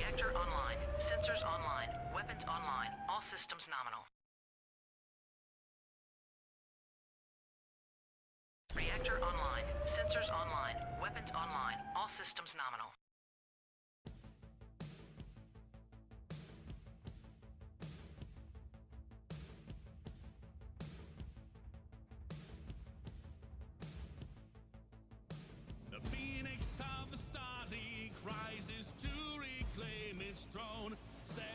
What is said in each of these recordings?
Reactor online. Sensors online. Weapons online. All systems nominal. Reactor online. Sensors online. Weapons online. All systems nominal. The Phoenix of the Star League rises to reclaim its throne. 7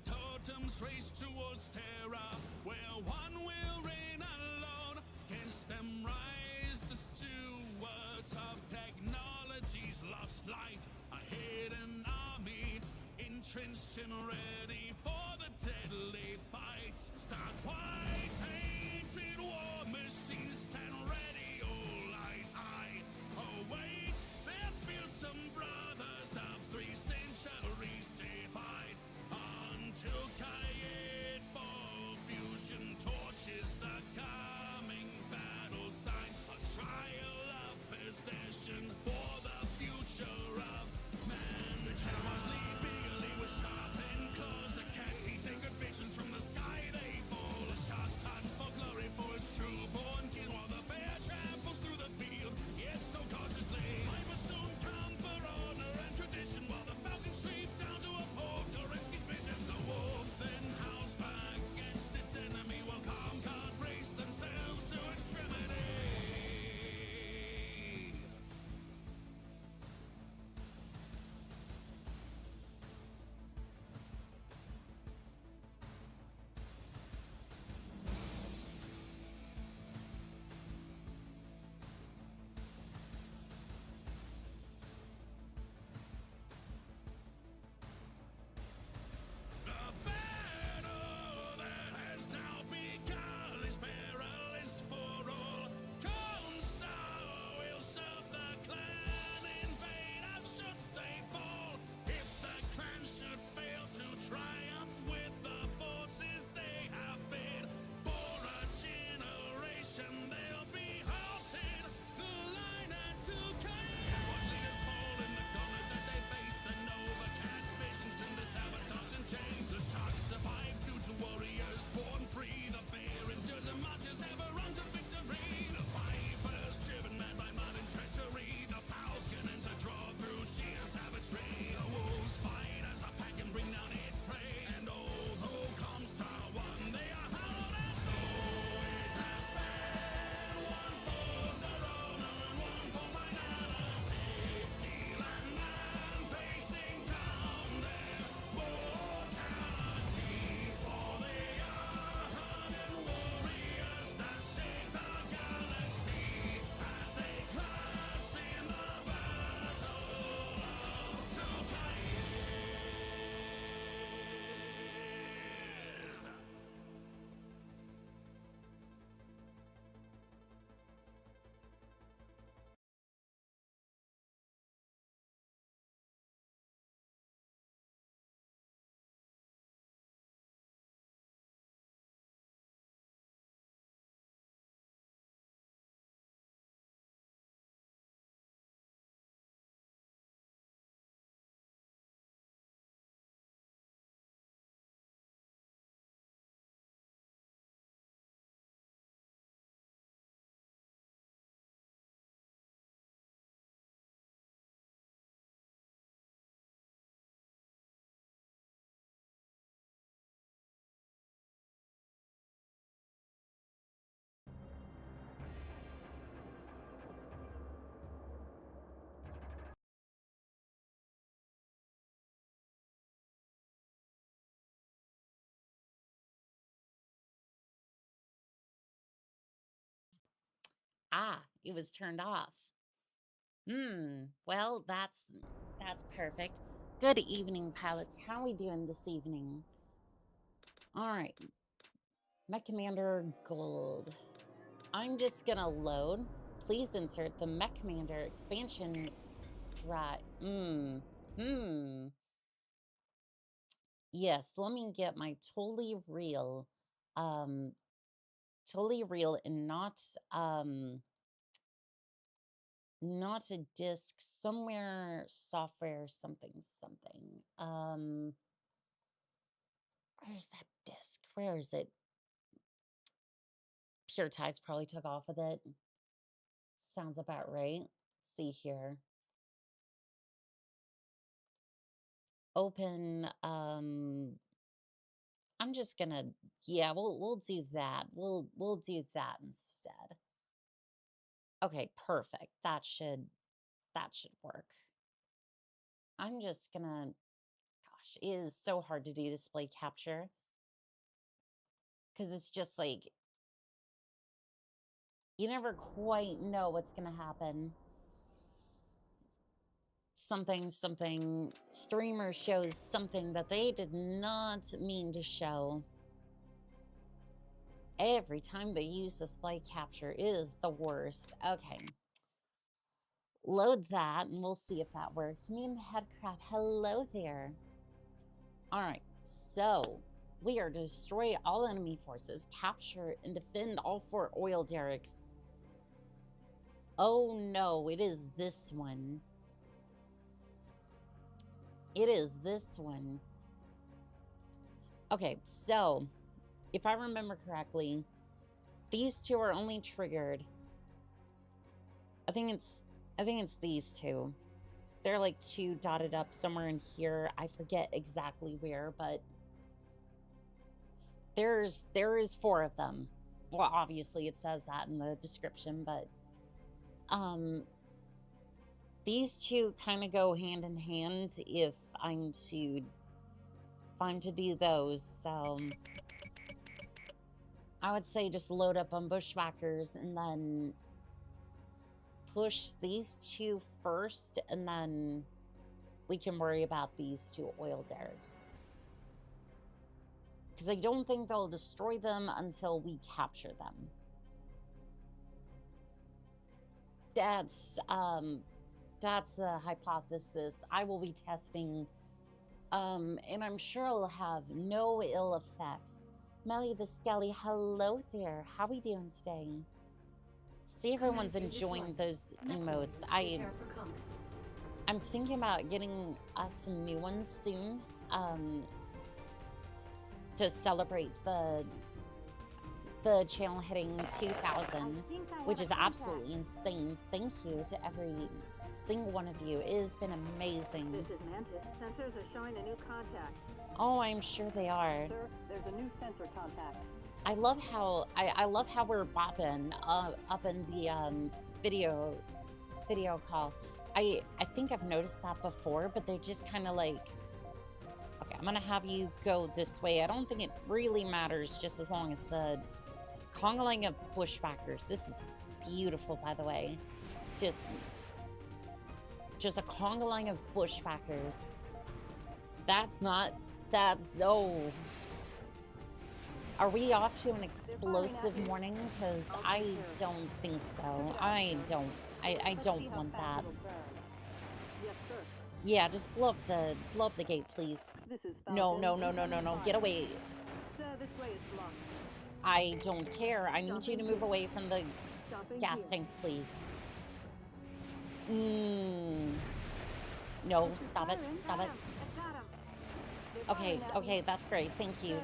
totems race towards terror, where one will reign alone. Against them rise the stewards of technology's lost light. A hidden army, entrenched and ready for the deadly fight. Start white painted war machines, stand ready, all eyes high. Oh wait, they're fearsome brothers of 3 centuries divide. Until Kayet for fusion torches the coming battle sign. A trial of possession for the future of man. The challenge leap eagerly with sharpened claws. The cat sees sacred visions from the sky they fall. The sharks hunt for glory for its true-born kin, while the bear tramples through the field, yet so cautiously. Life will soon come for honor and tradition, while the falcon sweep down to uphold Kerensky's vision. The wolves then house back against its enemy, while Comcard brace themselves to extremity. The battle that has now begun is perilous for all. Constar will serve the clan in vain, how should they fall? If the clan should fail to triumph with the forces they have been, for a generation they'll be halted. The line at Duquesne. Watch leaders fall in the gauntlet that they face. The Nova Cat's visions turn to sabotage and change. The sharks survive due to warriors born free. The bear endures and marches ever on to victory. The viper's driven mad by mud and treachery. The falcon ends a draw through sheer savagery. The wolves fight as a pack and bring down its prey. And although Comstar won, they are howled at. So it has been one for their honor and one for finality. Steel and man facing down their mortality. For they are hardened warriors that shake the galaxy as they clash in the battle of Duquesne. Ah, it was turned off. Well, that's perfect. Good evening, pilots. How are we doing this evening? All right. MechCommander Gold. I'm just gonna load. Please insert the MechCommander expansion drive. Yes, let me get my totally real and not a disk, somewhere, software, something. Where's that disc? Where is it? Pure Tides probably took off with it. Sounds about right. Let's see here. Open, I'm just gonna, yeah, we'll do that. We'll do that instead. Okay, perfect. That should work. I'm just gonna, gosh, it is so hard to do display capture because it's just like you never quite know what's gonna happen. Something streamer shows something that they did not mean to show. Every time they use display capture is the worst. Okay. Load that and we'll see if that works. Me and the headcrab, hello there. Alright, so we are to destroy all enemy forces, capture and defend all 4 oil derricks. Oh no, it is this one. It is this one. Okay, so if I remember correctly, these 2 are only triggered. I think it's these 2. They're like 2 dotted up somewhere in here. I forget exactly where, but there is 4 of them. Well, obviously it says that in the description, but these 2 kind of go hand in hand if I'm to do those. So I would say just load up on bushwhackers and then push these 2 first, and then we can worry about these 2 oil derricks. Because I don't think they'll destroy them until we capture them. That's a hypothesis I will be testing, and I'm sure it'll have no ill effects. Melly the Skelly, hello there. How we doing today? See, everyone's enjoying those emotes. I'm thinking about getting us some new ones soon, to celebrate the channel hitting 2,000, which is absolutely insane. Thank you to every single one of you. It has been amazing. This is Mantis. Sensors are showing a new contact. Oh, I'm sure they are. Sir, there's a new sensor contact. I love how we're bopping up in the video call. I think I've noticed that before, but they're just kind of like, okay, I'm gonna have you go this way. I don't think it really matters, just as long as the congaling of bushwhackers. This is beautiful, by the way. Just a congaling of bushwhackers. Oh. Are we off to an explosive morning? Because I don't think so. I don't want that. Yeah, just blow up the gate, please. No. Get away. I don't care. I need you to move away from the gas tanks, please. No, stop it. Okay, that's great. Thank you.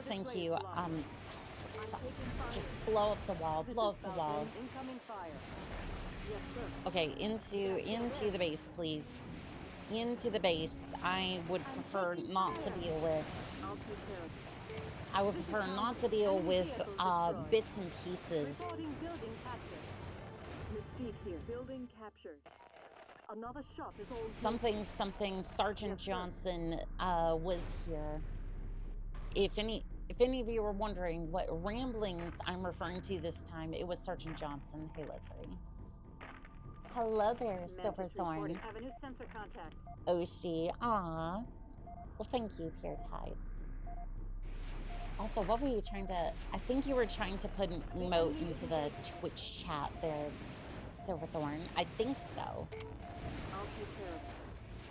For fuck's sake, just blow up the wall. Okay, into the base, please. Into the base. I would prefer not to deal with bits and pieces. Something Sergeant Johnson was here. If any of you were wondering what ramblings I'm referring to this time, it was Sergeant Johnson, Halo 3. Hello there, Silverthorn. Oshi, aw. Well, thank you, Pure Tides. Also, what were you trying to... I think you were trying to put an emote into the Twitch chat there, Silverthorn. I think so.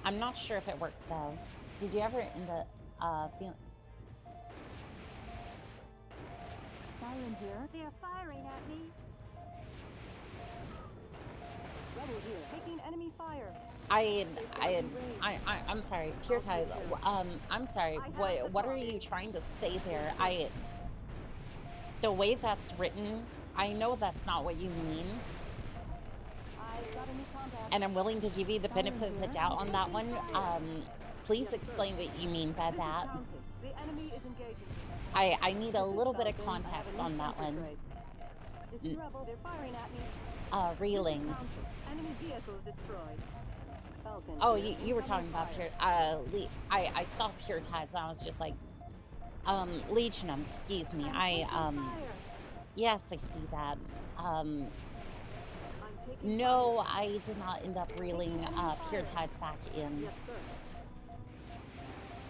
I'm not sure if it worked, though. Did you ever end up feeling... Siren here. They're firing at me. vehicle here. Taking enemy fire. I'm sorry, Pure Tide. I'm sorry. What are you trying to say there? The way that's written, I know that's not what you mean, I've got a new contact. and I'm willing to give you the benefit of the doubt on that one. Please explain what you mean by that. The enemy is engaging. I need a little bit of context on that one. This rebel, they're firing at me. Reeling. Enemy vehicles destroyed. Falcon. Oh, you were talking about Pure. I saw Pure Tides, and I was just like, Legionum. Excuse me. Yes, I see that. No, I did not end up reeling Pure Tides back in. Yes, sir.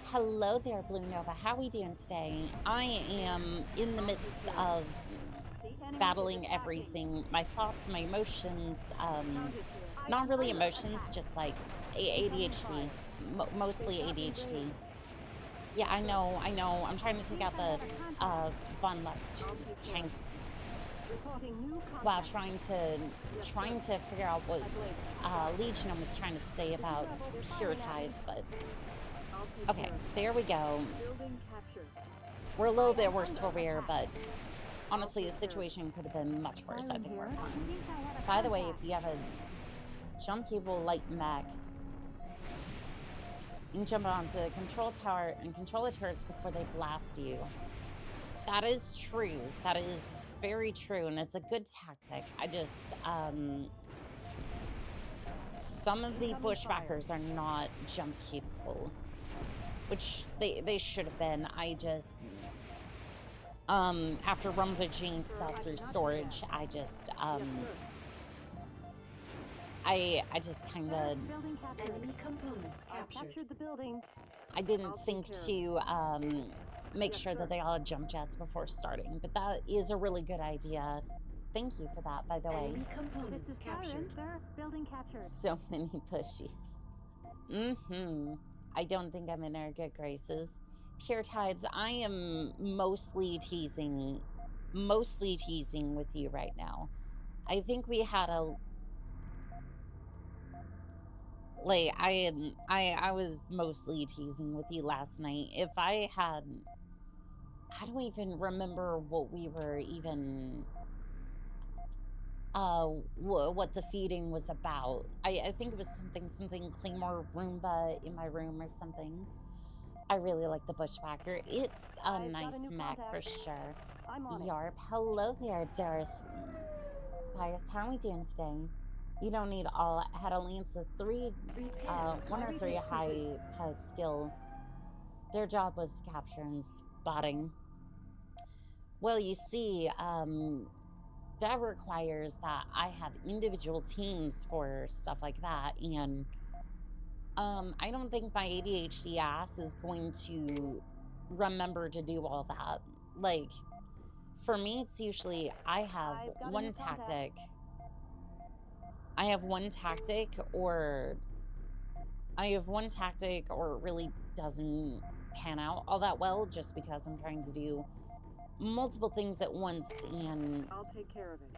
Hello there, Blue Nova. How are we doing today? I am in the midst of battling everything. My thoughts, my emotions, not really emotions, just like ADHD. Mostly ADHD. Yeah, I know. I'm trying to take out the Von tanks while trying to figure out what Legionum was trying to say about Pure Tides, but okay, there we go. We're a little bit worse for wear, but honestly, the situation could have been much worse. I think we're fine. By the way, if you have a jump cable light mech, you can jump onto the control tower and control the turrets before they blast you. That is true. That is very true, and it's a good tactic. I just, some of the bushwhackers are not jump capable, which they should have been. I just, after rummaging stuff through storage, I just, I just kind of, Enemy components captured. The building. I didn't think to, make sure that they all had jump jets before starting, but that is a really good idea. Thank you for that, by the way. Enemy components captured. Sir, building captured. So many pushies. I don't think I'm in our good graces. Pure Tides, I am mostly teasing with you right now. I think we had a like I was mostly teasing with you last night. If I had, I don't even remember what we were even what the feeding was about. I think it was something Claymore Roomba in my room or something. I really like the Bushwhacker. It's a nice mech for sure. I'm on Yarp. Hello there, Doris. Pius, how are we doing today? You don't need all. I had a lance of one or three high skill. Their job was to capture and spotting. Well, you see, that requires that I have individual teams for stuff like that, and I don't think my ADHD ass is going to remember to do all that. Like, for me, it's usually I have one tactic. I have one tactic, or it really doesn't pan out all that well, just because I'm trying to do multiple things at once, and I'll take care of it.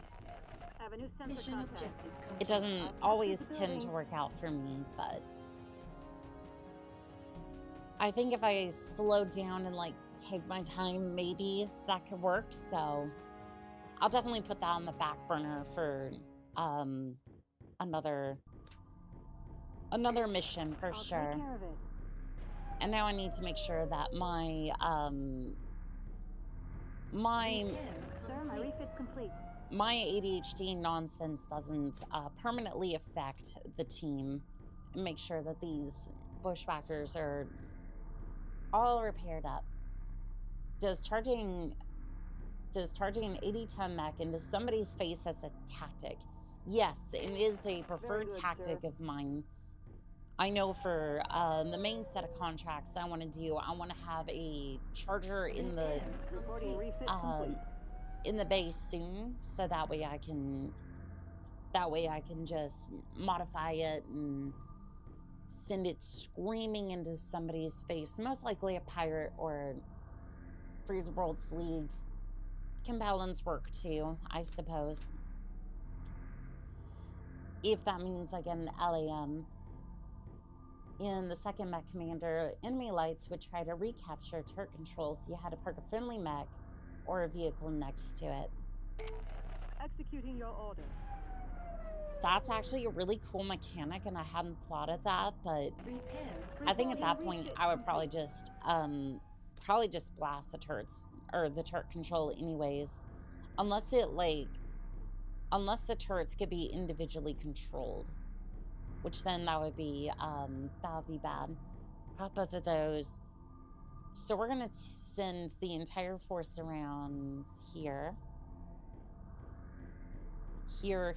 Have a new sensor Mission contact. objective complete. it doesn't always tend to work out for me, but I think if I slow down and like take my time, maybe that could work. So I'll definitely put that on the back burner for another mission for sure. Take care of it. And now I need to make sure that my Sir, my refit's complete. my ADHD nonsense doesn't permanently affect the team. Make sure that these bushwhackers are all repaired up. Does charging an 80-ton mech into somebody's face as a tactic? Yes, it is a preferred good, tactic sir. of mine. I know for the main set of contracts I want to do, I want to have a charger in the Reporting refit complete. in the base soon, so that way I can just modify it and send it screaming into somebody's face. Most likely a pirate or Freeze Worlds League. Compellents work too, I suppose. if that means like an LAM. In the second Mech Commander, enemy lights would try to recapture turret control, so you had to park a friendly mech or a vehicle next to it. Executing your order. That's actually a really cool mechanic, and I hadn't thought of that, but I think at that point I would probably just blast the turrets or the turret control anyways, unless the turrets could be individually controlled, which then that would be bad. Got both of those. So we're gonna send the entire force around here. Here.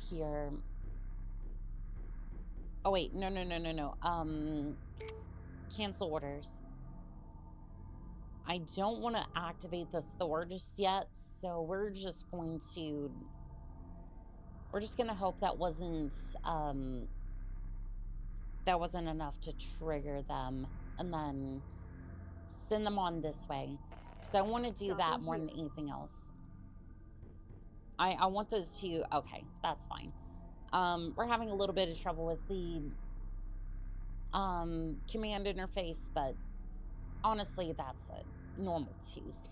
Oh wait, no. Cancel orders. I don't want to activate the Thor just yet, so we're just gonna hope that wasn't enough to trigger them, and then send them on this way. So I want to do that more than anything else. I want those two. Okay, that's fine. We're having a little bit of trouble with the command interface, but honestly, that's a normal Tuesday.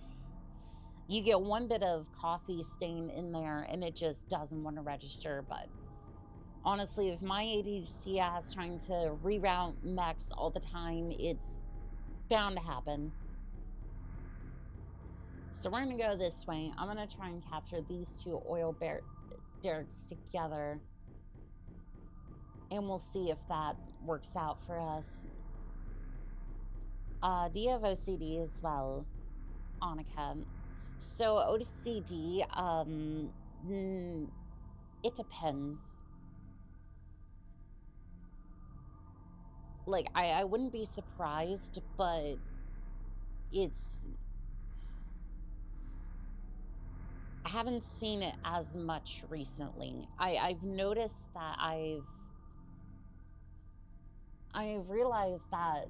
You get one bit of coffee stain in there, and it just doesn't want to register. But honestly, if my ADHD ass trying to reroute mechs all the time, it's bound to happen. So we're gonna go this way. I'm gonna try and capture these two oil derricks together, and we'll see if that works out for us. Do you have OCD as well, Oni-chan? So OCD, it depends. Like, I wouldn't be surprised, but I haven't seen it as much recently. I've noticed that I've realized that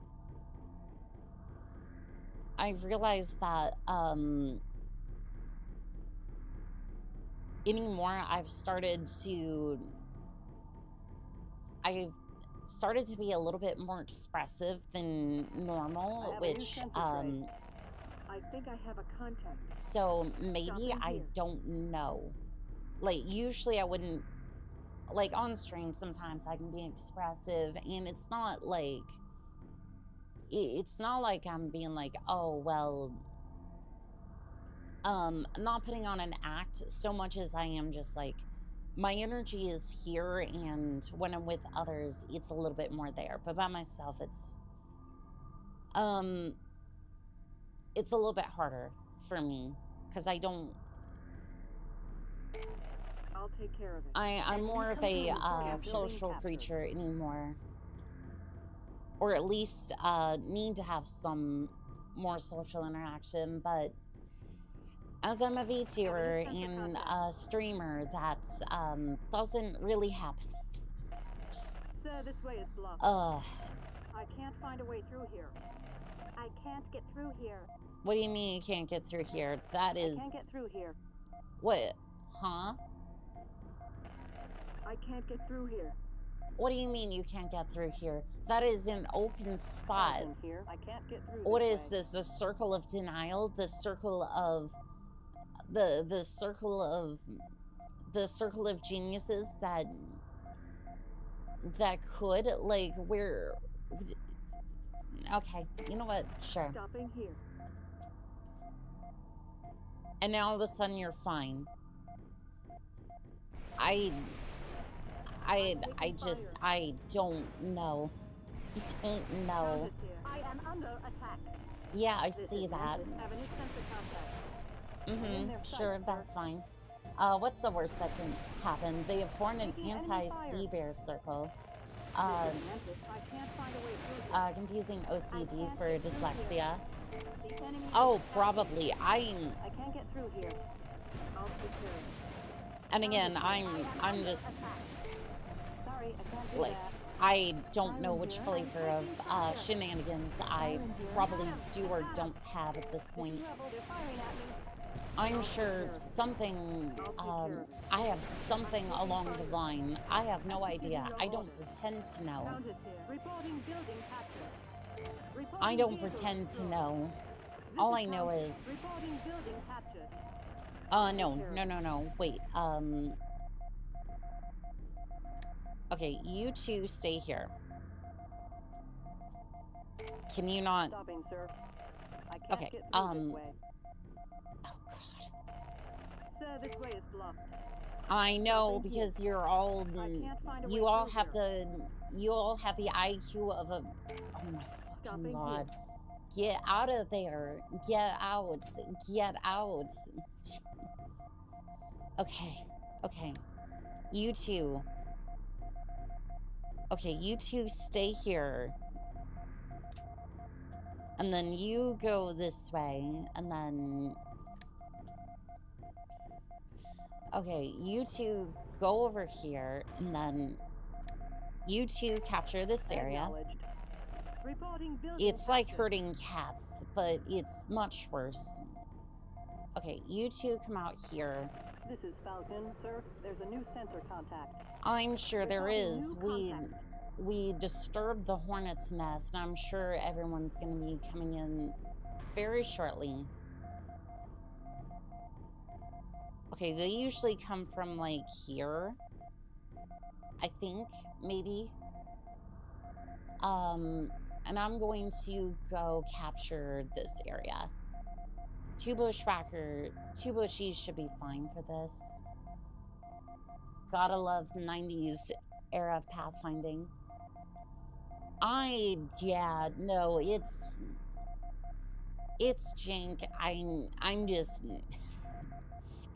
anymore I've started to be a little bit more expressive than normal, which I think I have a contact. So maybe I don't know. Like, usually I wouldn't, like, on stream sometimes I can be expressive, and it's not like I'm being like, oh well, not putting on an act so much as I am just like, my energy is here, and when I'm with others it's a little bit more there, but by myself it's a little bit harder for me, because I don't, I'll take care of it. I'm more of a social creature anymore, or at least need to have some more social interaction, but as I'm a VTuber and a streamer, that doesn't really happen. Sir, this way is blocked. I can't find a way through here. I can't get through here. What do you mean you can't get through here? That is... I can't get through here. What? Huh? I can't get through here. What do you mean you can't get through here? That is an open spot. Here. I can't get through. What is this? The circle of denial? The circle of... The circle of geniuses that could, like, we're... Okay, you know what? Sure. Stopping here. And now all of a sudden you're fine. I don't know. I don't know. I am under attack. Yeah, I see that. Sure, that's fine. What's the worst that can happen? They have formed an anti-sea bear circle. Confusing OCD for dyslexia. Oh, probably. I can't get through here. I'll take care of it. And again, I'm just Sorry, I can't do like, that. I don't know which flavor of shenanigans I probably do or don't have at this point. They're firing at me. I'm sure something, I have something along the line. I have no idea. I don't pretend to know. Countess here. Reporting building captured. I Reporting don't vehicle pretend to destroyed. know. This All is I know Countess. is, Reporting building captured. no. Wait, okay, you two stay here. Can you not? Stopping, sir. I can't Okay, get through this way. Oh god. Sir, this way is blocked. I know, Stopping here. because you're all, I can't find a you way all through have here. you all have the IQ of a, oh my fucking Stopping god. Get out of there. Get out. Get out. Okay. Okay. You two. Okay, you two stay here. And then you go this way. And then... Okay, you two go over here. And then you two capture this area. Acknowledged. Reporting building It's like captured. hurting cats, but it's much worse. Okay, you two come out here. This is Falcon, sir. There's a new sensor contact. I'm sure there Reporting is. new contact. We disturbed the hornet's nest, and I'm sure everyone's going to be coming in very shortly. Okay, they usually come from, like, here. I think, maybe. And I'm going to go capture this area. Two bushies should be fine for this. Gotta love 90s era pathfinding. Yeah, no, it's jank. I'm just,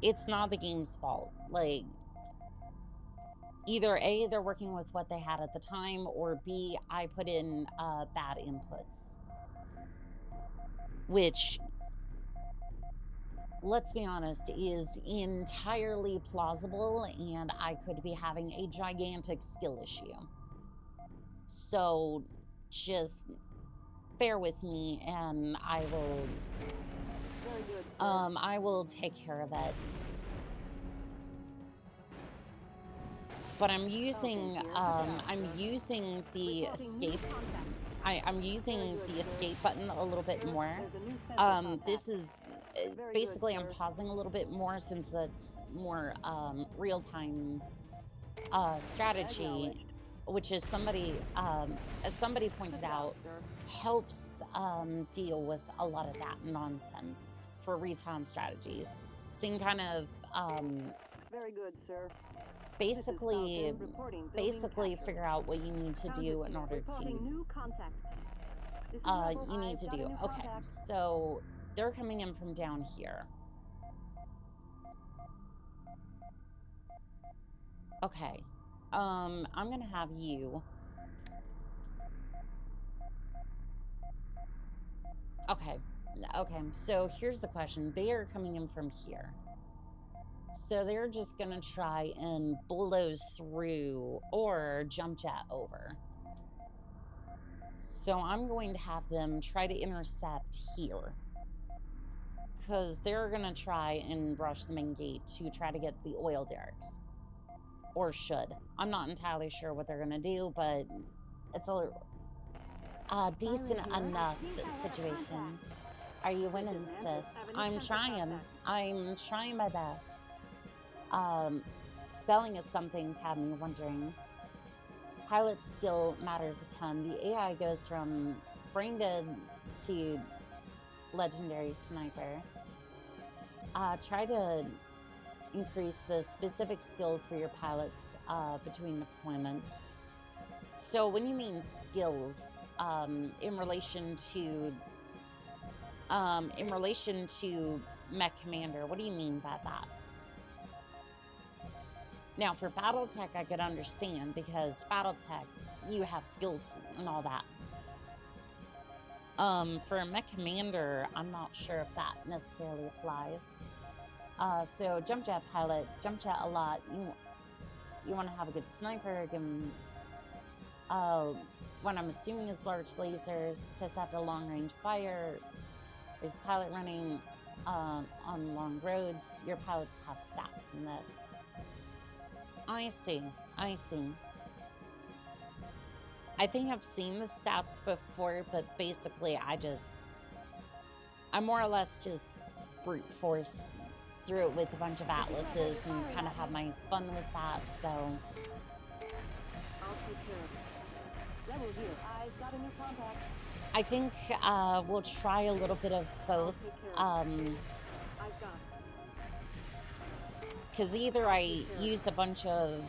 it's not the game's fault. Like, either A, they're working with what they had at the time, or B, I put in bad inputs. Which, let's be honest, is entirely plausible, and I could be having a gigantic skill issue. So, just bear with me, and I will, Very good, sir. I will take care of it. But I'm using the escape. I'm using the escape button a little bit more. This is basically I'm pausing a little bit more since it's more real-time strategy, which is as somebody pointed out, helps deal with a lot of that nonsense for real-time strategies. So you can kind of very good, sir. basically figure out what you need to do in order to you need to do. Okay, so they're coming in from down here. Okay. I'm gonna have you. Okay. Okay, so here's the question. They are coming in from here. So they're just gonna try and bulldoze through or jump jet over. So I'm going to have them try to intercept here. Because they're gonna try and rush the main gate to try to get the oil derricks. Or should. I'm not entirely sure what they're gonna do, but it's a decent enough situation. Are you winning, sis? I'm trying. I'm trying my best. Spelling is something's had me wondering. Pilot skill matters a ton. The AI goes from brain dead to legendary sniper. Try to increase the specific skills for your pilots between deployments. So when you mean skills, in relation to MechCommander, what do you mean by that? Now, for Battletech, I could understand, because Battletech, you have skills and all that. For MechCommander, I'm not sure if that necessarily applies. So, jump jet pilot, jump jet a lot. You want to have a good sniper, give him, what I'm assuming is large lasers to set a long-range fire. There's a pilot running on long roads, your pilots have stats in this. I see. I see. I think I've seen the stats before, but basically I more or less just brute force through it with a bunch of atlases and kind of have my fun with that, so. I'll take care of it. Rebel here. I've got a new contact. I think we'll try a little bit of both. Because either I use a bunch of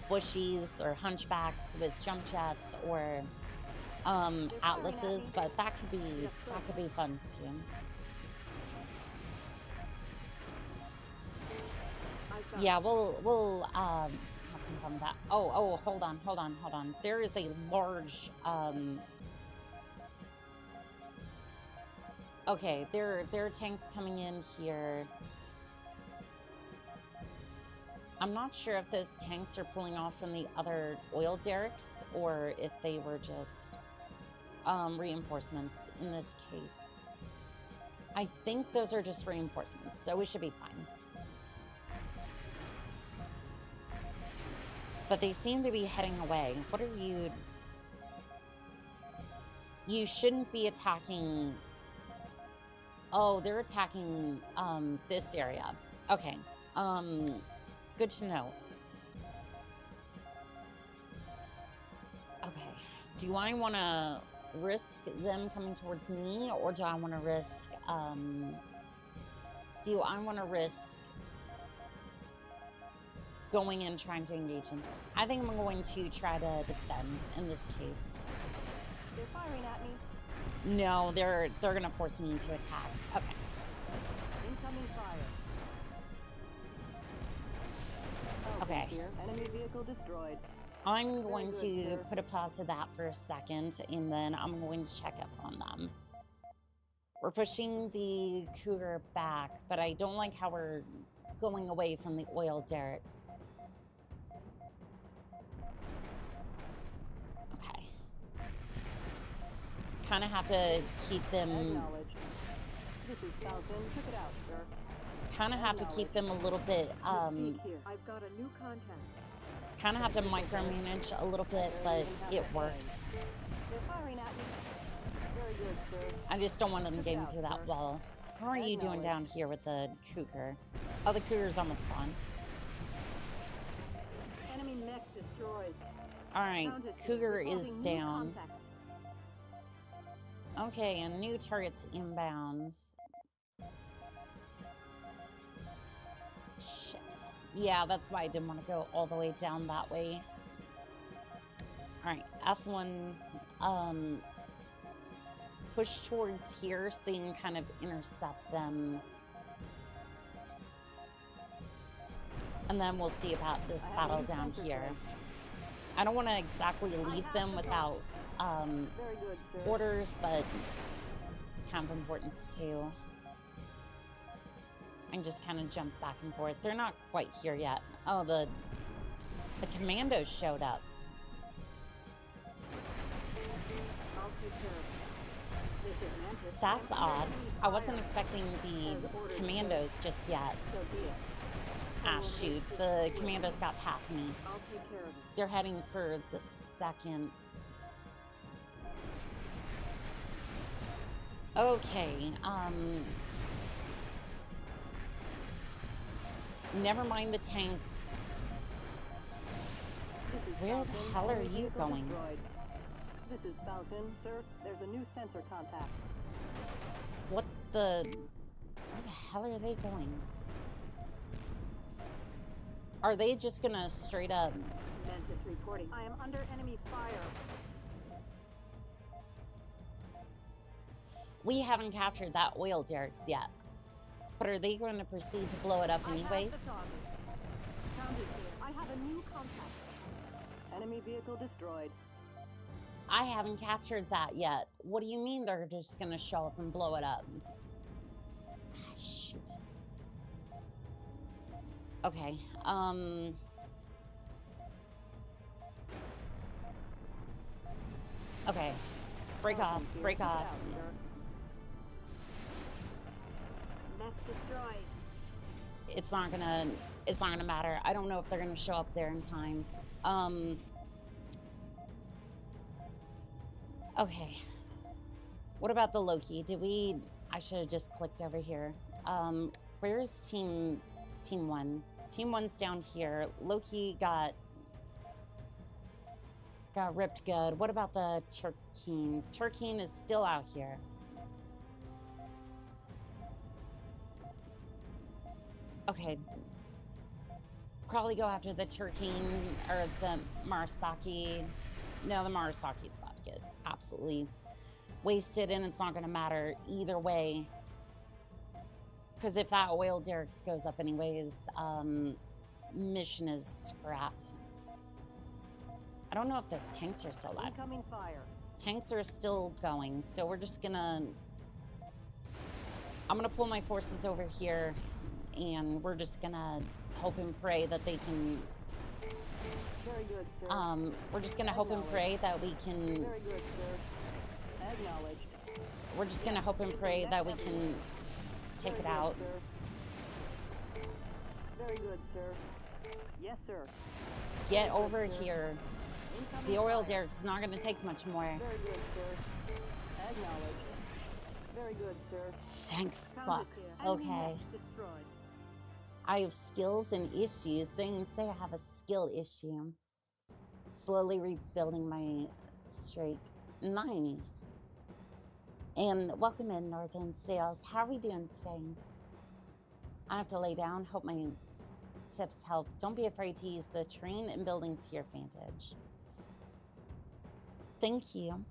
bushies or hunchbacks with jump jets or atlases, but that could be fun too. Yeah, we'll have some fun with that. Oh, hold on. There is a large okay, there are tanks coming in here. I'm not sure if those tanks are pulling off from the other oil derricks or if they were just reinforcements in this case. I think those are just reinforcements, so we should be fine. But they seem to be heading away. What are you... You shouldn't be attacking... Oh, they're attacking this area. Okay. Good to know. Okay. Do I want to risk them coming towards me, or do I want to risk, going and trying to engage them? I think I'm going to try to defend in this case. They're firing at me. No, they're going to force me to attack. Okay. Incoming fire. Okay. Enemy vehicle destroyed. I'm going to put a pause to that for a second, and then I'm going to check up on them. We're pushing the Cougar back, but I don't like how we're going away from the oil derricks. Okay. Kind of have to keep them... This is Falcon. Check it out, sir. Kind of have to keep them a little bit, I've got a new contact. kind of have to micromanage a little bit, but it works. They're firing at me. Very good, sir. I just don't want them getting through that wall. How are you doing down here with the Cougar? Oh, the Cougar's almost gone. Enemy mech destroyed. Alright, Cougar is down. Okay, and new target's inbound. Shit. Yeah, that's why I didn't want to go all the way down that way. Alright, F1, push towards here so you can kind of intercept them. And then we'll see about this battle down here. I don't want to exactly leave them without orders, but it's kind of important too. I can just kind of jump back and forth. They're not quite here yet. Oh, the commandos showed up. That's odd. I wasn't expecting the commandos just yet. Ah, shoot. The commandos got past me. They're heading for the second. Okay, never mind the tanks. Where the hell are you going? This is Falcon, sir. There's a new sensor contact. What the... Where the hell are they going? Are they just gonna straight up... Mantis reporting. I am under enemy fire. We haven't captured that oil derricks yet. But are they going to proceed to blow it up anyways? I have a new contact. Enemy vehicle destroyed. I haven't captured that yet. What do you mean they're just gonna show up and blow it up? Ah, shoot. Okay, okay. Break off, break off. Mech destroyed. It's not gonna matter. I don't know if they're gonna show up there in time. Okay. What about the Loki? I should have just clicked over here. Where's team 1? Team 1's down here. Loki got ripped good. What about the Turkeen? Turkeen is still out here. Okay. Probably go after the Turkeen or the Marasaki. No, the Marasaki's about to get absolutely wasted, and it's not going to matter either way. Because if that oil derricks goes up anyways, mission is scrapped. I don't know if those tanks are still alive. Incoming fire. Tanks are still going, so we're just gonna... I'm gonna pull my forces over here, and we're just gonna hope and pray that they can... Very good, sir. We're just gonna hope and pray that we can... Very good, sir. Acknowledged. We're just gonna hope and pray that we can take it out. Sir. Very good, sir. Yes, sir. Get over here. The oil derrick's not gonna take much more. Very good, sir. Acknowledged. Very good, sir. Thank fuck. Okay. Destroyed. I have skills and issues. Say I have a skill issue. Slowly rebuilding my streak. Nice. And welcome in, Northern Sales. How are we doing today? I have to lay down. Hope my tips help. Don't be afraid to use the terrain and buildings to your advantage. Thank you.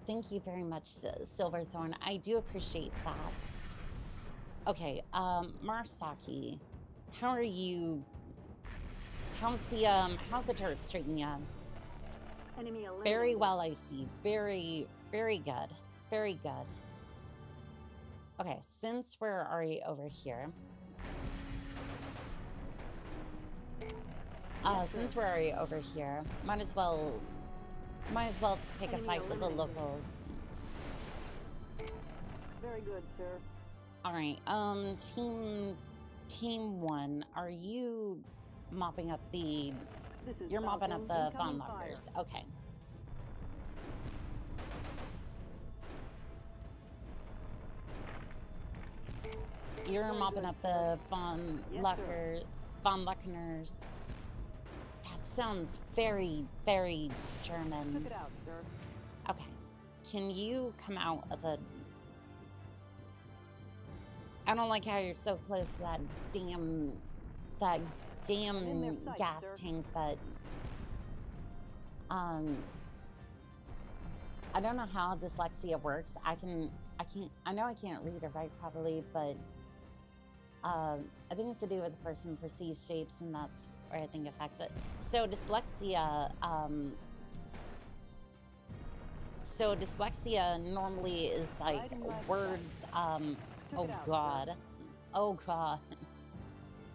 Thank you very much, Silverthorn. I do appreciate that. Okay, Marasaki, how are you? How's the turret treating you? Enemy eliminated. Very well, I see. Very, very good. Very good. Okay, since we're already over here, might as well pick a fight with the locals. Very good, sir. All right, team 1, are you mopping up the? You're mopping up the fawn lockers. Okay. You're mopping up the fawn Lockerners. That sounds very, very German. Took it out, sir. Okay. Can you come out of the... I don't like how you're so close to that damn gas tank, but I don't know how dyslexia works. I know I can't read or write properly, but I think it's to do with the person perceives shapes, and that's where I think affects it. So dyslexia normally is like words, oh god,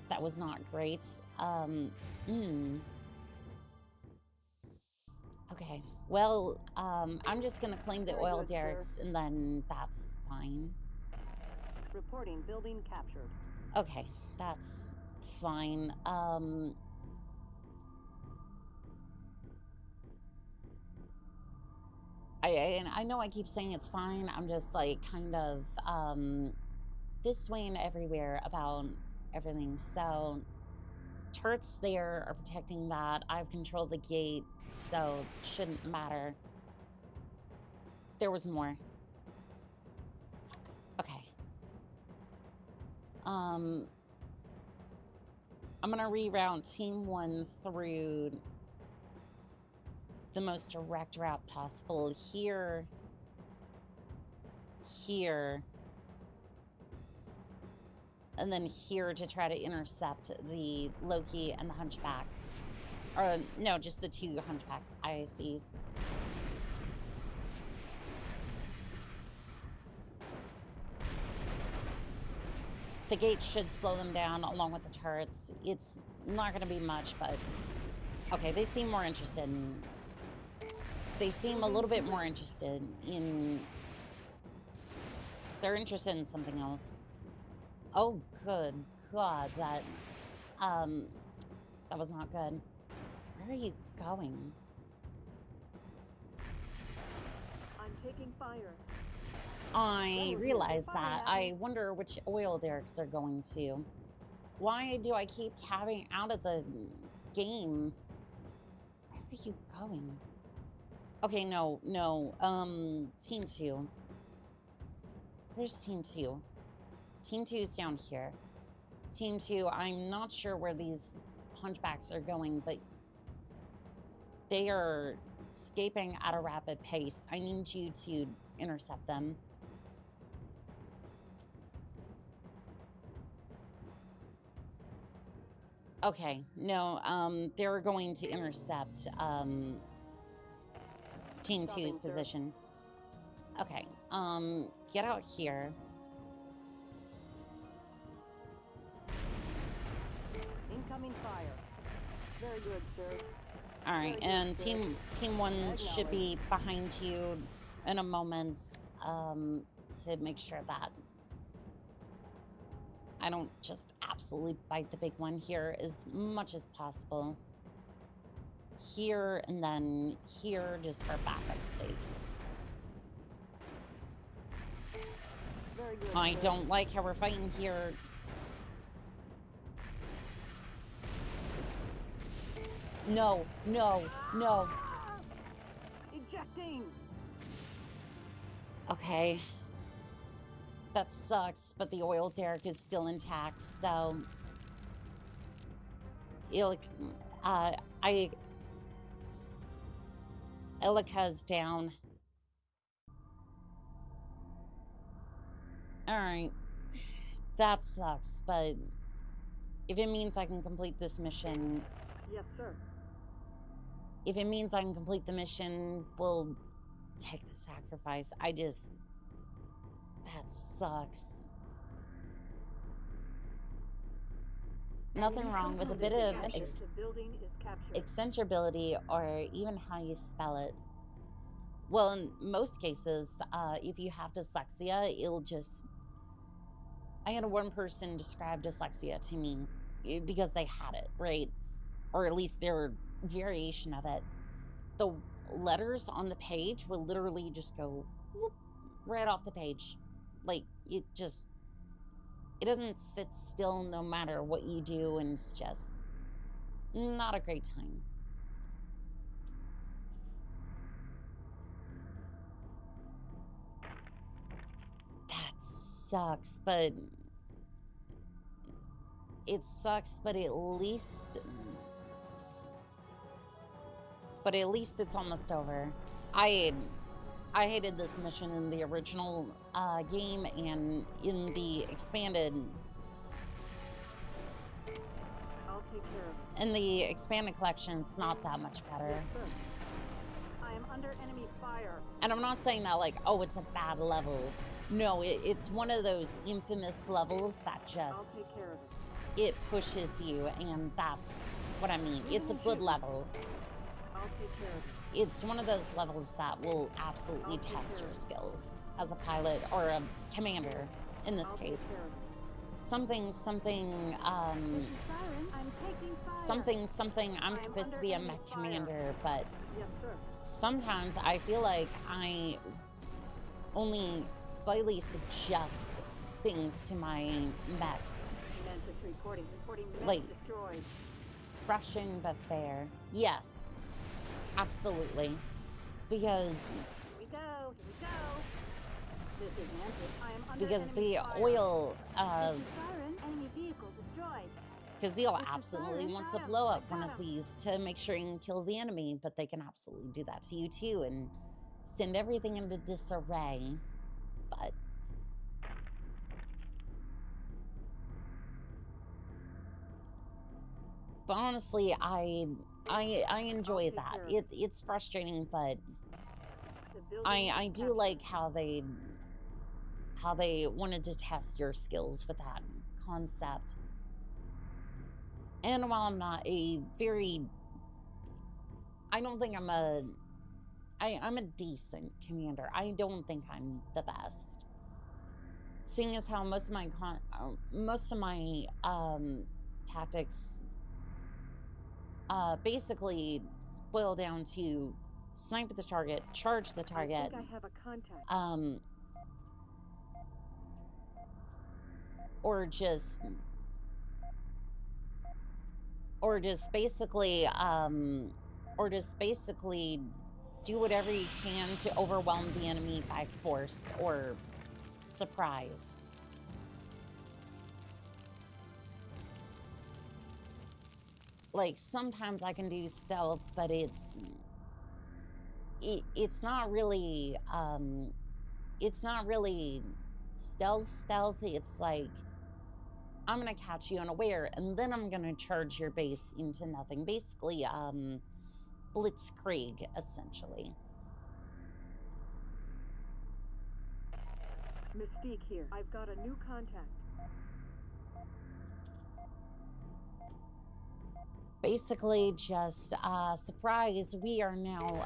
that was not great. Okay, well, I'm just gonna claim the oil derricks, and then that's fine. Reporting building captured. Okay, that's fine. I know I keep saying it's fine. I'm just like kind of this way and everywhere about everything. So turrets there are protecting that. I've controlled the gate, so shouldn't matter. There was more. Okay. I'm gonna reroute Team 1 through the most direct route possible. Here, and then here to try to intercept the Loki and the Hunchback. Or, no, just the 2 Hunchback IICs. The gate should slow them down along with the turrets. It's not going to be much, but... Okay, they seem more interested in... They seem a little bit more interested in They're interested in something else. Oh, good God, that was not good. Where are you going? I'm taking fire. I realize that. I wonder which oil derricks they're going to. Why do I keep tabbing out of the game? Where are you going? Okay, no. Team 2. Where's Team 2? Team 2's down here. Team 2, I'm not sure where these hunchbacks are going, but they are escaping at a rapid pace. I need you to intercept them. Okay, no, they're going to intercept Team 2's position. Okay, get out here. Incoming fire. Very good, sir. All right, and Team 1 should be behind you in a moment to make sure that I don't just absolutely bite the big one here as much as possible. Here and then here, just for backup's sake. Very good, I sir. don't like how we're fighting here. No. Ejecting. Okay. That sucks, but the oil derrick is still intact, so... Ilika's down. Alright. That sucks, but... if it means I can complete this mission... Yes, sir. If it means I can complete the mission, we'll take the sacrifice. That sucks. Nothing wrong with a bit of The building is captured. eccentrability, or even how you spell it. Well, in most cases, if you have dyslexia, it'll just... I had one person describe dyslexia to me because they had it, right? Or at least their variation of it. The letters on the page will literally just go whoop, right off the page. Like, it doesn't sit still no matter what you do, and it's just not a great time. That sucks, but it sucks, but at least it's almost over. I hated this mission in the original game, and in the expanded... I'll take care of it. in the expanded collection, it's not that much better. Yes, sir. I am under enemy fire. And I'm not saying that like, oh, it's a bad level. No, it's one of those infamous levels that I'll just... take care of it pushes you, and that's what I mean. It's a good level. it. I'll take care of it. It's one of those levels that will absolutely test your skills as a pilot, or a commander, in this I'll take case. care of it. Something, This is Siren. I'm taking fire. something, I'm I am supposed to under be a enemy mech fire. commander, but Yes, sir. sometimes I feel like I only slightly suggest things to my mechs. Mantis reporting. Mech Like- destroyed. Frustrating but fair. Yes, absolutely. Because Here we go. This is Mantis. I am under because enemy the fire. oil This is Siren. Enemy vehicle destroyed. because Zeal This is absolutely Siren. wants to Got him. blow up I one got of him. these to make sure you can kill the enemy, but they can absolutely do that to you too and send everything into disarray. But honestly, I enjoy that. It's frustrating, but The building I is do captured. like how they wanted to test your skills with that concept. And while I'm not a very... I don't think I'm I'm a decent commander. I don't think I'm the best. seeing as how most of my tactics basically boil down to snipe at the target, charge the target. I think I have a contact. Or just basically do whatever you can to overwhelm the enemy by force or surprise. Like, sometimes I can do stealth, but it's not really stealth. It's like, I'm gonna catch you unaware, and then I'm gonna charge your base into nothing. Basically, blitzkrieg, essentially. Mystique here. I've got a new contact. Basically, just surprise. We are now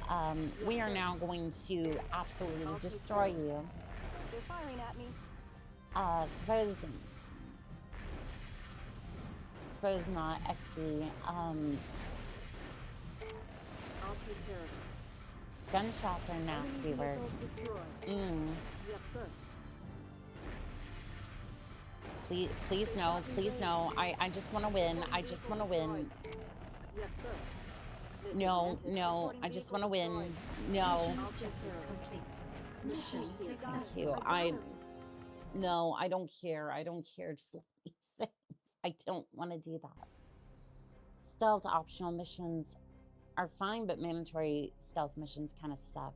going to absolutely destroy you. They're firing at me. Suppose not, XD. I'll take care of it. Gunshots are nasty work. Yes, sir. Please no, please no. I just want to win. I just want to win. Yes, sir. No, I just want to win. No. Objective complete. Mission Thank success. you. No, I don't care. I don't care. Just let me say, I don't want to do that. Stealth optional missions are fine, but mandatory stealth missions kind of suck.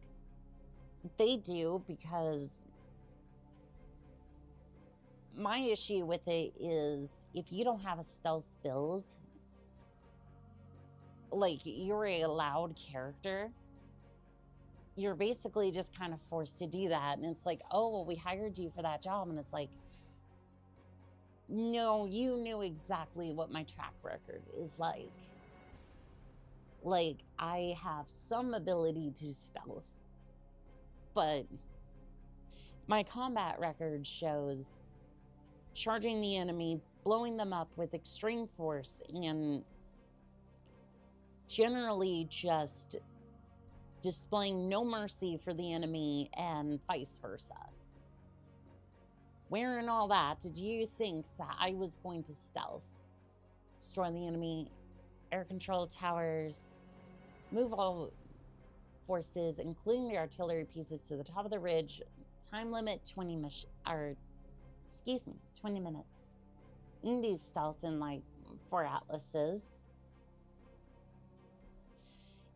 They do, because my issue with it is if you don't have a stealth build, like, you're a allowed character, you're basically just kind of forced to do that. And it's like, oh, well, we hired you for that job. And it's like, no, you knew exactly what my track record is like. Like, I have some ability to stealth, but my combat record shows charging the enemy, blowing them up with extreme force, and generally just displaying no mercy for the enemy, and vice versa. Where in all that did you think that I was going to stealth? Destroy the enemy air control towers, move all forces, including the artillery pieces, to the top of the ridge. Time limit 20 minutes. You can do stealth in like 4 atlases.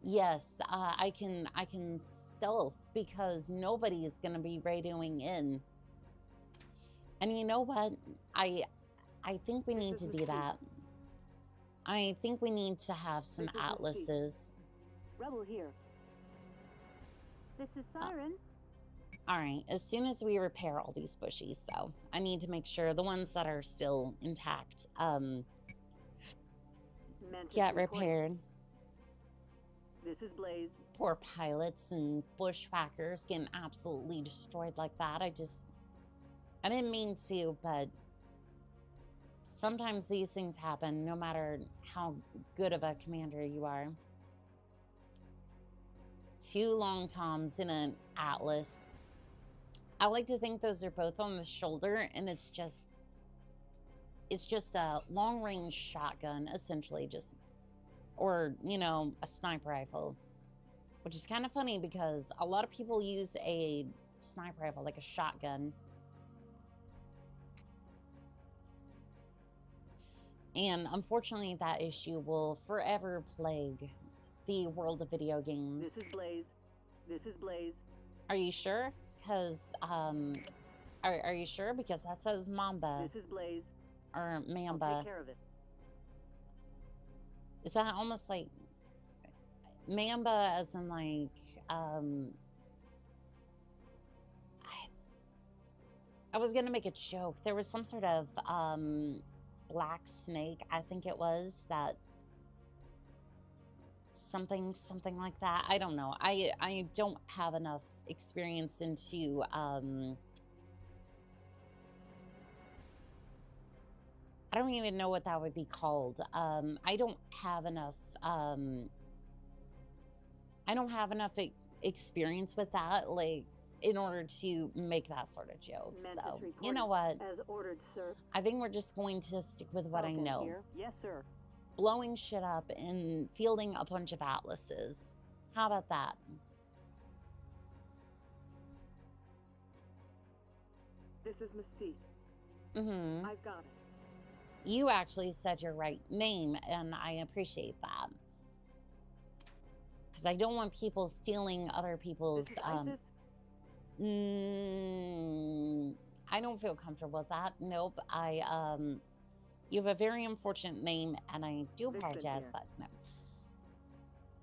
Yes, I can stealth because nobody is going to be radioing in. And you know what? I think we need to do that. I think we need to have some atlases. Rebel here. This is Siren. All right, as soon as we repair all these bushies, though, I need to make sure the ones that are still intact get repaired. This is Blaze. Poor pilots and bushwhackers getting absolutely destroyed like that. I didn't mean to, but sometimes these things happen, no matter how good of a commander you are. 2 long toms in an atlas. I like to think those are both on the shoulder, and it's just a long-range shotgun, essentially, just, or, you know, a sniper rifle, which is kind of funny because a lot of people use a sniper rifle like a shotgun. And unfortunately, that issue will forever plague the world of video games. This is Blaze. This is Blaze. Are you sure? Because, are you sure? Because that says Mamba. This is Blaze. Or Mamba. I'll take care of it. Is that almost like Mamba as in like, I was gonna make a joke. There was some sort of, black snake, I think it was, that something like that. I don't know. I don't have enough experience into I don't even know what that would be called. I don't have enough experience with that, like, in order to make that sort of joke. So, you know what? As ordered, sir. I think we're just going to stick with what I know. Here. Yes, sir. Blowing shit up and fielding a bunch of atlases. How about that? This is Mystique. Mm-hmm. I've got it. You actually said your right name, and I appreciate that. Because I don't want people stealing other people's... I don't feel comfortable with that. Nope. You have a very unfortunate name, and I do apologize, but no.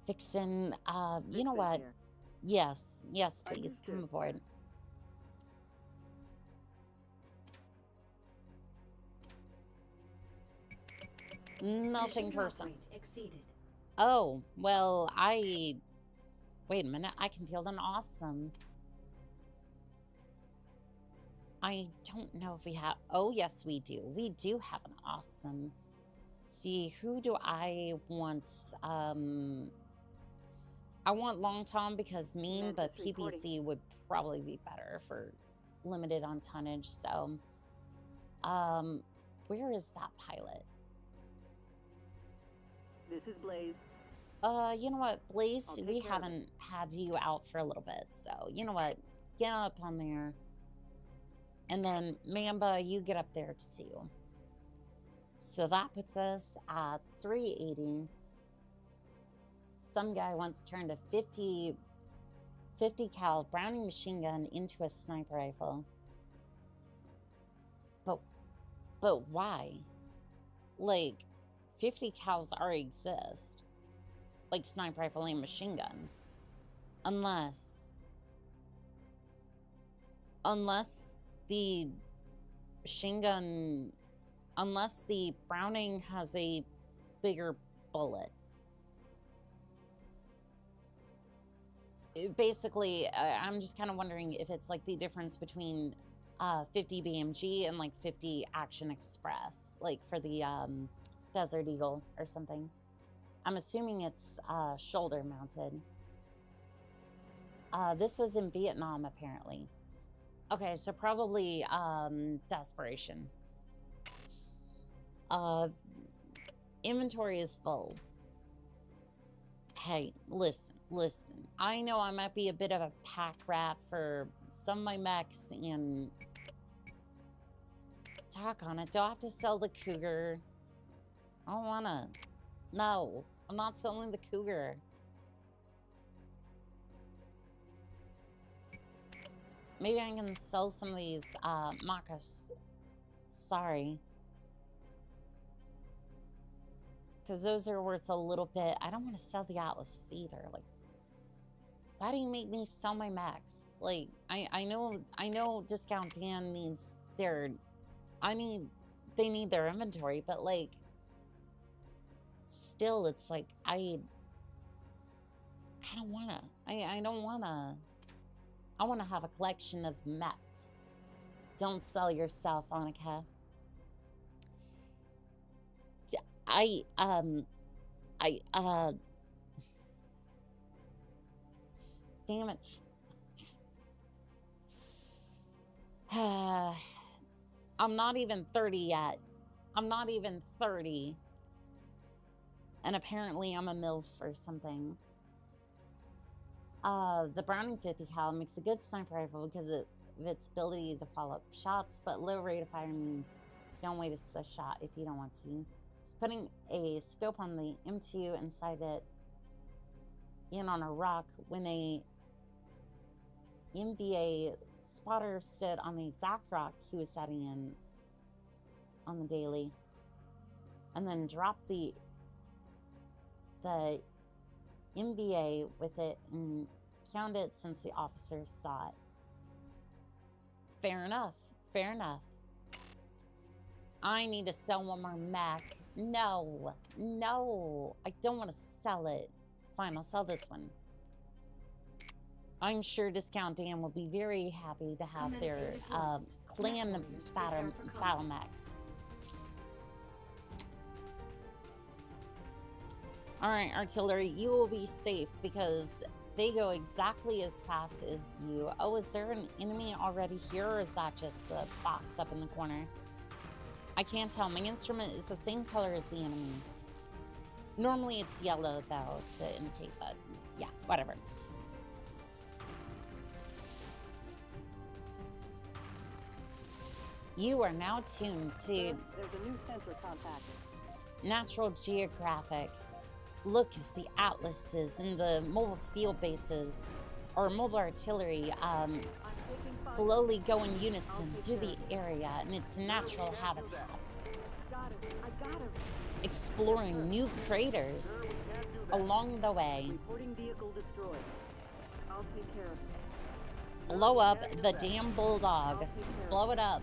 Vixen, you know what? Here. Yes, please, come aboard. Nothing personal. Exceeded. Oh, well, wait a minute. I can field an awesome. I don't know if we have... Oh, yes, we do. We do have an awesome. See, who do I want? I want Long Tom because mean, but PPC would probably be better for limited on tonnage. So, where is that pilot? This is Blaze. You know what, Blaze, we haven't had you out for a little bit, so you know what, get up on there. And then Mamba, you get up there too. So that puts us at 380. Some guy once turned a 50 cal Browning machine gun into a sniper rifle. But why? Like, 50 cals already exist. Like sniper rifle and machine gun. Unless the machine gun, unless the Browning has a bigger bullet. Basically, I'm just kind of wondering if it's like the difference between 50 BMG and like 50 Action Express, like for the Desert Eagle or something. I'm assuming it's shoulder mounted. This was in Vietnam, apparently. Okay, so probably desperation. Inventory is full. Hey, listen. I know I might be a bit of a pack rat for some of my mechs, and talk on it. Do I have to sell the Cougar? I don't wanna. No, I'm not selling the Cougar. Maybe I can sell some of these Macas. Sorry. Because those are worth a little bit. I don't want to sell the Atlases either. Like, why do you make me sell my mechs? Like, I know Discount Dan needs their... they need their inventory, but like... Still, it's like, I don't wanna. I don't wanna. I wanna have a collection of mechs. Don't sell yourself, Annika. Damn it. I'm not even 30 yet. I'm not even 30. And apparently I'm a MILF or something. The Browning 50 cal makes a good sniper rifle because of its ability to follow up shots, but low rate of fire means don't waste a shot if you don't want to. Just putting a scope on the M2 and sight it in on a rock when a MBA spotter stood on the exact rock he was setting in on the daily, and then dropped the MBA with it and counted it since the officers saw it. Fair enough. Fair enough. I need to sell one more mech. No. No. I don't want to sell it. Fine, I'll sell this one. I'm sure Discount Dan will be very happy to have their clan battle mechs. Alright, artillery, you will be safe because they go exactly as fast as you. Oh, is there an enemy already here, or is that just the box up in the corner? I can't tell. My instrument is the same color as the enemy. Normally it's yellow, though, to indicate that. Yeah, whatever. You are now tuned to There's a new sensor contact. Natural Geographic. Look as the atlases and the mobile field bases, or mobile artillery, slowly go in unison through the area in its natural habitat, Got him. I got him. exploring new craters along the way. Reporting vehicle destroyed. I'll take care of it. Blow up the damn bulldog. Blow it up.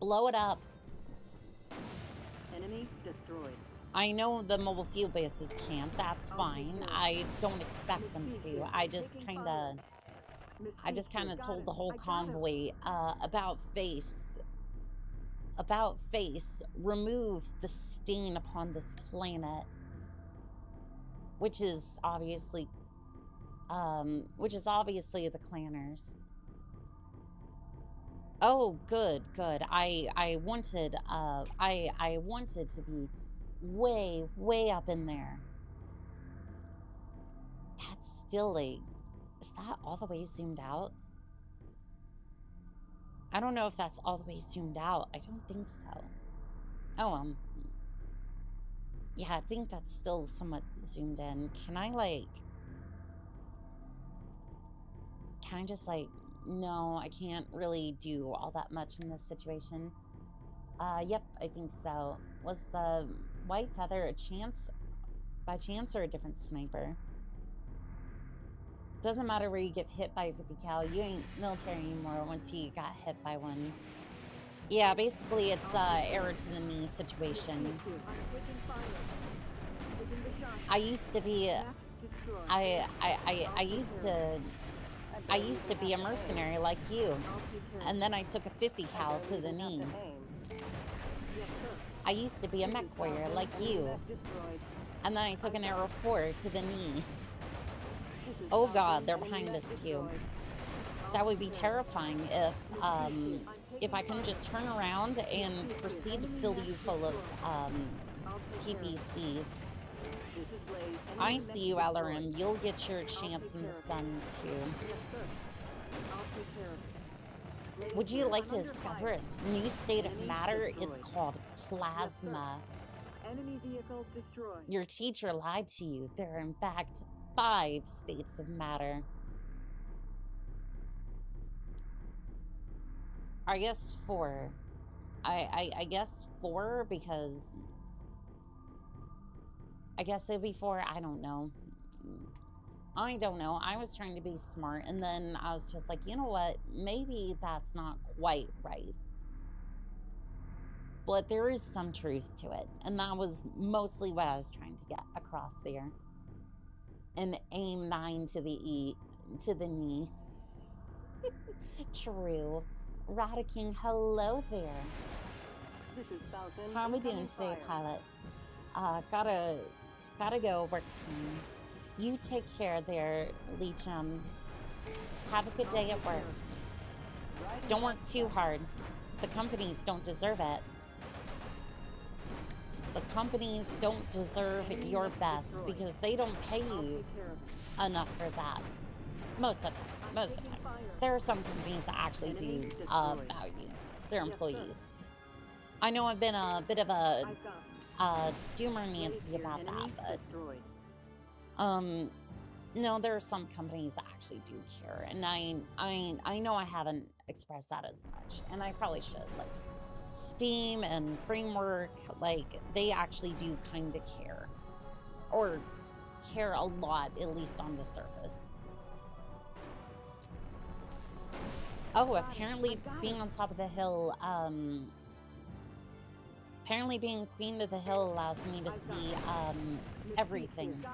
Blow it up. Enemy destroyed. I know the mobile field bases can't. That's fine. I don't expect them to. I just kind of told the whole convoy about face. Remove the stain upon this planet, which is obviously the clanners. Oh, good. I wanted to be way up in there. That's still is that all the way zoomed out? I don't know if that's all the way zoomed out. I don't think so. Oh, yeah, I think that's still somewhat zoomed in. Can I just no, I can't really do all that much in this situation. Yep, I think so. Was the white feather by chance, or a different sniper? Doesn't matter where you get hit by a 50 cal, you ain't military anymore once you got hit by one. Yeah, basically it's error to the knee situation. I used to be I used to be a mercenary like you, and then I took a 50 cal to the knee. I used to be a mech warrior like you, and then I took an arrow 4 to the knee. Oh god, they're behind us too. That would be terrifying if I couldn't just turn around and proceed to fill you full of PPCs. I see you, LRM. You'll get your chance in the sun too. Would you like to discover a new state of matter? It's called plasma. Enemy vehicle destroyed. Your teacher lied to you. There are in fact 5 states of matter. I guess 4. I guess 4 because I guess it'd be 4. I don't know. I don't know. I was trying to be smart, and then I was just like, you know what? Maybe that's not quite right. But there is some truth to it, and that was mostly what I was trying to get across there. And aim 9 to the knee. True. Rada King, hello there. This is Falcon. How are we doing today, pilot? Gotta go, work time. You take care there, Leechum. Have a good day at work. Don't work too hard. The companies don't deserve it. The companies don't deserve your best because they don't pay you enough for that. Most of the time. There are some companies that actually do value their employees. I know I've been a bit of a doomer Nancy about that, but no, there are some companies that actually do care, and I know I haven't expressed that as much, and I probably should. Like Steam and Framework, like they actually do kind of care, or care a lot, at least on the surface. Oh, apparently being on top of the hill, apparently being queen of the hill allows me to see everything.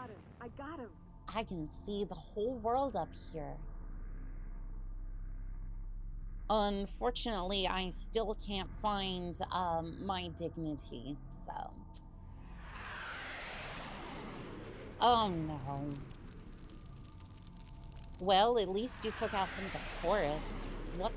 I got him. I can see the whole world up here. Unfortunately, I still can't find my dignity, so Oh no. Well, at least you took out some of the forest. What?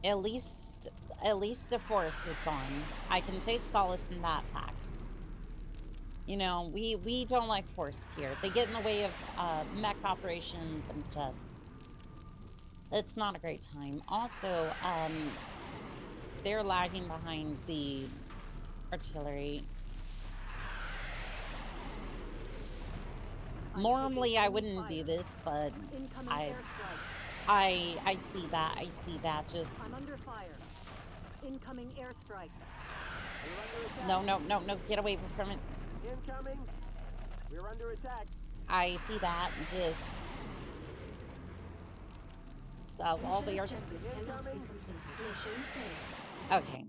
At least the forest is gone. I can take solace in that fact. You know, we don't like forests here. They get in the way of mech operations and just... It's not a great time. Also, they're lagging behind the artillery. Normally, I wouldn't do this, but I see that. I see that. Just... I'm under fire. Incoming airstrike. No, no, no, no. Get away from it. Incoming. We're under attack. I see that. Just... That was all the Objective cannot be completed. Mission failed. Okay.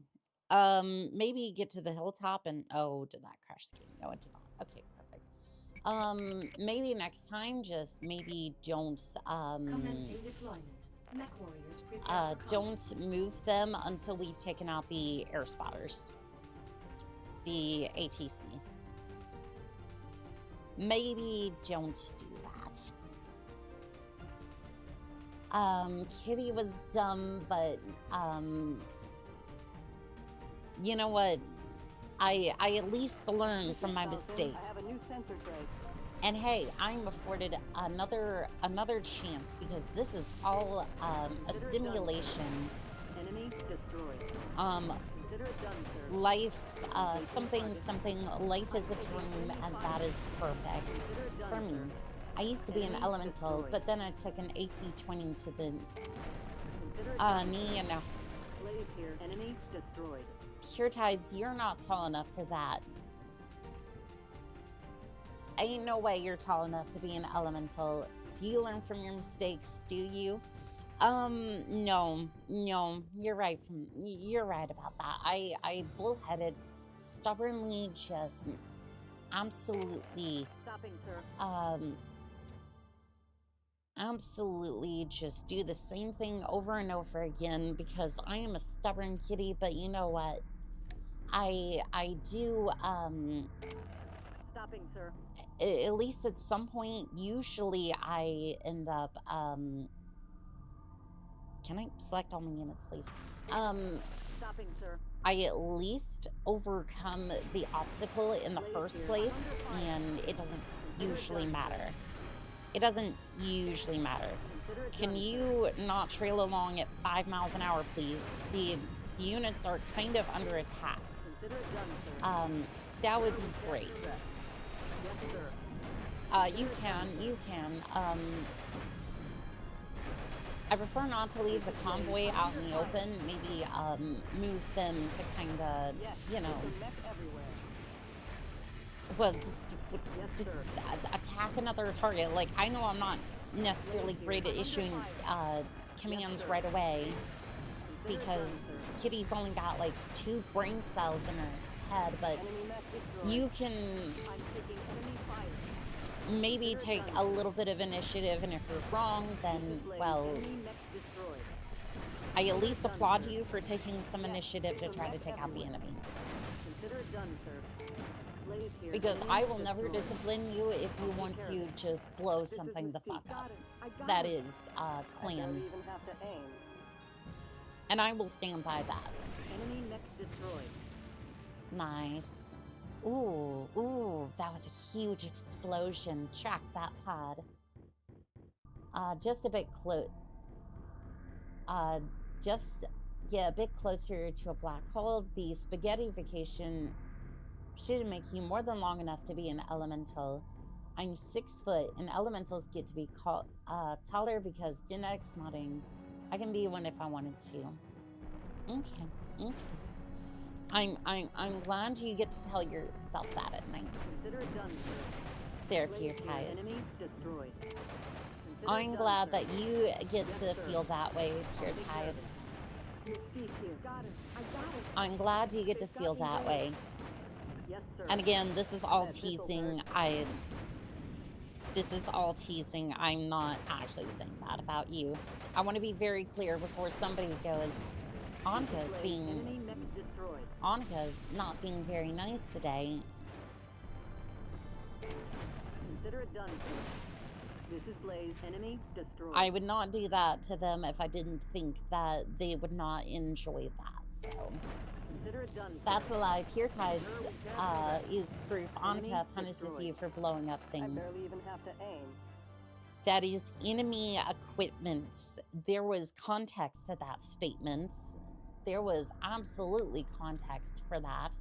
Maybe get to the hilltop and... Oh, did that crash the game? No, it did not. Okay, perfect. Maybe next time, just maybe don't, Commencing deployment. Mech warriors prepare for don't move them until we've taken out the air spotters. The ATC. Maybe don't do that. Kitty was dumb, but, you know what? I at least learned from my mistakes. I have a new sensor tray. And hey, I'm afforded another chance because this is all a simulation. Enemy destroyed. Consider it done, sir. Life, something, life is a dream, and that is perfect Consider it done, for me. sir. I used to be an elemental, but then I took an AC-20 to the Consider it done. knee, and now Slave here. Enemy destroyed. Pure Tides, you're not tall enough for that. Ain't no way you're tall enough to be an elemental. Do you learn from your mistakes? Do you? No, you're right. You're right about that. I bullheaded, stubbornly, just absolutely, Stopping, sir. absolutely just do the same thing over and over again because I am a stubborn kitty. But you know what? I do Stopping, sir. at least at some point, usually I end up, can I select all my units, please? Stopping, sir. I at least overcome the obstacle in the first place, and it doesn't usually matter. It doesn't usually matter. Consider it Can done, you not trail along at 5 miles an hour, please? The units are kind of under attack. sir. Consider it done, sir. That would be great. Yes, sir. You can. I prefer not to leave the convoy out in the open. Maybe, move them to kind of, Yes, you know, there's a mech everywhere. well, Yes, sir. attack another target. Like, I know I'm not necessarily great at issuing, commands right away because Kitty's only got, like, 2 brain cells in her head, but Enemy mech destroyed. you can I'm taking enemy fire. maybe take a little bit of initiative, and if you're wrong, then, well, Enemy mech destroyed. I at least applaud you for taking some initiative to try to take out the enemy. Consider it done, sir. Slave here. Because Enemy I will never destroyed. discipline you if you want to just blow This is something the risky. fuck Got up. it. I got That it. is, I barely clan. even have to aim. And I will stand by that. Enemy mech destroyed. Nice. Ooh, that was a huge explosion. Track that pod. Just a bit a bit closer to a black hole. The spaghetti vacation should make you more than long enough to be an elemental. I'm 6 foot, and elementals get to be taller because genetics modding. I can be one if I wanted to. Okay. I'm glad you get to tell yourself that at night. Consider it done, sir. There, Slave Pure here. Tides. Enemy destroyed. Consider I'm it glad done, that sir. you get Yes, to sir. feel that way, Pure take care of Tides. Mystique here. Got it. I got it. I'm glad you get to They've got feel me that there. way. Yes, sir. And again, this is all That this'll teasing. hurt. This is all teasing. I'm not actually saying that about you. I want to be very clear before somebody goes, Annika's Enemy mech destroyed. Annika's not being very nice today. Consider it done, sir. This is Blaze. Enemy destroyed. I would not do that to them if I didn't think that they would not enjoy that. So Consider it done, sir. that's a lie. Pure Tides is proof Enemy Annika punishes destroyed. you for blowing up I things. barely even have to aim. That is enemy equipment. There was context to that statement. There was absolutely context for that.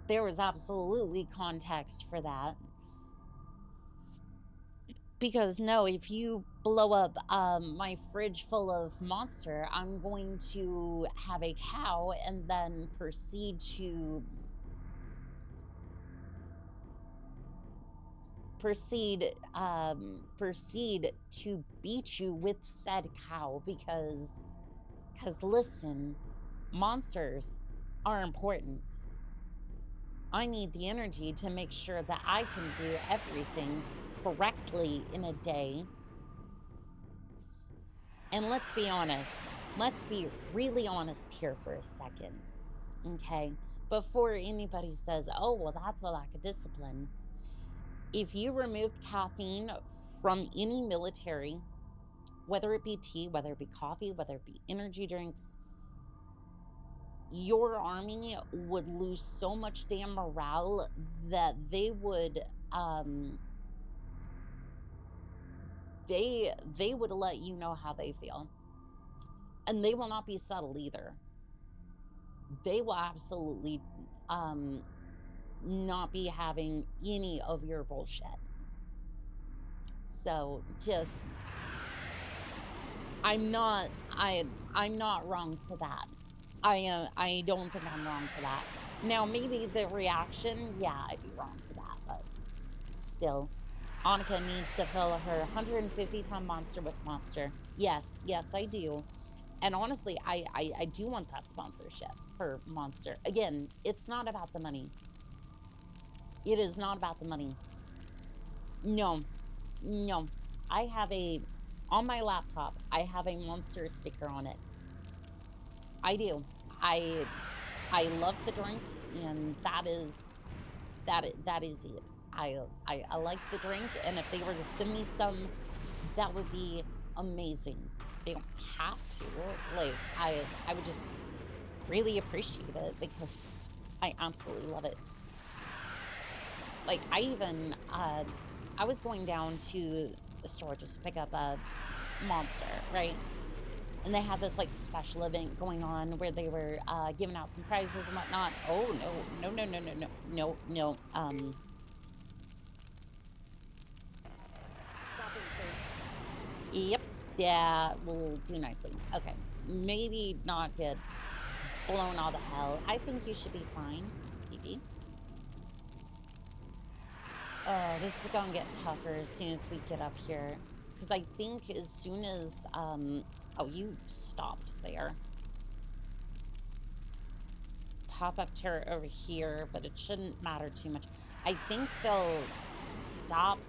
There was absolutely context for that. Because no, if you blow up my fridge full of monster, I'm going to have a cow and then proceed to beat you with said cow because listen, monsters are important. I need the energy to make sure that I can do everything correctly in a day. And let's be honest. Let's be really honest here for a second. Okay? Before anybody says, oh, well, that's a lack of discipline. If you removed caffeine from any military, whether it be tea, whether it be coffee, whether it be energy drinks, your army would lose so much damn morale that they would they would let you know how they feel. And they will not be subtle either. They will absolutely not be having any of your bullshit. So just I'm not wrong for that. I don't think I'm wrong for that. Now maybe the reaction, yeah, I'd be wrong for that, but still. Annika needs to fill her 150-ton monster with monster. Yes, I do. And honestly, I do want that sponsorship for monster. Again, it's not about the money. It is not about the money. No. I have on my laptop, I have a monster sticker on it. I do. I love the drink, and that is it. I like the drink, and if they were to send me some, that would be amazing. They don't have to. Like, I would just really appreciate it because I absolutely love it. Like, I even I was going down to the store just to pick up a monster, right? And they had this like special event going on where they were giving out some prizes and whatnot. Oh no. Yep. Yeah, we'll do nicely. Okay. Maybe not get blown all to hell. I think you should be fine, maybe. This is gonna get tougher as soon as we get up here. Because I think as soon as, oh, you stopped there. Pop-up turret over here, but it shouldn't matter too much. I think they'll stop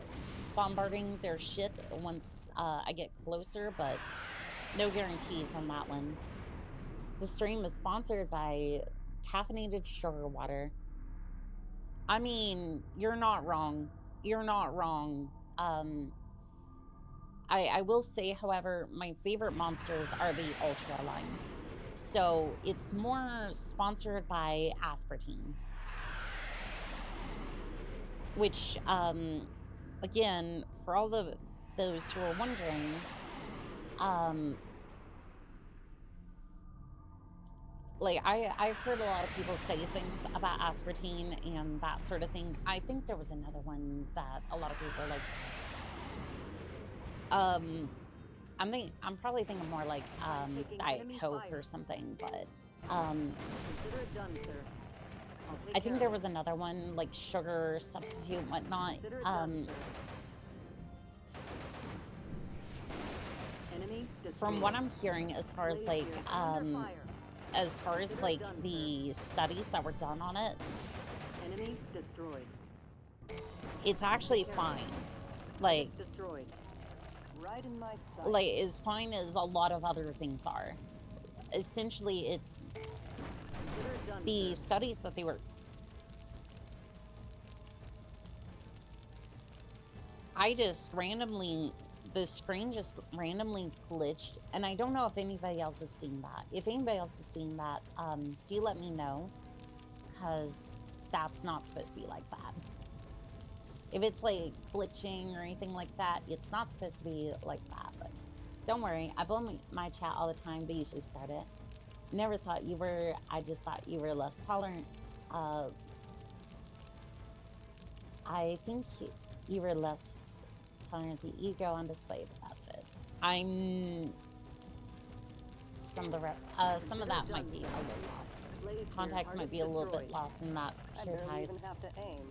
bombarding their shit once I get closer, but no guarantees on that one. The stream is sponsored by caffeinated sugar water. I mean, you're not wrong. You're not wrong. I will say, however, my favorite monsters are the Ultra lines. So it's more sponsored by aspartame. Which, again, for all those who are wondering, like, I've heard a lot of people say things about aspartame and that sort of thing. I think there was another one that a lot of people are like, I'm probably thinking more like Diet Coke or something, but Consider it done, sir. I'll take I think care there of was another one like sugar substitute and whatnot. it. Consider it done, sir. Enemy From what I'm hearing, as far as like the studies that were done on it, it's actually fine. Like, Destroyed. Right in my sight. like as fine as a lot of other things are. Essentially, it's Consider it done, the sir. studies that they were. I just randomly, the screen just randomly glitched, and I don't know if anybody else has seen that. If anybody else has seen that, do let me know, because that's not supposed to be like that. If it's like glitching or anything like that, it's not supposed to be like that. But don't worry, I blame my chat all the time. They usually start it. Never thought you were. I just thought you were less tolerant. I think you were less tolerant. The ego on display, but that's it. I'm. Some of that might be a little lost. Blaze here, Context might be a little bit destroyed. lost in that I pure barely even heights. have to aim.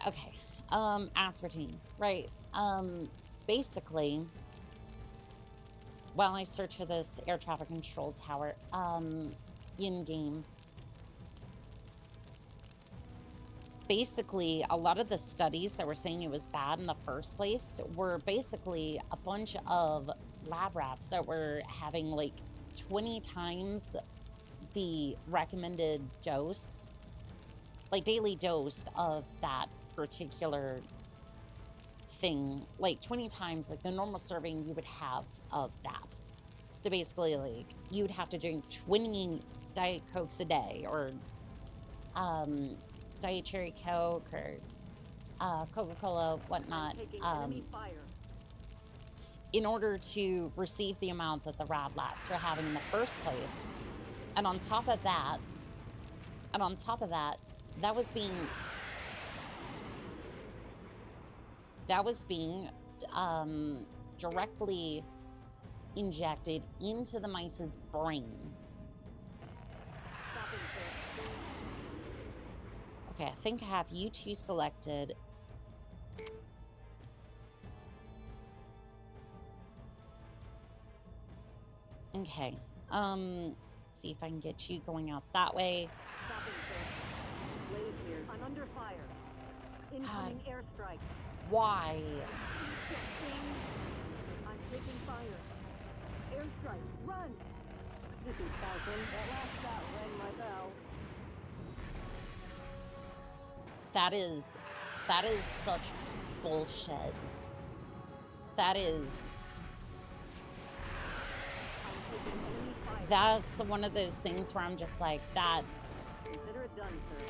Okay. Aspartame. Right. Basically, while I search for this air traffic control tower, in-game, basically, a lot of the studies that were saying it was bad in the first place were basically a bunch of lab rats that were having like 20 times the recommended dose, like daily dose of that particular thing, like 20 times like the normal serving you would have of that. So basically, like, you'd have to drink 20 Diet Cokes a day, or Diet Cherry Coke, or Coca-Cola, whatnot, Taking enemy fire. in order to receive the amount that the Radlats were having in the first place. And on top of that, that was being directly injected into the mice's brain. Stopping, sir. Okay, I think I have you two selected. Okay, see if I can get you going out that way. Stopping, sir. Blaze here. I'm under fire. Incoming airstrike. Why? I'm taking fire. Airstrike. Run! This is Patron. That last shot rang my bell. That is such bullshit. That is, I'm taking enemy fire. that's one of those things where I'm just like, that, Consider it done, sir.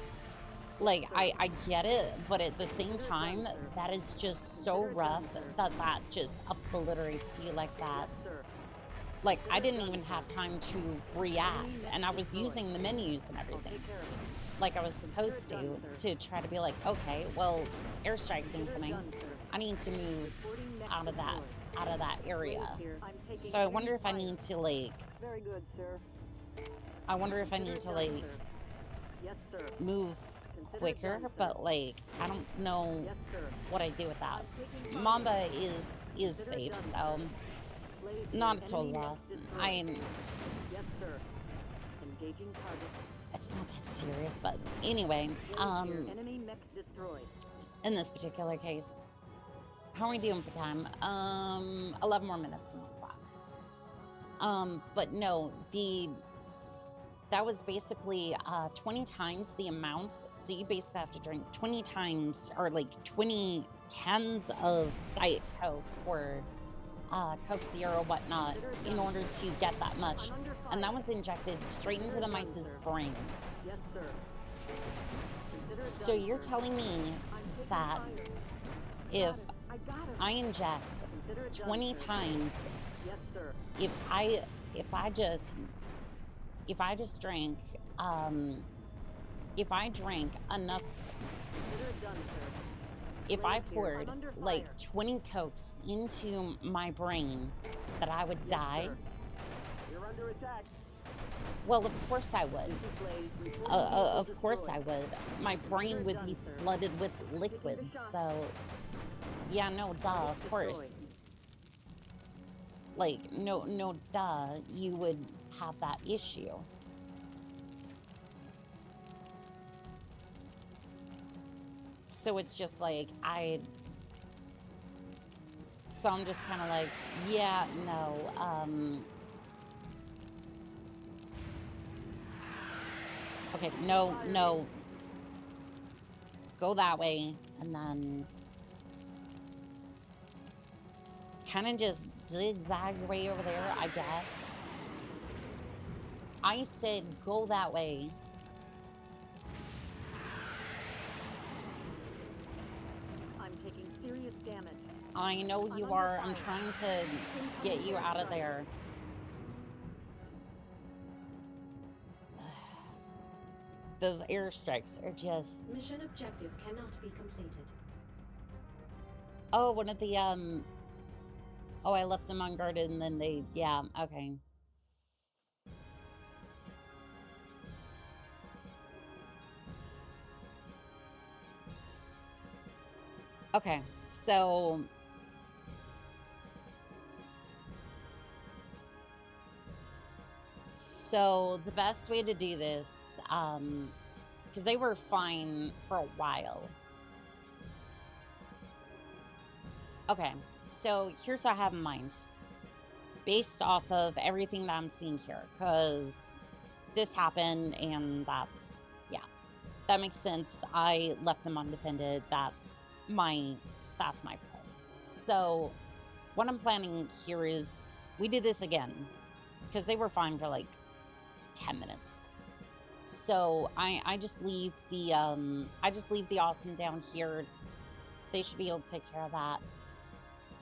like, I get it, but at the same time, that is just so rough that just obliterates you like that. Yes, sir. Like, I didn't even have time to react, and I was using the menus and I'll everything, take care of it. like I was supposed to try to be like, okay, well, airstrike's incoming. I need to move Reporting next out of destroyed. that area. Blaze here. I'm taking So I wonder if I enemy need to, like, Very good, sir. I wonder if I Consider need it to, done, like, sir. Yes, sir. move Consider it quicker, done, sir. but, like, I don't know Yes, sir. what I do with that. I'm taking fire. Mamba is Consider it safe, done, so sir. Blaze here. not a total Enemy mech loss. destroyed. I am, Yes, sir. Engaging target. it's not that serious, but anyway, Blaze here. Enemy mech destroyed. in this particular case, how are we doing for time? 11 more minutes on the clock. But no, that was basically 20 times the amount. So you basically have to drink 20 times, or like 20 cans of Diet Coke or Coke Zero or whatnot in order to get that much. I'm under fire. And that was injected straight into the mice's brain. Yes, sir. Consider it So done, you're sir. telling me I'm taking that fire. if Got it. I got it. I inject Consider it done, 20 sir. times, Yes, sir. if I just drank if I drank enough, Consider it done, sir. if I Blaze here. poured I'm under like fire. 20 Cokes into my brain, that I would Yes, die. sir. You're under attack. Well, of course I would. This is Blaze. Reporting Of vehicle course I destroyed. would. My brain would be Done, sir. flooded with liquids, so yeah, no, duh, of Destroyed. course. Like, no, duh, you would have that issue. So it's just like, so I'm just kind of like, yeah, no, okay, no, no. Go that way, and then kind of just zigzag your way over there, I guess. I said go that way. I'm taking serious damage. I know you are. I'm trying to get you out of there. Those airstrikes are just... Mission objective cannot be completed. Oh, one of the, oh, I left them unguarded and then they... Yeah, okay. Okay, so... So, the best way to do this, because they were fine for a while. Okay, so here's what I have in mind. Based off of everything that I'm seeing here, because this happened and that's, yeah. That makes sense. I left them undefended. That's my fault. So, what I'm planning here is, we did this again, because they were fine for like 10 minutes. So I just leave the awesome down here. They should be able to take care of that.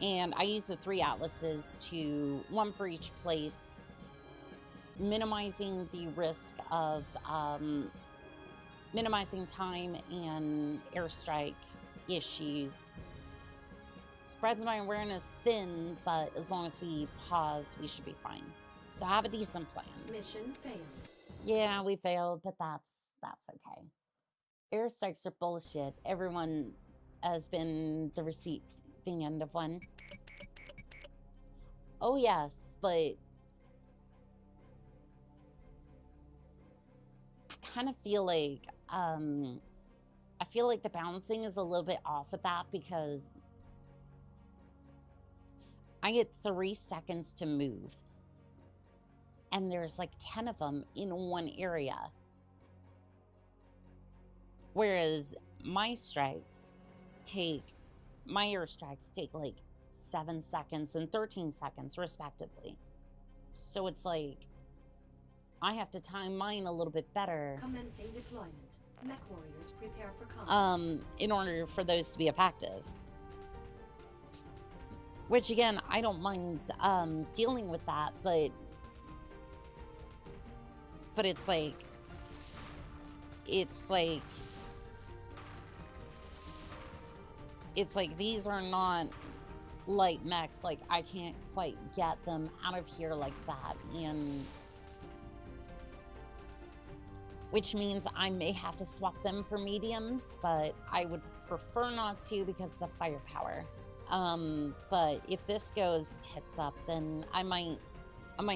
And I use the 3 atlases to 1 for each place, minimizing the risk of minimizing time and airstrike issues. Spreads my awareness thin, but as long as we pause, we should be fine. So I have a decent plan. Mission failed. Yeah, we failed, but that's okay. Airstrikes are bullshit. Everyone has been the receiving end of one. Oh yes, but I kind of feel like the balancing is a little bit off with that because I get 3 seconds to move. And there's like 10 of them in one area. Whereas my airstrikes take like 7 seconds and 13 seconds respectively. So it's like, I have to time mine a little bit better. Commencing deployment. Mech warriors prepare for combat. In order for those to be effective. Which again, I don't mind dealing with that, but it's like these are not light mechs. Like, I can't quite get them out of here like that, and which means I may have to swap them for mediums, but I would prefer not to because of the firepower. But if this goes tits up, then I might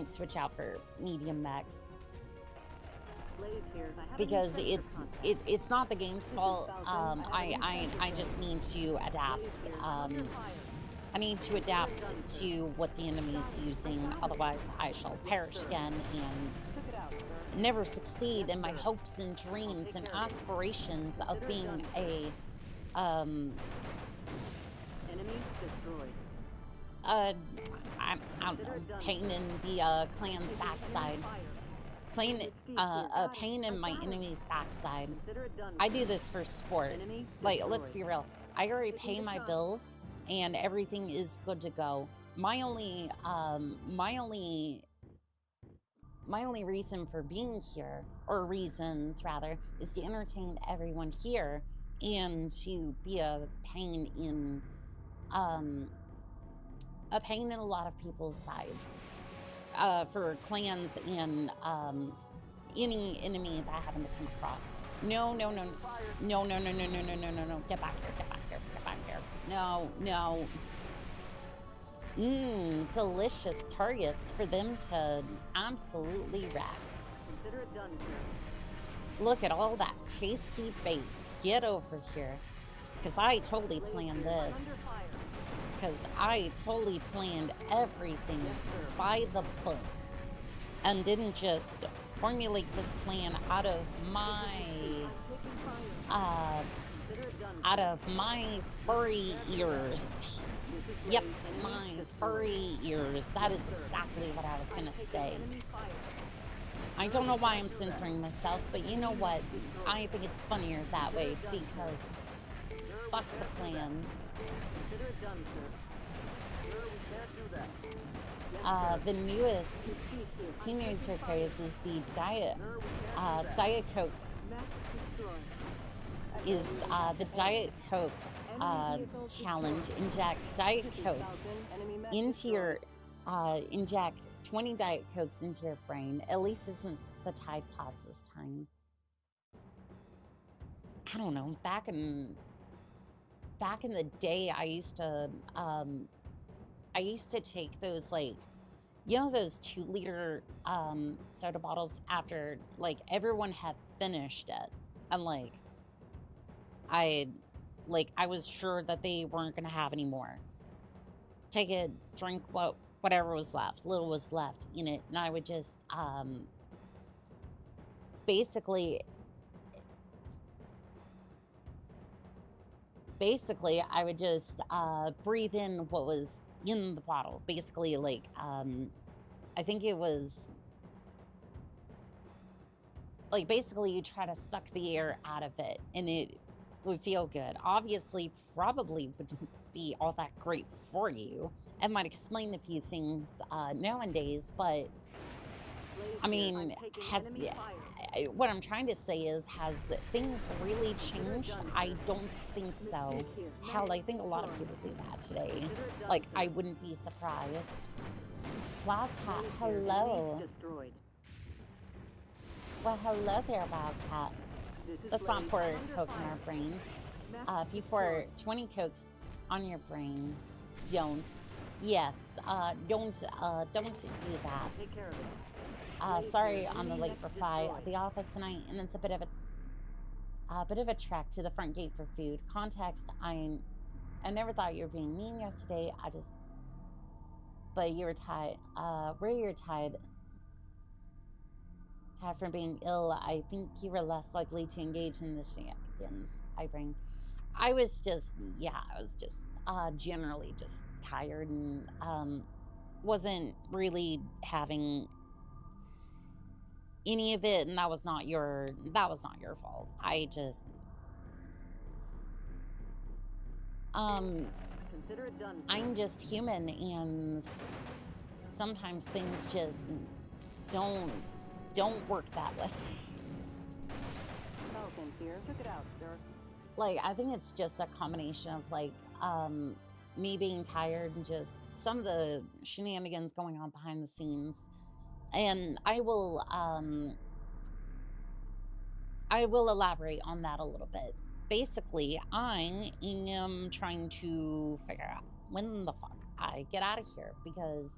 switch out for medium mechs. Because it's not the game's fault. I just need to adapt. I need to adapt to what the enemy is using. Otherwise, I shall perish again and never succeed in my hopes and dreams and aspirations of being a Enemies destroyed. I'm pain in the clan's backside. A pain in my enemy's backside. I do this for sport. Like, let's be real. I already pay my bills and everything is good to go. My only reason for being here, or reasons rather, is to entertain everyone here and to be a pain in a lot of people's sides. For clans and any enemy that I happen to come across. No. Get back here. No. Delicious targets for them to absolutely wreck. Consider it done, sir. Look at all that tasty bait. Get over here. Because I totally planned this. Under fire. Because I totally planned everything by the book. And didn't just formulate this plan out of my... out of my furry ears. Yep, my furry ears. That is exactly what I was gonna say. I don't know why I'm censoring myself, but you know what? I think it's funnier that way because fuck the plans. Consider it done, sir. Sir, we can't do that. The newest teenager craze is the Diet Coke. Is the Diet Coke challenge. Inject Diet Coke into your inject 20 Diet Cokes into your brain. At least isn't the Tide Pods this time. I don't know. Back in the day, I used to take those, like, you know, those 2-liter soda bottles after, like, everyone had finished it, and like I was sure that they weren't gonna have any more. Take it, drink whatever was left, little was left in it, and I would just basically I would just breathe in what was in the bottle. Basically, like, I think it was like, basically you try to suck the air out of it and it would feel good. Obviously, probably wouldn't be all that great for you. It might explain a few things nowadays, but I mean, what I'm trying to say is, has things really changed? I don't think so. Hell, I think a lot of people do that today. Like, I wouldn't be surprised. Wildcat, hello. Well, hello there, Wildcat. Let's not pour Coke in our brains. If you pour 20 Cokes on your brain, don't. Yes, don't do that. Sorry on the late reply at the office tonight, and it's a bit of a trek to the front gate for food. Context: I never thought you were being mean yesterday. But you were tired. Were you tired from being ill? I think you were less likely to engage in the shenanigans I bring. I was just generally just tired and wasn't really having any of it, and that was not your fault. I just Consider it done. I'm just human, and sometimes things just don't work that way. Falcon here. Took it out, sir. Like, I think it's just a combination of, like, me being tired and just some of the shenanigans going on behind the scenes. And I will elaborate on that a little bit. Basically, I am trying to figure out when the fuck I get out of here, because,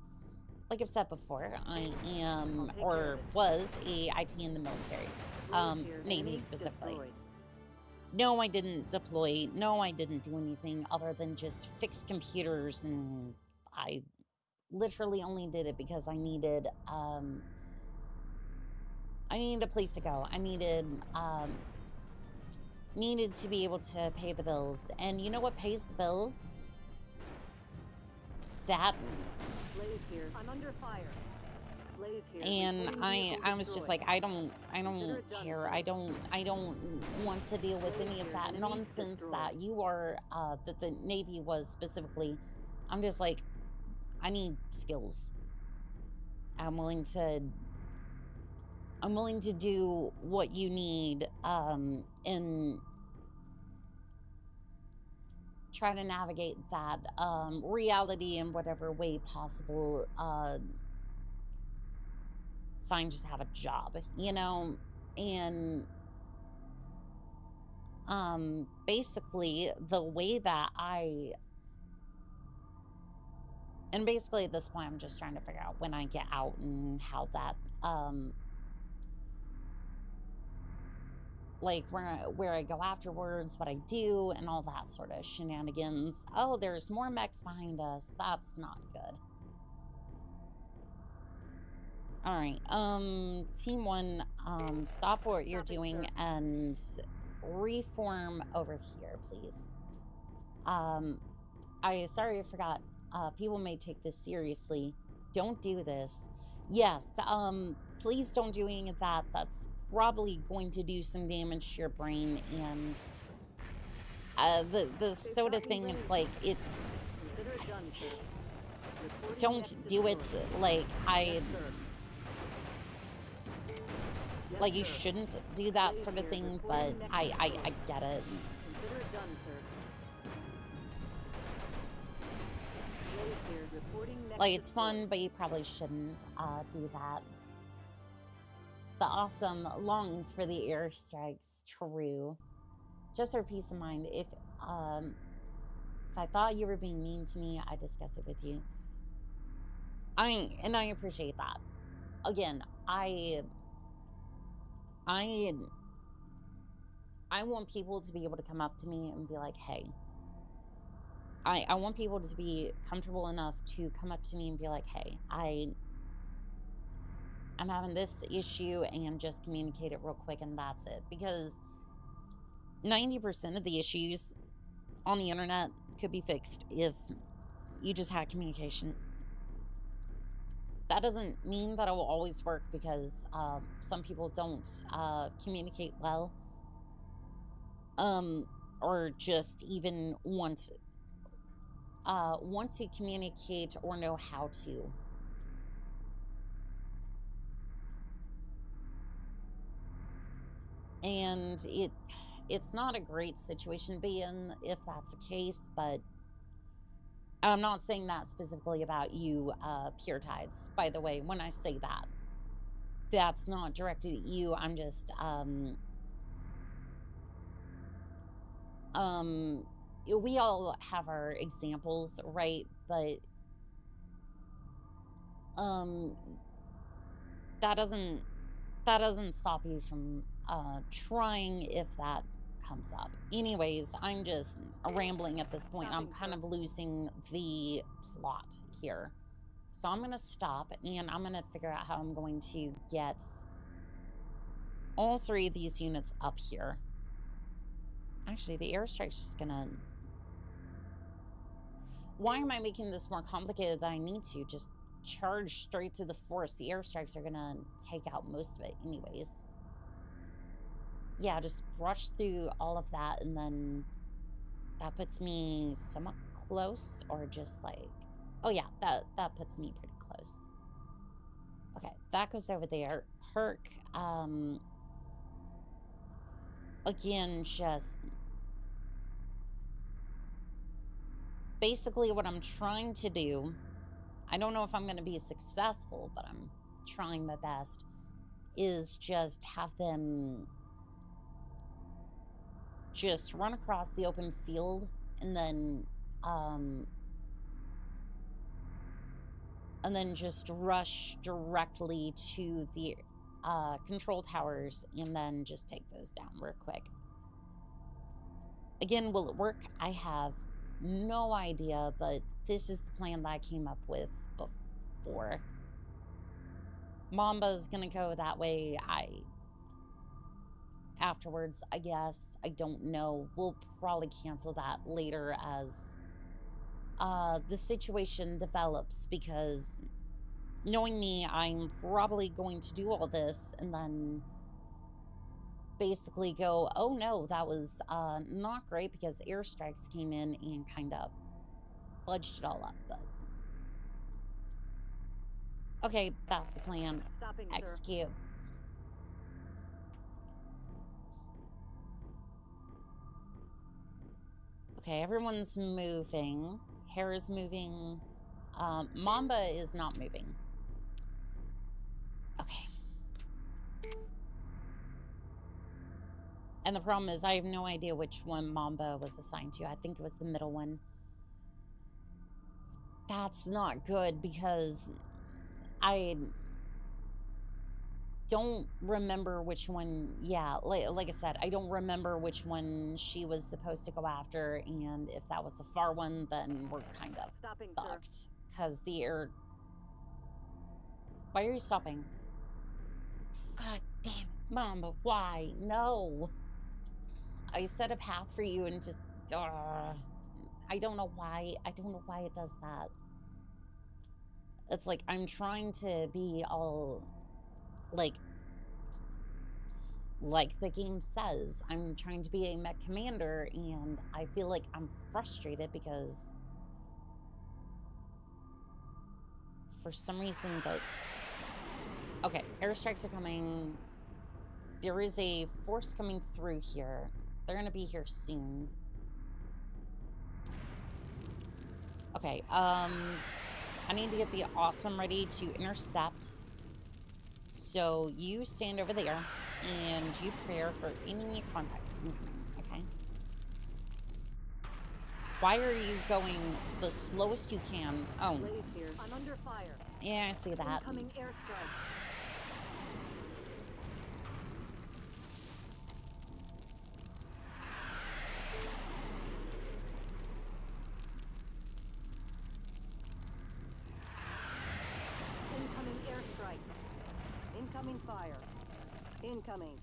like I've said before, I am, or was, a IT in the military, Navy specifically. No, I didn't deploy. No, I didn't do anything other than just fix computers, and I literally only did it because I needed a place to go. I needed to be able to pay the bills. And you know what pays the bills? That. Blaze here. I'm under fire. Blaze here. And I was just like, I don't care. I don't want to deal with any of that nonsense that you are that the Navy was specifically. I'm just like, I need skills. I'm willing to do what you need and try to navigate that reality in whatever way possible, so I can just have a job, you know? And basically the way that and basically at this point I'm just trying to figure out when I get out and how that like where I go afterwards, what I do, and all that sort of shenanigans. Oh, there's more mechs behind us. That's not good. All right, Team 1, stop what you're doing and reform over here, please. Sorry, I forgot. People may take this seriously. Don't do this. Yes, please don't do any of that. That's probably going to do some damage to your brain, and the soda thing, it's like, it... Consider it done, sir. Reporting Don't next do it, destroyer. like, Yes, sir. Yes, like, you sir. shouldn't do that Please, sort of sir. thing, but Reporting next I destroyer. get it. Consider it done, sir. Yes, sir. Reporting next Like, it's destroyer. fun, but you probably shouldn't, do that. The awesome longs for the airstrikes, true. Just for peace of mind, if I thought you were being mean to me, I'd discuss it with you. I appreciate that. Again, I want people to be able to come up to me and be like, hey. I want people to be comfortable enough to come up to me and be like, hey, I'm having this issue, and just communicate it real quick, and that's it. Because 90% of the issues on the internet could be fixed if you just had communication. That doesn't mean that it will always work, because some people don't communicate well, or just even want to communicate or know how to. And it's not a great situation to be in if that's the case, but I'm not saying that specifically about you, Pure Tides, by the way. When I say that, that's not directed at you. I'm just, we all have our examples, right? But, that doesn't stop you from, trying if that comes up. Anyways, I'm just rambling at this point. I'm kind of losing the plot here. So I'm going to stop, and I'm going to figure out how I'm going to get all 3 of these units up here. Actually, the airstrike's just going to... Why am I making this more complicated than I need to? Just charge straight through the forest. The airstrikes are going to take out most of it anyways. Yeah, just rush through all of that, and then that puts me somewhat close, or just like... Oh yeah, that puts me pretty close. Okay, that goes over there. Herc, again, just... Basically what I'm trying to do, I don't know if I'm going to be successful, but I'm trying my best, is just have them just run across the open field, and then just rush directly to the control towers, and then just take those down real quick. Again, will it work? I have no idea, but this is the plan that I came up with before. Mamba's gonna go that way. Afterwards, I guess. I don't know. We'll probably cancel that later as the situation develops, because knowing me, I'm probably going to do all this and then basically go, oh no, that was not great, because airstrikes came in and kind of fudged it all up. But okay, that's the plan. Stopping, sir. Execute. Okay, everyone's moving. Hair is moving. Mamba is not moving. Okay. And the problem is, I have no idea which one Mamba was assigned to. I think it was the middle one. That's not good, because don't remember which one. Yeah, like I said, I don't remember which one she was supposed to go after, and if that was the far one, then we're kind of Stopping, sir. fucked. Because the air... Why are you stopping? God damn it, Mama, why? No. I set a path for you and just... I don't know why. I don't know why it does that. It's like I'm trying to be all... Like the game says, I'm trying to be a mech commander, and I feel like I'm frustrated because for some reason that... Okay, airstrikes are coming. There is a force coming through here. They're gonna be here soon. Okay, I need to get the awesome ready to intercept. So you stand over there and you prepare for enemy contact incoming, okay? Why are you going the slowest you can? Oh, Blaze here. I'm under fire. yeah, I see that. Incoming airstrike. Incoming airstrike. Incoming fire. Incoming.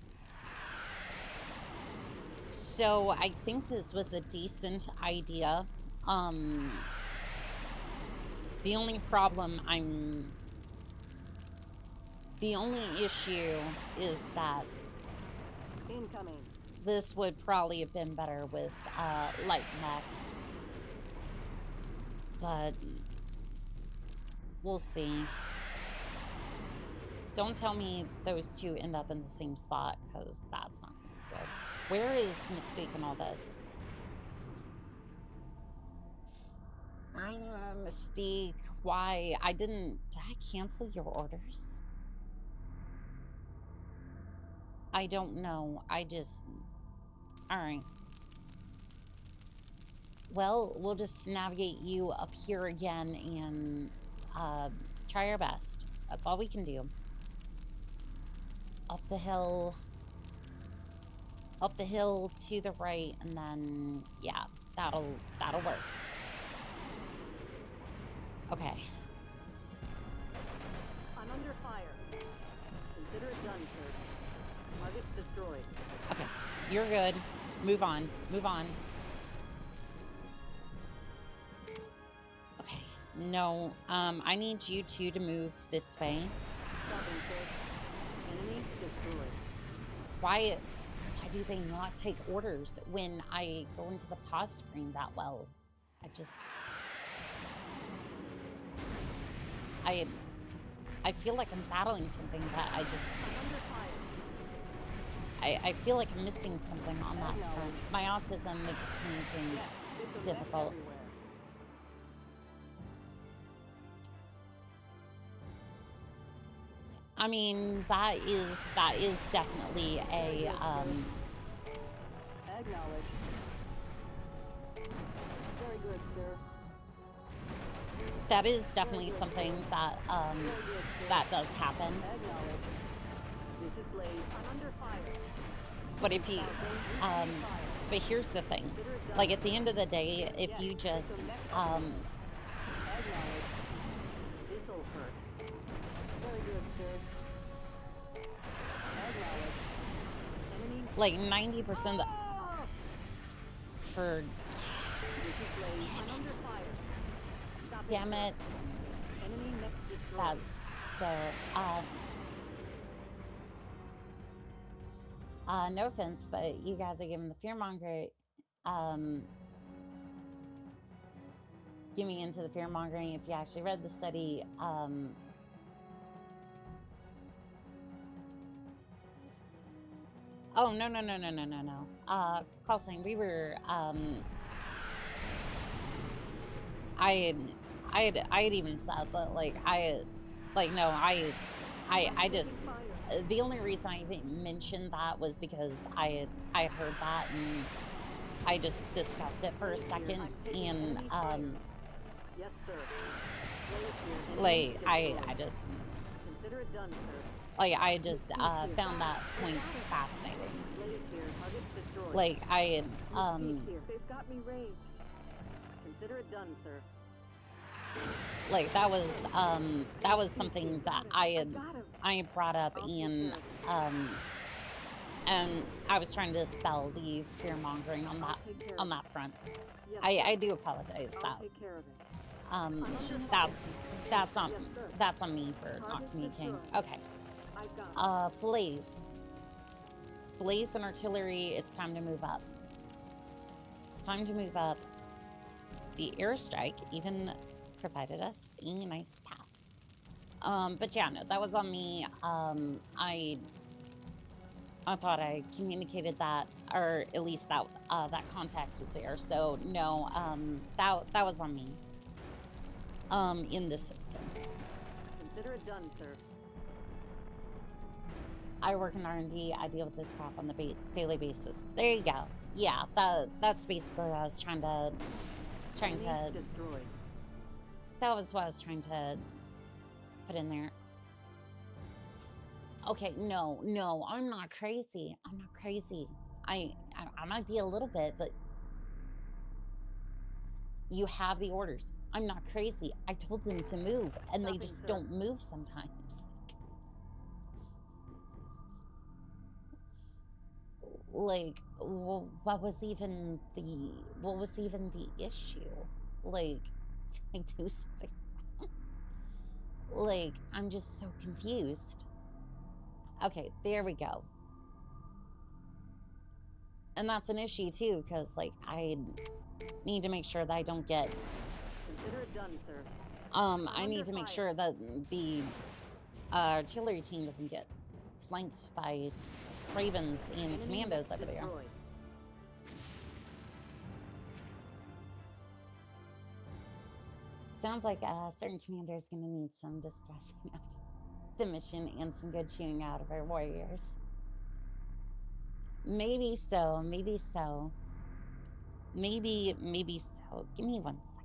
So I think this was a decent idea. The only problem the only issue is that Incoming. this would probably have been better with light mechs. But we'll see. Don't tell me those two end up in the same spot, because that's not gonna be good. Where is Mystique in all this? Mystique, why? Did I cancel your orders? I don't know. Alright. Well, we'll just navigate you up here again and try our best. That's all we can do. Up the hill to the right, and then yeah, that'll work. Okay. I'm under fire. Consider it done, sir. Target's destroyed. Okay, you're good. Move on. Move on. Okay. No, I need you two to move this way. Stopping, sir. Enemy destroyed. Why do they not take orders when I go into the pause screen that well? I feel like I'm battling something that I'm under fire. I feel like I'm missing something on that front. My autism makes communicating difficult. Everywhere. I mean, that is definitely a Acknowledge. Very good, sir. that is definitely something that Very good, sir. that does happen. Acknowledge. This is Blaze. I'm under fire. But if you but here's the thing. Like at the end of the day, if you just Acknowledge. This'll hurt. Very good, sir. Acknowledge. Enemy. like 90% of the Ah! for This is Blaze. I'm under fire. Stop damn sir. it. Enemy mech destroyed. That's so no offense, but you guys are giving the fearmonger giving into the fearmongering. If you actually read the study, oh no. Call sign, we were I had even said that I just the only reason I even mentioned that was because I had heard that, and I just discussed it for a second, and Yes, sir. Blaze here. Enemy like I destroyed. just Consider it done, sir. Like, I just found that point fascinating. Blaze here. Target's destroyed. Like, I had, Peek here. They've got me raged. Consider it done, sir. like, that was something that I had brought up and I was trying to dispel the fear-mongering on that front. Yes, I do apologize. I'll That take care of it. that's on me for not communicating. Okay. I got it. Blaze and artillery, it's time to move up. It's time to move up. The airstrike even provided us a nice path. But yeah, no, that was on me. I thought I communicated that, or at least that that context was there. So no, that was on me. In this instance. Consider it done, sir. I work in R&D. I deal with this crap on the daily basis. There you go. Yeah, that's basically what I was trying to. Destroyed. That was what I was trying to put in there. Okay, no, I'm not crazy. I'm not crazy. I might be a little bit, but you have the orders. I'm not crazy. I told them to move, and they just don't move sometimes. Like, what was even the issue? Like, did I do something wrong? Like, I'm just so confused. Okay, there we go. And that's an issue too, because like I need to make sure that I don't get. Consider it done, sir. I need to make sure that the artillery team doesn't get flanked by ravens and commandos over there. Destroyed. Sounds like a certain commander is going to need some distressing out of the mission and some good chewing out of our warriors. Maybe so, maybe so. Maybe so. Give me 1 second.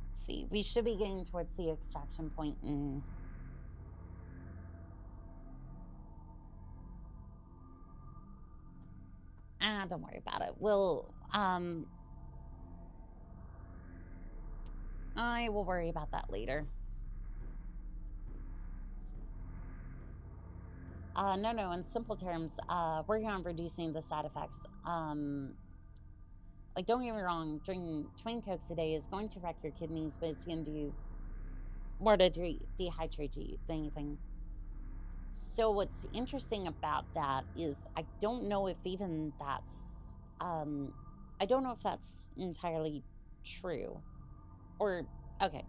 Let's see, we should be getting towards the extraction point in... don't worry about it. We'll, I will worry about that later. No, in simple terms, working on reducing the side effects. Like, don't get me wrong, drinking 20 Cokes a day is going to wreck your kidneys, but it's going to do more to dehydrate you than anything. So what's interesting about that is I don't know if even that's, I don't know if that's entirely true. Or, okay.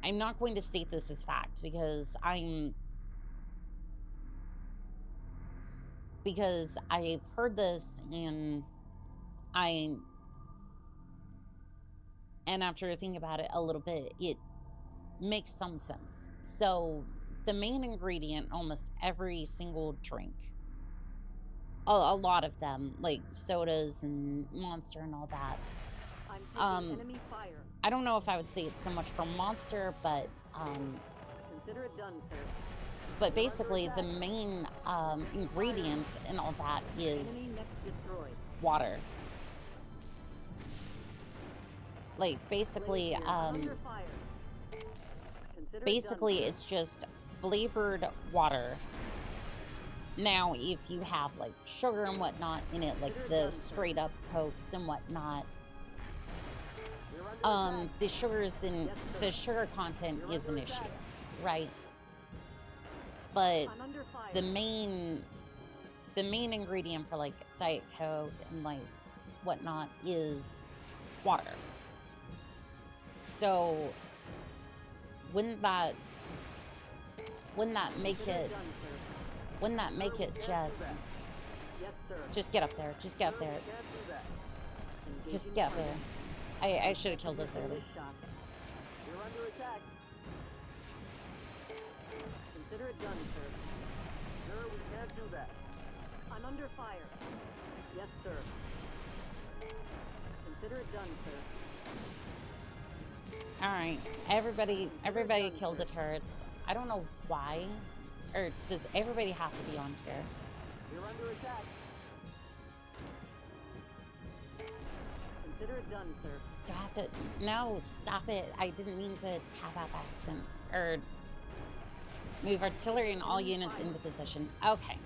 I'm not going to state this as fact because I've heard this and after thinking about it a little bit, it makes some sense. So the main ingredient, almost every single drink, a lot of them, like sodas and Monster and all that. I'm taking enemy fire. I don't know if I would say it's so much for Monster, but Consider it done, sir. but basically the main ingredient in all that is Enemy next destroyed. water. Like basically, Blaze here. Under fire. Consider it basically done, it's just flavored water. Now, if you have like sugar and whatnot in it, like the straight up Cokes and whatnot, the sugar content is an issue, right? But I'm under fire. the main ingredient for like Diet Coke and like whatnot is water. So wouldn't that make it just get up there, just get up there, just get up there. I should have killed this early. You're under attack. Consider it done, sir. Sir, we can't do that. I'm under fire. Yes, sir. Consider it done, sir. Alright, everybody killed the turrets. I don't know why. Or does everybody have to be on here? You're under attack. Consider it done, sir. Do I have to? No, stop it. I didn't mean to tap out by accident. Or move artillery and all units into position. Okay.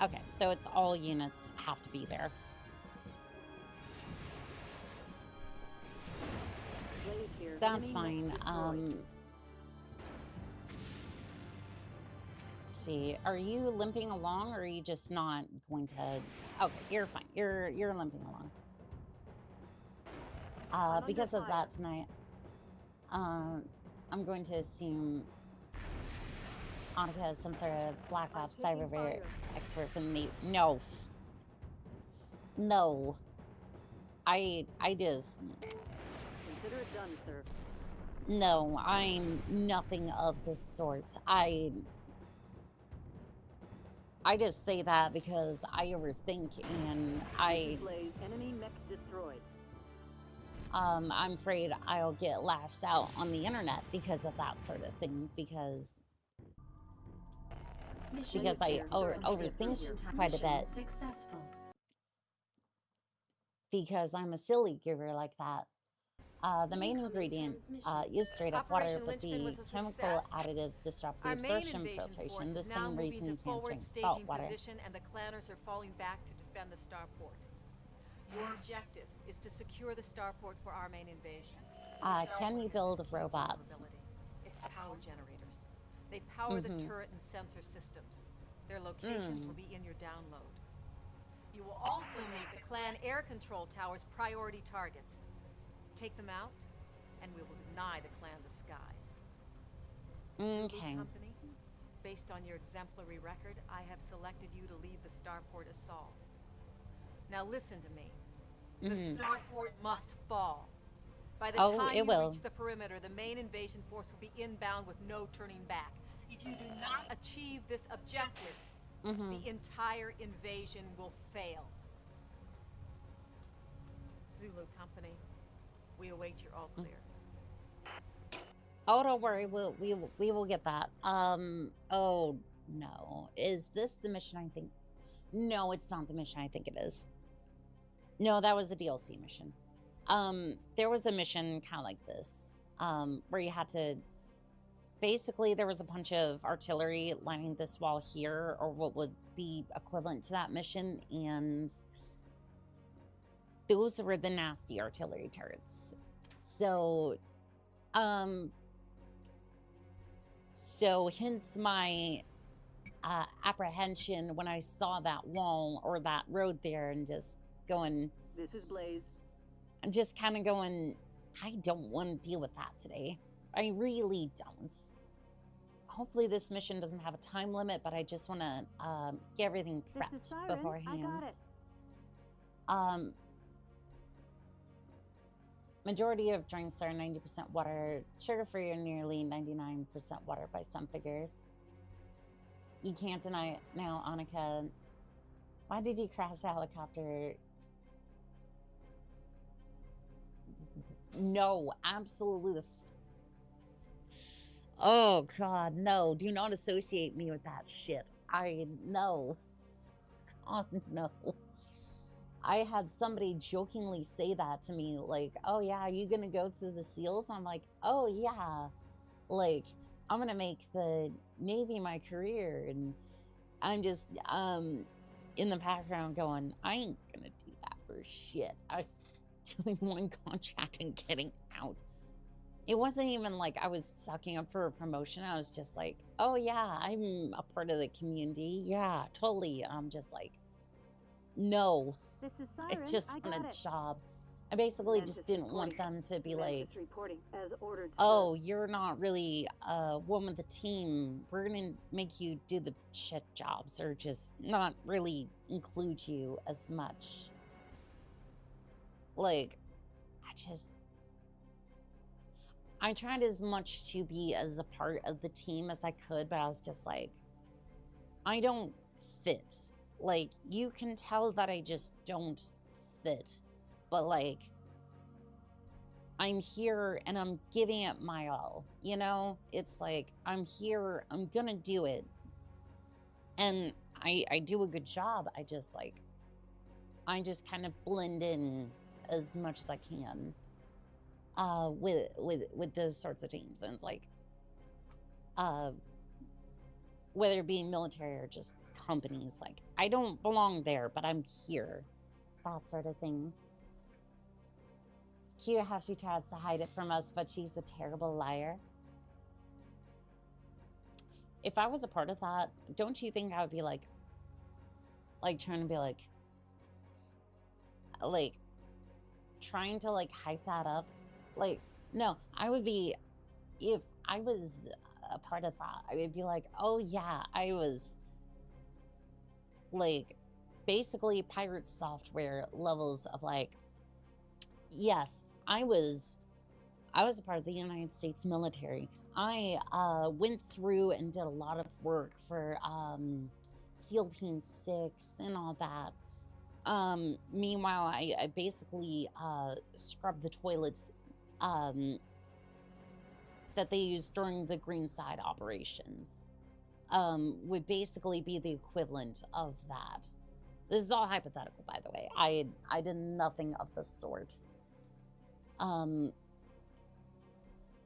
Okay, so it's all units have to be there. Blade here. That's Enemy fine. mech destroyed. Let's see. Are you limping along, or are you just not going to? Okay, you're fine. You're limping along. Because of that tonight, I'm going to assume Annika is some sort of Black Ops cyber expert from the no. No. I just Consider it done, sir. no, I'm nothing of the sort. I just say that because I overthink and Blaze, enemy mech destroyed. I'm afraid I'll get lashed out on the internet because of that sort of thing, because I overthink quite a bit. Successful. Because I'm a silly giver like that. The main ingredient is straight up water, but the chemical additives disrupt the absorption filtration, the same reason you can't drink salt water. And the clanners are falling back to defend the starport. Your objective is to secure the starport for our main invasion. Can you build robots? It's power generators. They power the turret and sensor systems. Their locations will be in your download. You will also make the clan air control towers priority targets. Take them out, and we will deny the clan the skies. Okay. Company, based on your exemplary record, I have selected you to lead the starport assault. Now listen to me. The starport must fall. By the time you reach the perimeter, the main invasion force will be inbound with no turning back. If you do not achieve this objective, the entire invasion will fail. Zulu Company, we await your all clear. Oh, don't worry, we will get that. Oh no, is this the mission I think? No, it's not the mission I think it is. No, that was a DLC mission. There was a mission kind of like this, where you had to, basically there was a bunch of artillery lining this wall here, or what would be equivalent to that mission, and those were the nasty artillery turrets. So, hence my apprehension when I saw that wall or that road there, and just going, This is Blaze. I'm just kind of going, I don't want to deal with that today. I really don't. Hopefully this mission doesn't have a time limit, but I just want to get everything prepped beforehand. I got it. Majority of drinks are 90% water, sugar-free or nearly 99% water by some figures. You can't deny it now, Annika. Why did you crash the helicopter? No, absolutely. Oh, God, no. Do not associate me with that shit. No. God, no. I had somebody jokingly say that to me, like, oh, yeah, are you going to go through the SEALs? I'm like, oh, yeah. Like, I'm going to make the Navy my career. And I'm just in the background going, I ain't going to do that for shit. I'm doing one contract and getting out. It wasn't even like I was sucking up for a promotion. I was just like, oh, yeah, I'm a part of the community. Yeah, totally. I'm just like, no. This is I Siren. just I want got a it. job. I basically Mantis just didn't want reporting. them to be Mantis like, reporting as ordered. oh, you're not really one with the team. We're going to make you do the shit jobs, or just not really include you as much. Like, I tried as much to be as a part of the team as I could, but I was just like, I don't fit. Like, you can tell that I just don't fit, but like, I'm here and I'm giving it my all, you know? It's like, I'm here, I'm gonna do it. And I do a good job. I just kind of blend in as much as I can with those sorts of teams. And it's like, whether it be military or just companies, like, I don't belong there, but I'm here. That sort of thing. It's cute how she tries to hide it from us, but she's a terrible liar. If I was a part of that, don't you think I would be like trying to be like trying to like hype that up? Like, no, I would be, if I was a part of that, I would be like, oh yeah, I was like basically pirate software levels of like, yes, I was a part of the United States military. I went through and did a lot of work for SEAL Team 6 and all that. Meanwhile, I basically scrubbed the toilets that they used during the Green Side operations. Would basically be the equivalent of that. This is all hypothetical, by the way. I did nothing of the sort.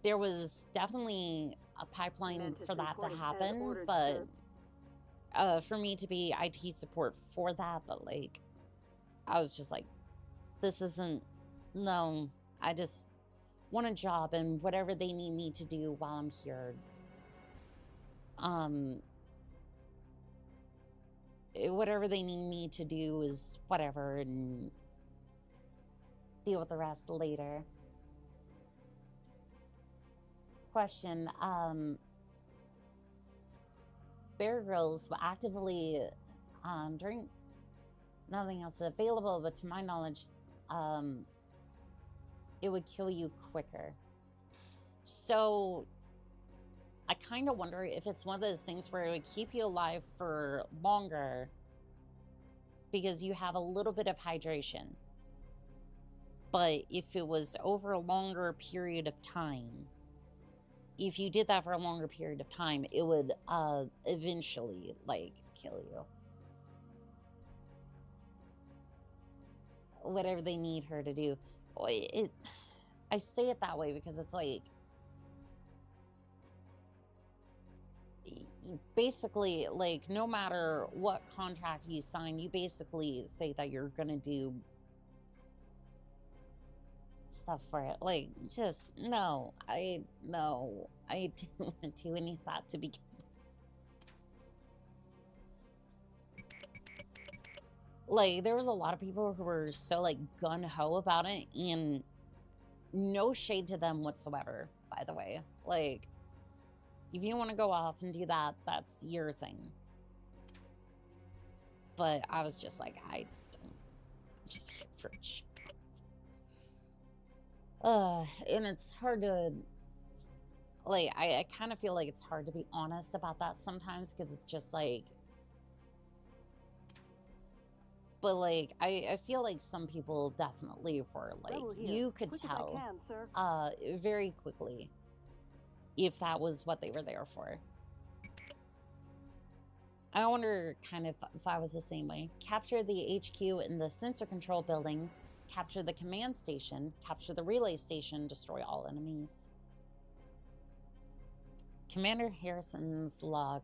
There was definitely a pipeline for that to happen, but for me to be IT support for that, but like, I was just like, this isn't, no, I just want a job and whatever they need me to do while I'm here. Whatever they need me to do is whatever, and deal with the rest later. Question, Bear Grylls will actively drink nothing else available, but to my knowledge, it would kill you quicker. So I kind of wonder if it's one of those things where it would keep you alive for longer because you have a little bit of hydration. But if it was over a longer period of time, if you did that for a longer period of time, it would eventually, like, kill you. Whatever they need her to do. I say it that way because it's like, basically, like, no matter what contract you sign, you basically say that you're gonna do stuff for it. Like, just, no, I didn't want to do any of that to begin with. Like, there was a lot of people who were so, like, gun-ho about it, and no shade to them whatsoever, by the way. Like, if you want to go off and do that, that's your thing. But I was just like, I'm just here for a job. And it's hard to, like, I kind of feel like it's hard to be honest about that sometimes, because it's just like, but like, I feel like some people definitely were like, you could tell very quickly if that was what they were there for. I wonder kind of if I was the same way. Capture the HQ in the sensor control buildings, capture the command station, capture the relay station, destroy all enemies. Commander Harrison's log.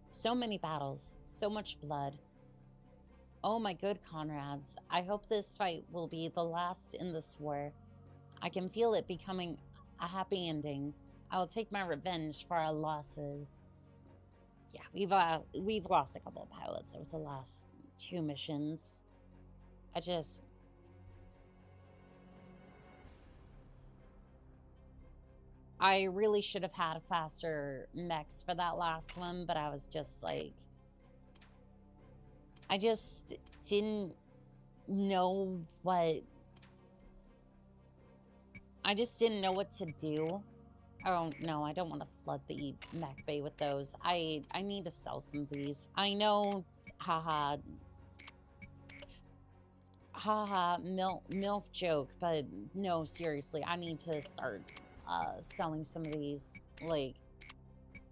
So many battles, so much blood. Oh my good comrades, I hope this fight will be the last in this war. I can feel it becoming a happy ending. I will take my revenge for our losses. Yeah, we've lost a couple of pilots over the last 2 missions. I really should have had faster mechs for that last one, but I was just like, I just didn't know what to do. I don't know. I don't want to flood the mech bay with those. I need to sell some of these. I know, haha. haha, MILF joke, but no, seriously, I need to start selling some of these. Like,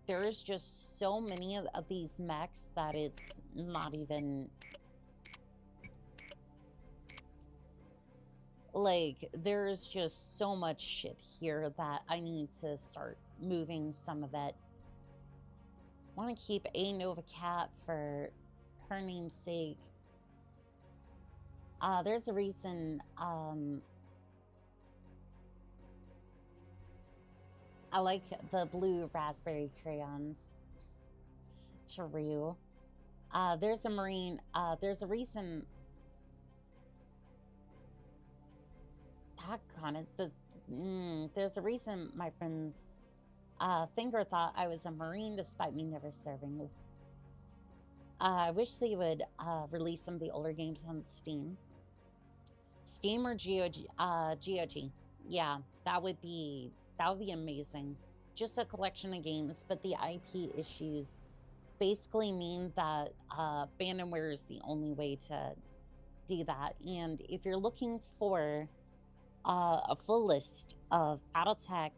there is just so many of these mechs that it's not even... Like, there's just so much shit here that I need to start moving some of it. Want to keep a Nova Cat for her name's sake. There's a reason, I like the blue raspberry crayons. True. There's a marine, there's a reason. Doggone it. There's a reason my friends, Finger thought I was a marine despite me never serving. I wish they would release some of the older games on Steam. Steam or GOG. Yeah, that would be amazing. Just a collection of games, but the IP issues basically mean that abandonware is the only way to do that. And if you're looking for a full list of BattleTech,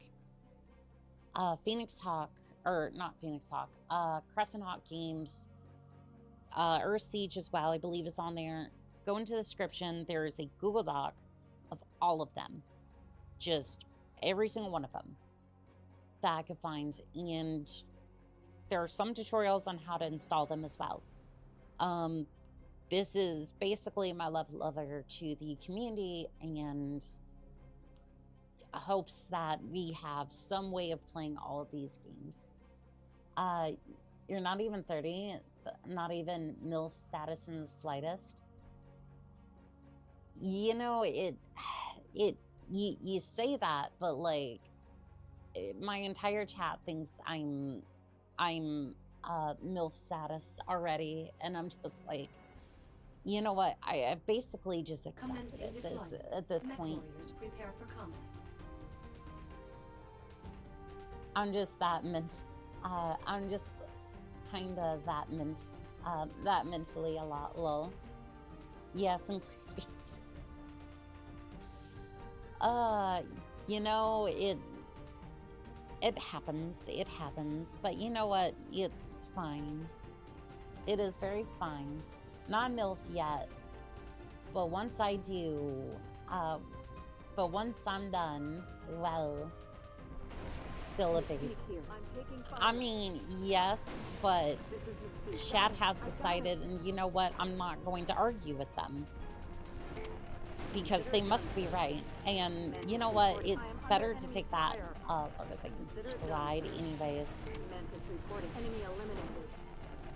Phoenix Hawk, or not Phoenix Hawk, Crescent Hawk games, Earth Siege as well, I believe is on there. Go into the description. There is a Google Doc of all of them. Just every single one of them that I could find. And there are some tutorials on how to install them as well. This is basically my love letter to the community and hopes that we have some way of playing all of these games. You're not even 30, not even MILF status in the slightest. You know, you say that, but like, my entire chat thinks I'm MILF status already, and I'm just like, you know what? I basically just accepted it at this point. Prepare for combat. I'm just that I'm just kind of that mentally a lot low. Yes, and you know, it happens, but you know what? It's fine. It is very fine. Not MILF yet, but once I do, but once I'm done, well, still a baby. I mean, yes, but chat has decided, and you know what? I'm not going to argue with them. Because they must be right. And you know what? It's better to take that sort of thing in stride anyways.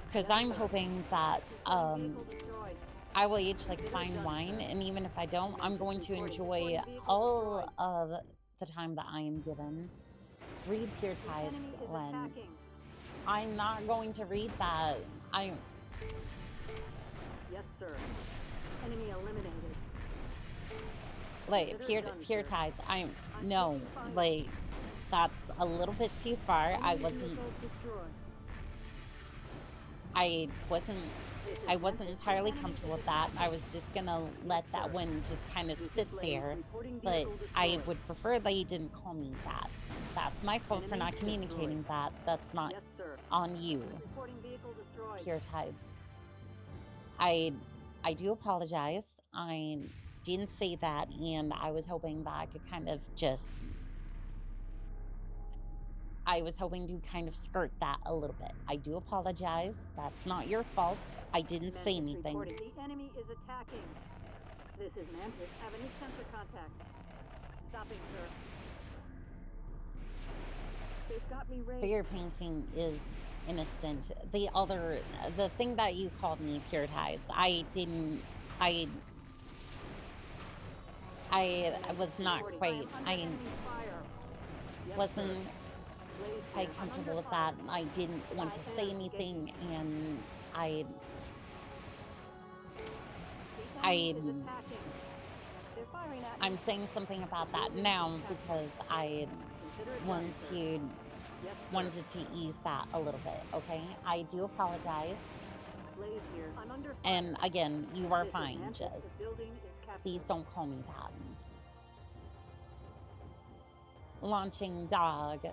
Because I'm hoping that I will age like fine wine, and even if I don't, I'm going to enjoy all of the time that I am given. Read Pure Tides when I'm not going to read that. Yes, sir. Enemy eliminated. Like, Pure Tides, no, like, that's a little bit too far. I wasn't entirely comfortable with that. I was just gonna let that one just kind of sit there, but I would prefer that you didn't call me that. That's my fault for not communicating that. That's not on you, Pure Tides. I do apologize. I didn't say that, and I was hoping that I could kind of just... I was hoping to kind of skirt that a little bit. I do apologize. That's not your fault. I didn't say anything. The enemy is attacking. This is Mantis. Have any sensor contact. Stopping, sir. They've got me raised. Figure painting is innocent. The thing that you called me Pure Tides, I was not quite, I wasn't quite comfortable with that. I didn't want to say anything, and I'm saying something about that now because I wanted to ease that a little bit, okay? I do apologize. And again, you are fine, Jess. Please don't call me that. Launching dog.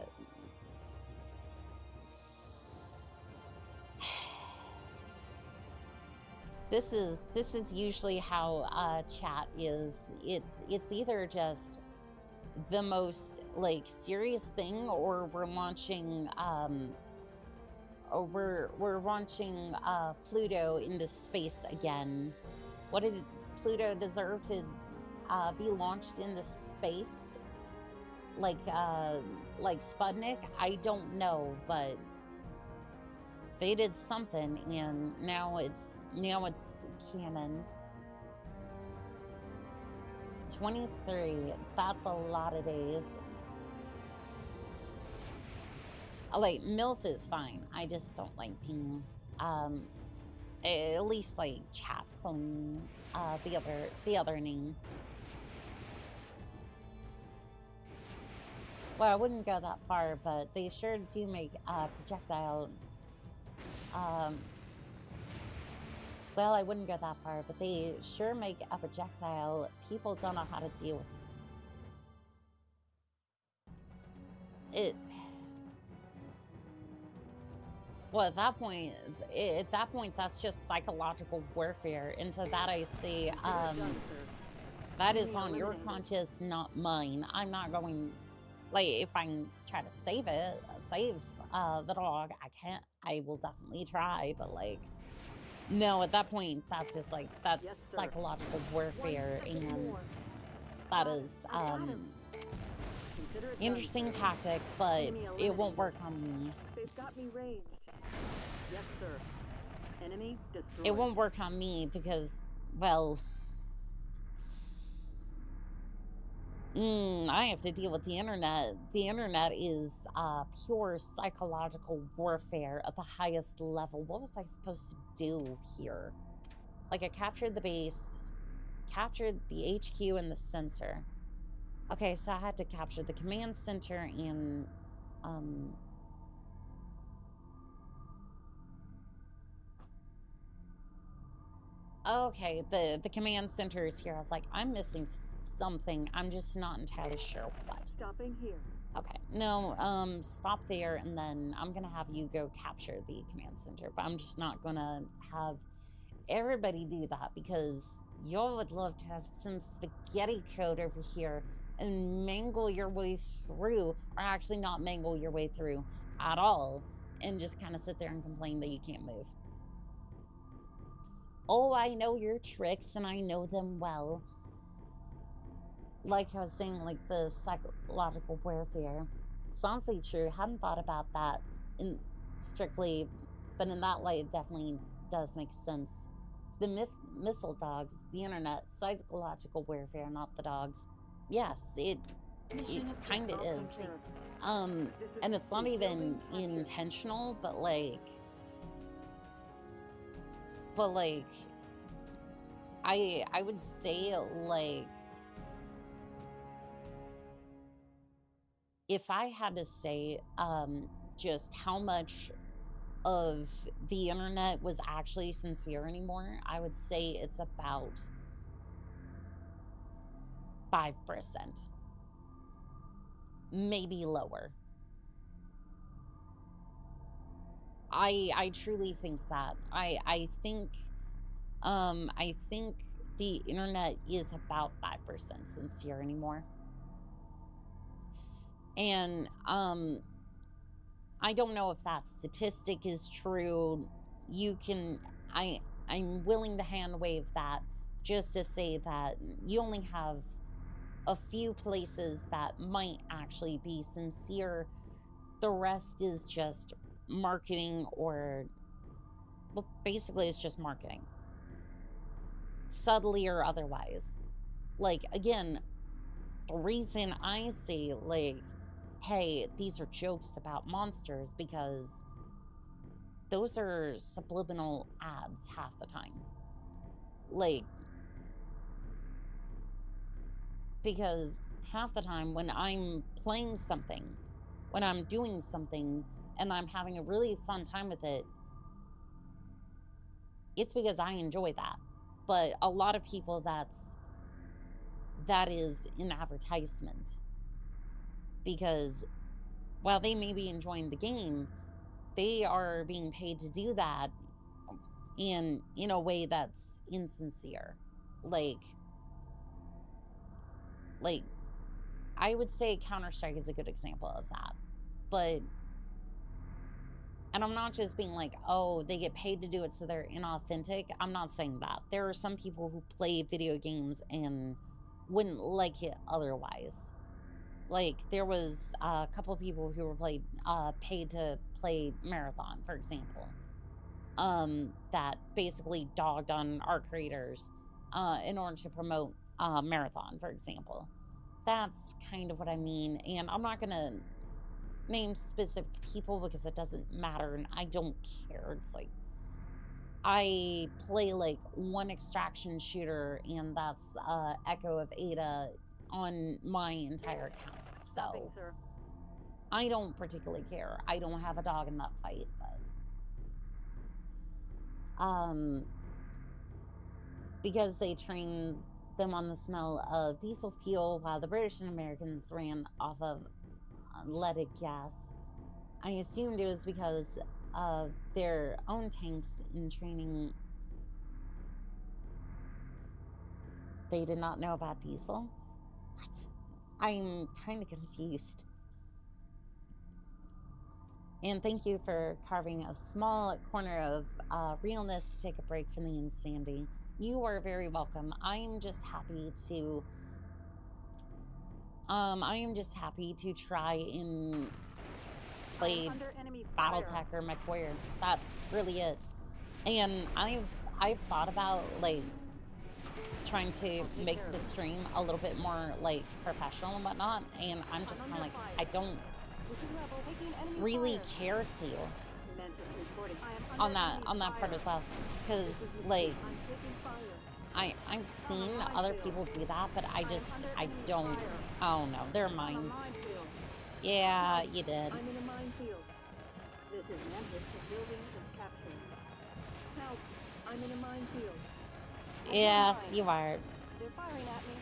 This is usually how chat is. It's either just the most like serious thing, or we're launching we're launching Pluto into space again. What did Pluto deserve to be launched into space? Like Sputnik? I don't know, but they did something, and now it's canon. 23. That's a lot of days. Like, MILF is fine. I just don't like being, at least like chat calling the other name. Well, I wouldn't go that far, but they sure do make projectile. Well, I wouldn't go that far, but they sure make a projectile people don't know how to deal with it. Well, at that point, that's just psychological warfare. And to that I say, that is on your conscience, not mine. I'm not going, like, if I can try to save the dog, I will definitely try, but like, no, at that point, that's just like, that's psychological warfare, and that is, interesting tactic, but it won't work on me. They've got me ranged. Yes, sir. Enemy destroyed. It won't work on me because, well, I have to deal with the internet. The internet is pure psychological warfare at the highest level. What was I supposed to do here? Like, I captured the base, captured the HQ and the sensor. Okay, so I had to capture the command center and, okay, the command center is here. I was like, I'm missing something. I'm just not entirely sure what. Stopping here. Okay, no, stop there, and then I'm gonna have you go capture the command center, but I'm just not gonna have everybody do that, because y'all would love to have some spaghetti code over here and mangle your way through, or actually not mangle your way through at all, and just kind of sit there and complain that you can't move. Oh, I know your tricks, and I know them well. Like I was saying, like the psychological warfare. It's honestly true. Hadn't thought about that in strictly, but in that light, it definitely does make sense. The missile dogs, the internet, psychological warfare, not the dogs. Yes, it kind of is. And it's not even intentional, but like, I would say, like, if I had to say just how much of the internet was actually sincere anymore, I would say it's about 5%. Maybe lower. I truly think that. I think the internet is about 5% sincere anymore. And I don't know if that statistic is true. I'm willing to hand wave that, just to say that you only have a few places that might actually be sincere. The rest is just marketing, or, well, basically it's just marketing, subtly or otherwise. Like, again, the reason I say, like, hey, these are jokes about monsters, because those are subliminal ads half the time. Like, because half the time when I'm playing something, when I'm doing something, and I'm having a really fun time with it, it's because I enjoy that. But a lot of people, that's that is an advertisement. Because while they may be enjoying the game, they are being paid to do that in a way that's insincere. Like I would say Counter-Strike is a good example of that. But, and I'm not just being like, oh, they get paid to do it so they're inauthentic. I'm not saying that. There are some people who play video games and wouldn't like it otherwise. Like, there was a couple of people who were paid to play Marathon, for example, that basically dogged on our creators in order to promote Marathon, for example. That's kind of what I mean. And I'm not going to name specific people because it doesn't matter and I don't care. It's like, I play like one extraction shooter and that's Echo of Ada on my entire account. So I don't particularly care. I don't have a dog in that fight, but because they train them on the smell of diesel fuel while the British and Americans ran off of unleaded gas. I assumed it was because of their own tanks in training. They did not know about diesel? What? I'm kind of confused. And thank you for carving a small corner of realness to take a break from the insanity. You are very welcome. I am just happy to try and play Battletech or MechWarrior. That's really it. And I've thought about like trying to make the stream a little bit more like professional and whatnot, and I'm just kind of like, I don't really care to on that part as well, because like I've seen other people do that, but I don't. Oh no, they're mines. Yeah, you did. I'm in a minefield. This is Memphis. The building is captured. Help! I'm in a minefield. Yes, you are. They're firing at me.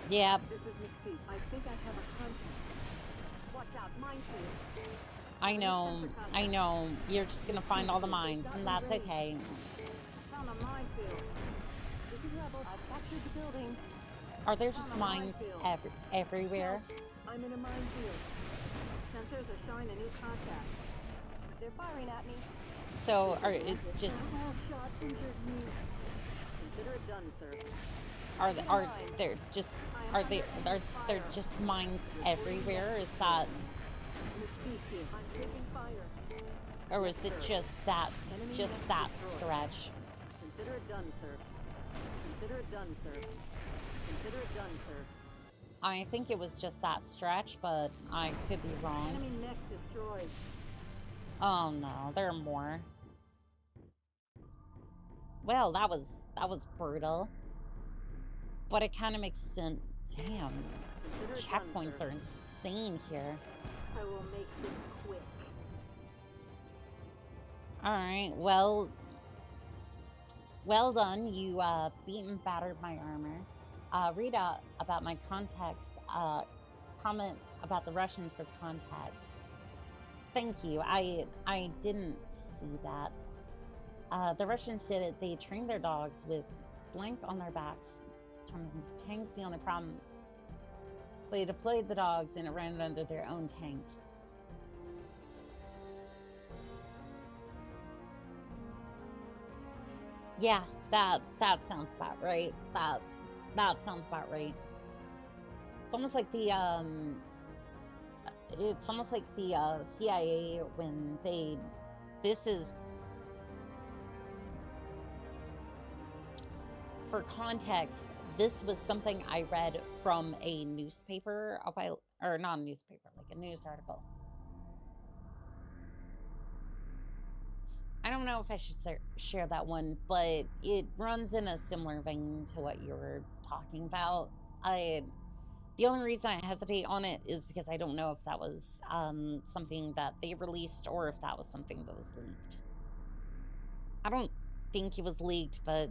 Yep. This is McPhee. I think I have a hunch. Watch out, minefield. I know. You're just gonna find all the mines, and that's okay. Found a minefield. This is Rebel. I've captured the building. Are there just mines everywhere? I'm in a minefield. Sensors are showing a new contact. They're firing at me. So, it's just... Shots injured me. Consider it done, sir. Are there just mines everywhere? Is that... I'm taking fire. Or is it just that stretch? Consider it done, sir. Consider it done, sir. Consider it done, sir. I think it was just that stretch, but I could be wrong. Enemy mech destroyed. Oh no, there are more. Well, that was brutal. But it kind of makes sense. Damn. Checkpoints are insane here. I will make this quick. Alright, well done. You beat and battered my armor. Read out about my context. Comment about the Russians for context. Thank you. I didn't see that. The Russians did it. They trained their dogs with blank on their backs. Tanks the only problem. So they deployed the dogs and it ran under their own tanks. Yeah, that sounds about right. That sounds about right. It's almost like the CIA when they... This is... For context, this was something I read from a newspaper a while... Or not a newspaper, like a news article. I don't know if I should share that one, but it runs in a similar vein to what you were talking about. The only reason I hesitate on it is because I don't know if that was something that they released or if that was something that was leaked. I don't think it was leaked, but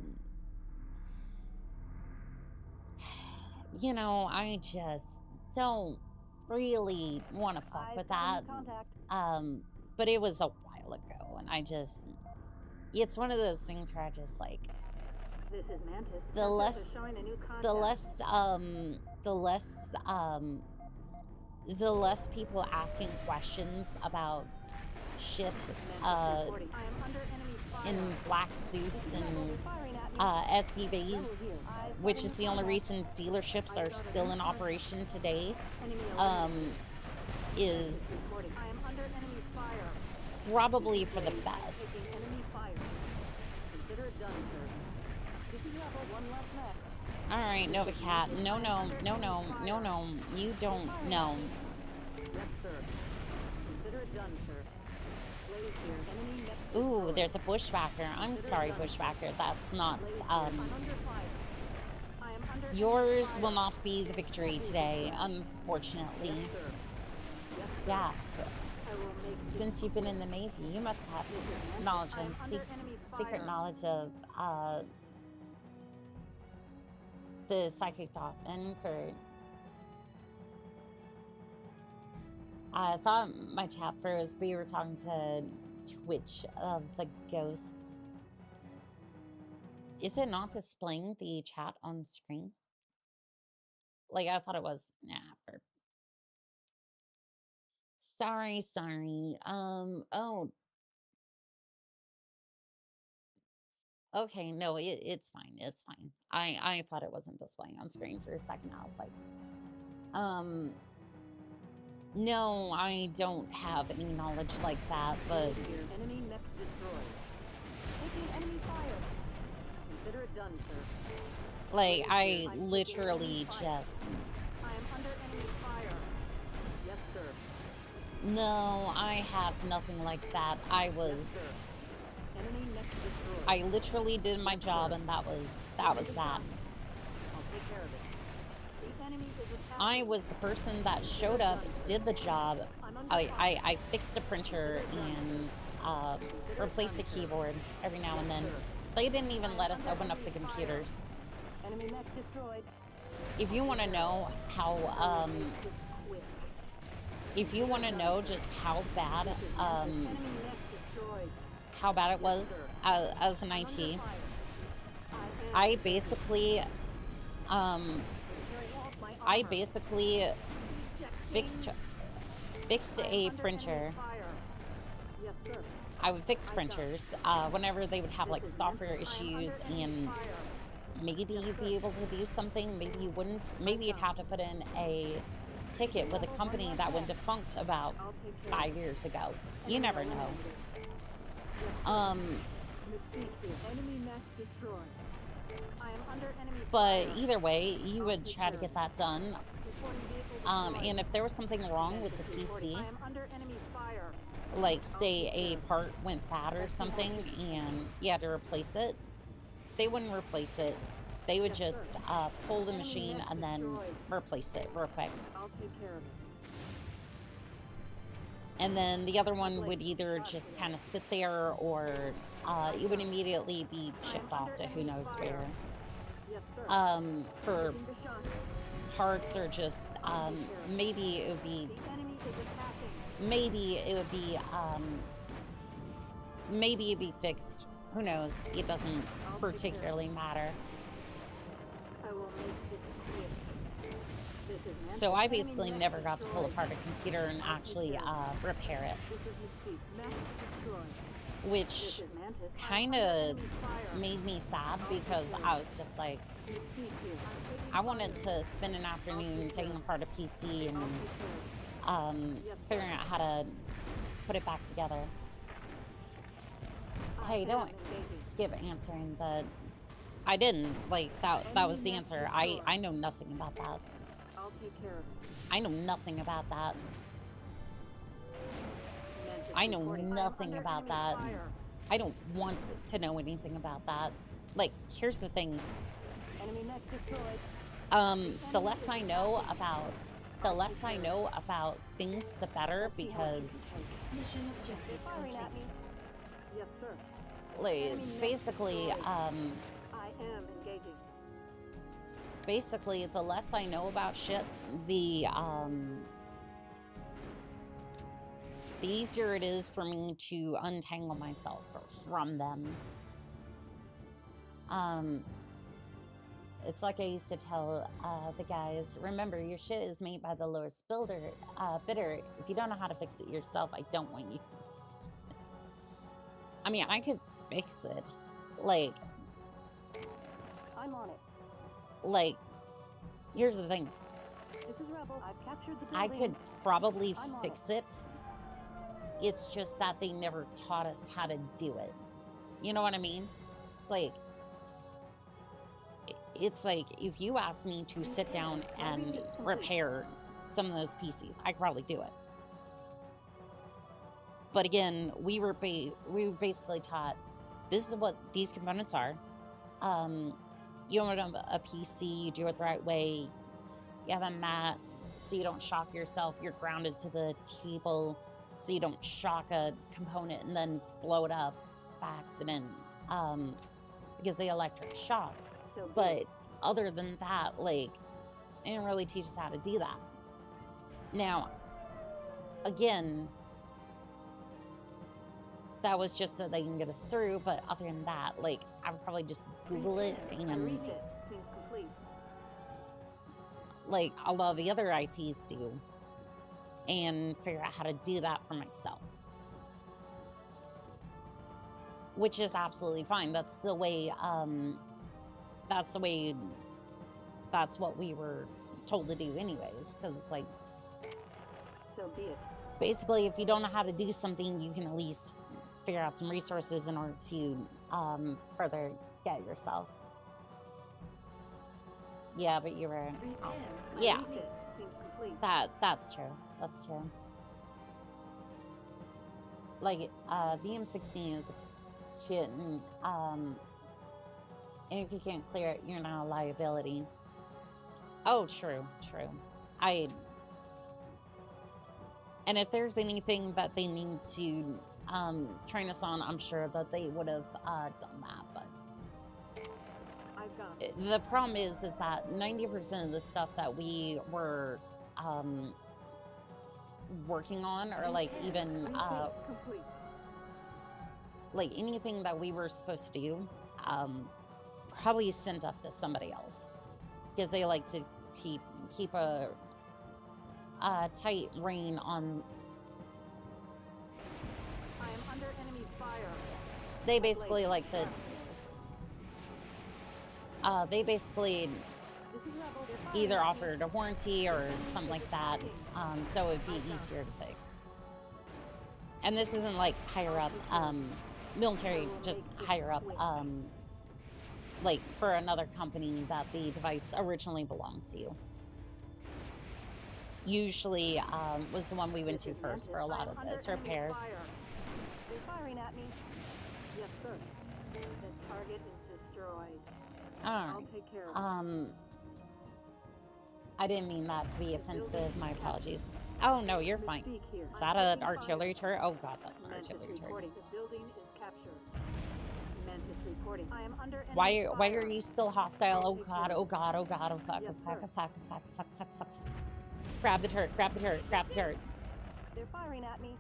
you know, I just don't really want to fuck with that. But it was a while ago, and I just, it's one of those things where I just like, This is Mantis. the less, the less people asking questions about shit, in black suits and SUVs, which is the only reason dealerships are still in operation today, is probably for the best. All right, Nova Cat. No, no, no, no, no, no. You don't know. Yes, sir. Consider it done, sir. Blaze here. Enemy next. Ooh, there's a bushwhacker. I'm sorry, bushwhacker. That's not, yours will not be the victory today, unfortunately. Gasp. Since you've been in the Navy, you must have knowledge and secret knowledge of, the psychic dolphin for... I thought my chat froze, but you were talking to Twitch of the ghosts. Is it not displaying the chat on screen? Like, I thought it was. Nah, sorry. Oh. Okay, no, it's fine. It's fine. I thought it wasn't displaying on screen for a second. I was like, no, I don't have any knowledge like that, but... Enemy mech destroyed. Taking enemy fire. Consider it done, sir. Like, I literally just... I am under enemy fire. Yes, sir. No, I have nothing like that. I was... Enemy mech destroyed. I literally did my job, and that was that. I'll take care of it. The enemy is attacking. I was the person that showed up, did the job. I fixed a printer and replaced a keyboard every now and then. They didn't even let us open up the computers. Enemy mech destroyed. If you want to know how, if you want to know just how bad it was as an IT, I basically fixed a printer. I would fix printers whenever they would have like software issues, and maybe you'd be able to do something, maybe you wouldn't. Maybe you'd have to put in a ticket with a company that went defunct about 5 years ago. You never know. But either way, you would try to get that done. And if there was something wrong with the PC, like say a part went bad or something and you had to replace it, they wouldn't replace it. They would just pull the machine and then replace it real quick. And then the other one would either just kind of sit there, or it would immediately be shipped off to who knows where. For parts, or just maybe it would be fixed. Who knows? It doesn't particularly matter. So I basically never got to pull apart a computer and actually repair it, which kind of made me sad, because I was just like, I wanted to spend an afternoon taking apart a PC and figuring out how to put it back together. Hey, don't skip answering that. I didn't. Like, that was the answer. I know nothing about that. I know nothing about that. I know nothing about that. I don't want to know anything about that. Like, here's the thing. The less I know about things, the better, because Mission objective complete. Yes, sir. like, basically, I am engaging. basically, the less I know about shit, the easier it is for me to untangle myself from them. It's like I used to tell the guys, remember, your shit is made by the lowest bidder. If you don't know how to fix it yourself, I don't want you. I mean, I could fix it. Like, I'm on it. like, here's the thing. This is Rebel. I've captured the I building. could probably I'm on fix it. It's just that they never taught us how to do it. You know what I mean? It's like if you asked me to sit down and repair some of those PCs, I could probably do it. But again, we were basically taught, this is what these components are. You own a PC, you do it the right way. You have a mat so you don't shock yourself. You're grounded to the table so you don't shock a component and then blow it up by accident because the electric shock. But other than that, like, it didn't really teach us how to do that. Now, again, that was just so they can get us through, but other than that, like, I would probably just Google it and, like, a lot of the other ITs do, and figure out how to do that for myself. Which is absolutely fine. That's the way, that's what we were told to do anyways, because it's like, So be it. basically, if you don't know how to do something, you can at least figure out some resources in order to further get yourself. Yeah, but you were, yeah, that's true. That's true. Like, the M16 is shit, and if you can't clear it, you're not a liability. Oh, true, true. And if there's anything that they need to train us on, I'm sure that they would have done that, but I've got it. the problem is that 90% of the stuff that we were working on, or like even Complete. like anything that we were supposed to do, probably sent up to somebody else, because they like to keep a tight rein on. I am under enemy fire. They basically like to. They basically This is Rebel. They're firing either at me. offered a warranty or something like that, so it'd be easier to fix. And this isn't like higher up, military, just higher up, like for another company that the device originally belonged to. Usually was the one we went to first for a lot of this repairs. They're firing at me. Yes, sir. The target is destroyed. I'll Alright. take care of it. I didn't mean that to be offensive. My apologies. Oh no, you're fine. Speak here. Is that an artillery turret? Oh god, that's an Mantis artillery turret. reporting. The building is captured. Mantis reporting. I am under enemy Why fire. are you still hostile? Oh god, oh god, oh god, oh fuck, oh fuck, oh fuck, oh fuck, oh fuck, fuck, fuck. Grab the turret, grab the turret, grab the turret. They're firing at me.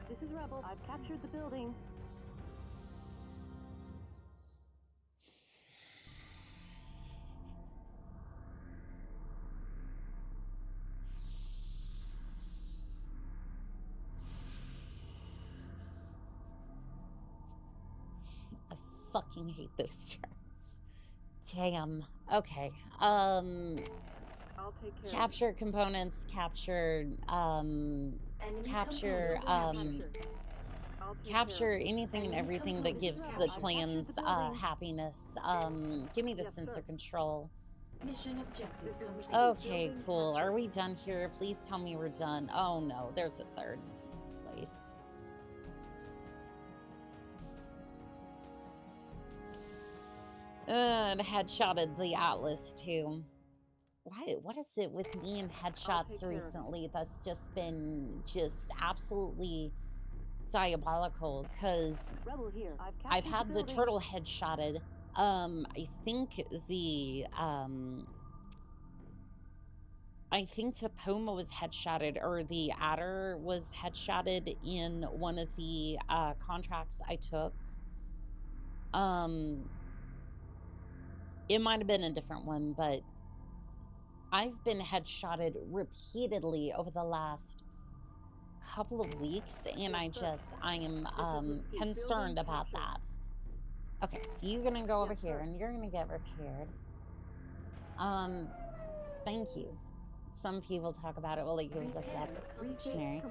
This is Rebel. I've captured the building. I fucking hate those turrets. Damn. Okay. I'll take care Capture components, capture, capture, I'll take capture care anything and everything that gives the clans, happiness. Give me the Yes, sense sir. of control. Mission objective complete. Okay, cool. Are we done here? Please tell me we're done. Oh no, there's a third place. And headshotted the Atlas too. Why? What is it with me and take headshots care of it. recently that's just been absolutely diabolical? Because Rebel here. I've captured had the building. turtle headshotted I think the Puma was headshotted, or the Adder was headshotted in one of the contracts I took. It might have been a different one, but I've been headshotted repeatedly over the last couple of weeks, and I am concerned about that. Okay, so you're gonna go over here, and you're gonna get repaired. Thank you. Some people talk about it, well, like it was like that revolutionary.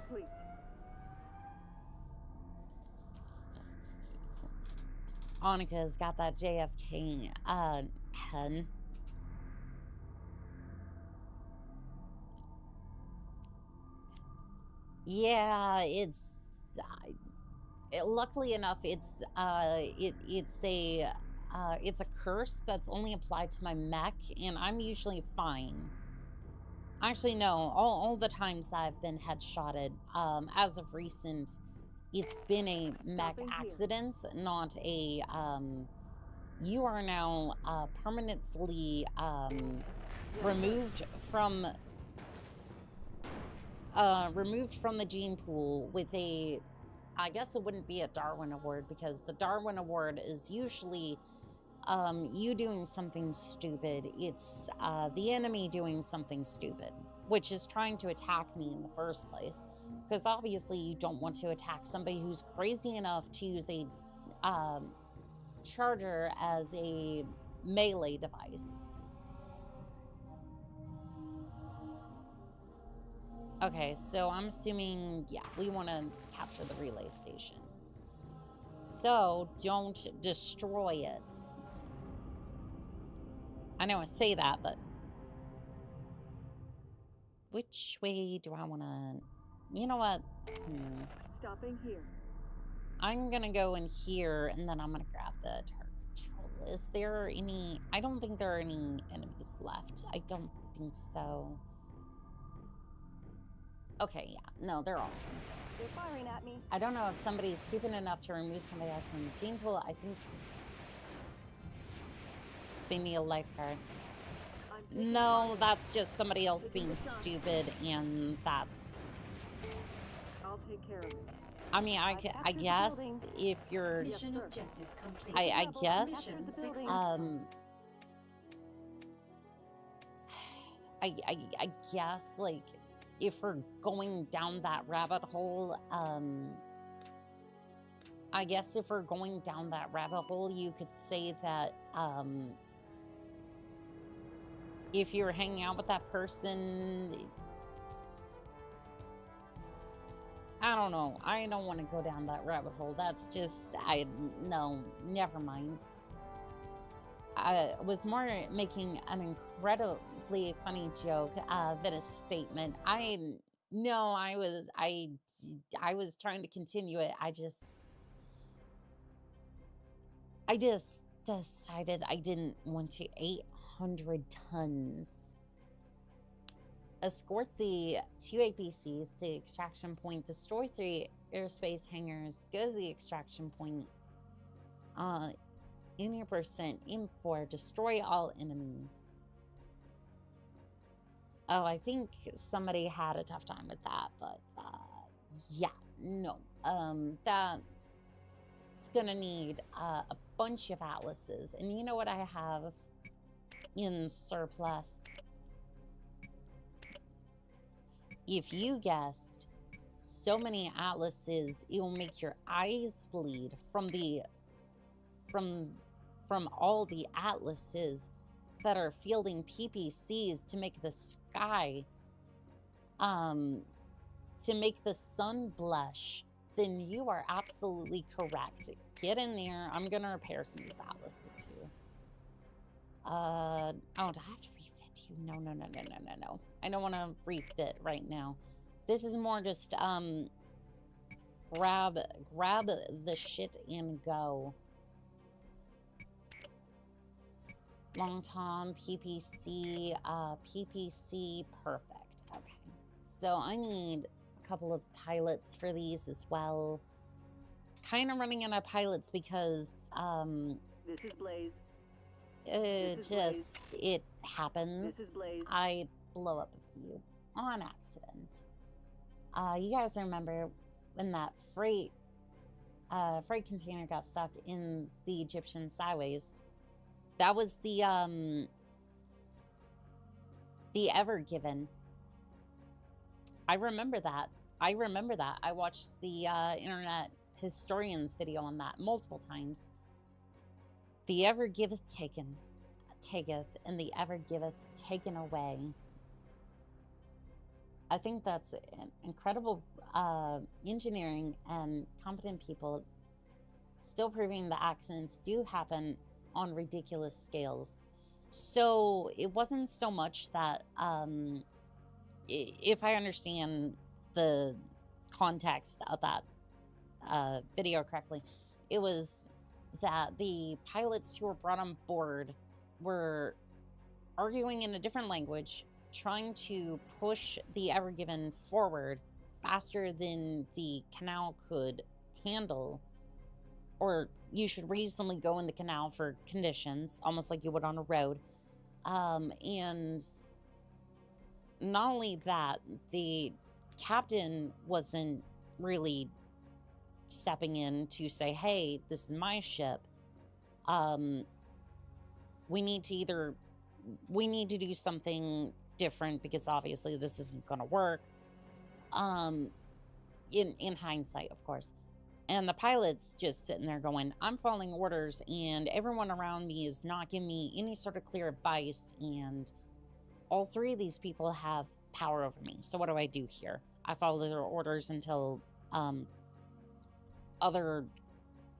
Annika's got that JFK pen. Yeah, it's luckily enough, it's a curse that's only applied to my mech, and I'm usually fine. Actually, no, all the times that I've been headshotted, as of recent, it's been a mech accident, not a, you are now permanently removed from the gene pool with a, I guess it wouldn't be a Darwin Award, because the Darwin Award is usually you doing something stupid. It's the enemy doing something stupid, which is trying to attack me in the first place. Because obviously you don't want to attack somebody who's crazy enough to use a charger as a melee device. Okay, so I'm assuming, yeah, we want to capture the relay station. So don't destroy it. I know I say that, but which way do I want to? You know what? Stopping here. I'm gonna go in here, and then I'm gonna grab the turret control. Is there any? I don't think there are any enemies left. I don't think so. Okay, yeah, no, they're all. They're firing at me. I don't know if somebody's stupid enough to remove somebody else in the gene pool. I think they need a lifeguard. No, that's just somebody else being stupid, and that's... I'll take care of it. I mean, I guess if you're... Mission objective complete. I guess... I guess, like, if we're going down that rabbit hole, I guess if we're going down that rabbit hole, you could say that, if you're hanging out with that person, I don't know. I don't want to go down that rabbit hole. That's just, no, never mind. I was more making an incredibly funny joke than a statement. I was trying to continue it. I just decided I didn't want to 800 tons. Escort the 2 APCs to the extraction point, destroy 3 airspace hangars, go to the extraction point, in your percent, aim for, destroy all enemies. Oh, I think somebody had a tough time with that, but, yeah, no. That's gonna need a bunch of atlases, and you know what I have in surplus? If you guessed so many atlases, it will make your eyes bleed from all the atlases that are fielding PPCs to make the sky, to make the sun blush, then you are absolutely correct. Get in there. I'm gonna repair some of these atlases too. Oh, do I have to refit you? No. I don't want to refit right now. This is more just, grab the shit and go. Long Tom, PPC, PPC, perfect. Okay. So I need a couple of pilots for these as well. Kind of running out of pilots because, This is Blaze. It happens. This is Blaze. I blow up a few on accident. You guys remember when that freight container got stuck in the Egyptian sideways? That was the Ever Given. I remember that. I watched the internet historian's video on that multiple times. The ever giveth taketh, and the ever giveth taken away. I think that's incredible engineering and competent people still proving that accidents do happen on ridiculous scales. So it wasn't so much that, if I understand the context of that video correctly, it was that the pilots who were brought on board were arguing in a different language, trying to push the Ever Given forward faster than the canal could handle, or you should reasonably go in the canal for conditions, almost like you would on a road. And not only that, the captain wasn't really stepping in to say, hey, this is my ship. We need to do something different because obviously this isn't going to work. In hindsight, of course. And the pilot's just sitting there going, I'm following orders and everyone around me is not giving me any sort of clear advice, and all three of these people have power over me. So what do I do here? I follow their orders until other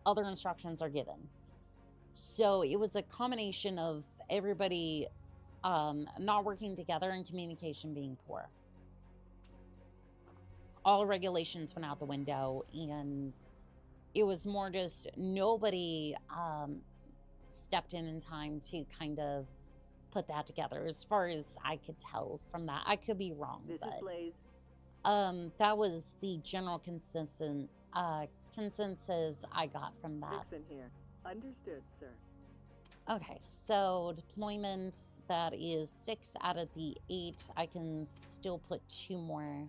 instructions are given. So it was a combination of everybody not working together and communication being poor. All regulations went out the window, and it was more just nobody stepped in time to kind of put that together, as far as I could tell from that. I could be wrong, This but is Blaze. that was the general consensus I got from that. Griffin here. Understood, sir. Okay, so deployment, that is 6 out of the 8. I can still put 2 more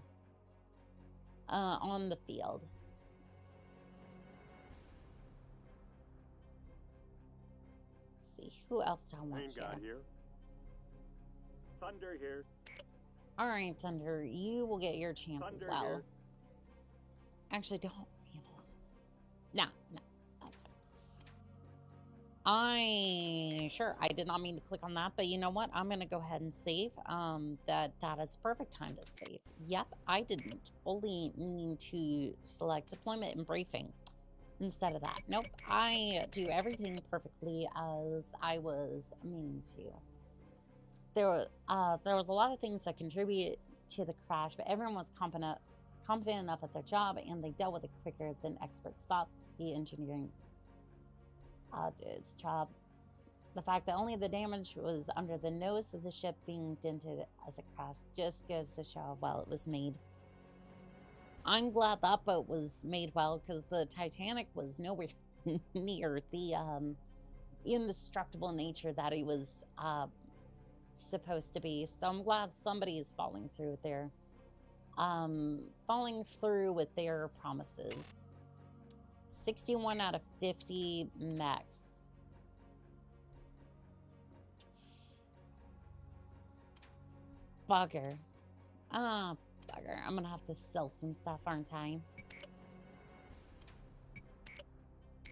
on the field. Let's see, who else do I want Rain God here. Thunder here. All right, Thunder, you will get your chance as Thunder well. here. Actually, don't, Fantas. No, that's fine. I did not mean to click on that, but you know what? I'm going to go ahead and save. That is perfect time to save. Yep, I didn't only mean to select deployment and briefing instead of that. Nope, I do everything perfectly as I was meaning to. There was a lot of things that contributed to the crash, but everyone was competent enough at their job, and they dealt with it quicker than experts thought. The engineering did its job. The fact that only the damage was under the nose of the ship being dented as it crashed just goes to show how well it was made. I'm glad that boat was made well, because the Titanic was nowhere near the indestructible nature that it was supposed to be. So I'm glad somebody is following through with their promises. 61 out of 50 mechs. Bugger. Bugger. I'm gonna have to sell some stuff, aren't I?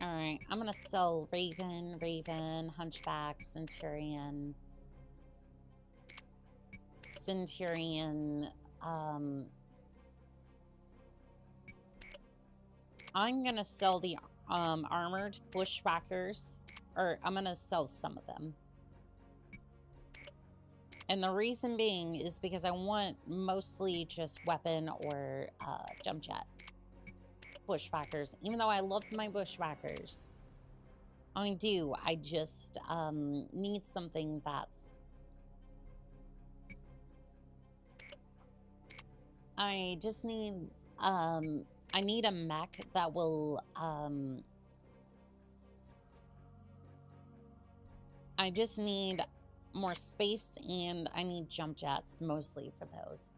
Alright, I'm gonna sell Raven, Hunchback, Centurion, I'm gonna sell the armored bushwhackers, or I'm gonna sell some of them. And the reason being is because I want mostly just weapon or jump jet bushwhackers. Even though I love my bushwhackers, I do. I just need something that's... I just need... I need a mech that will I just need more space, and I need jump jets mostly for those.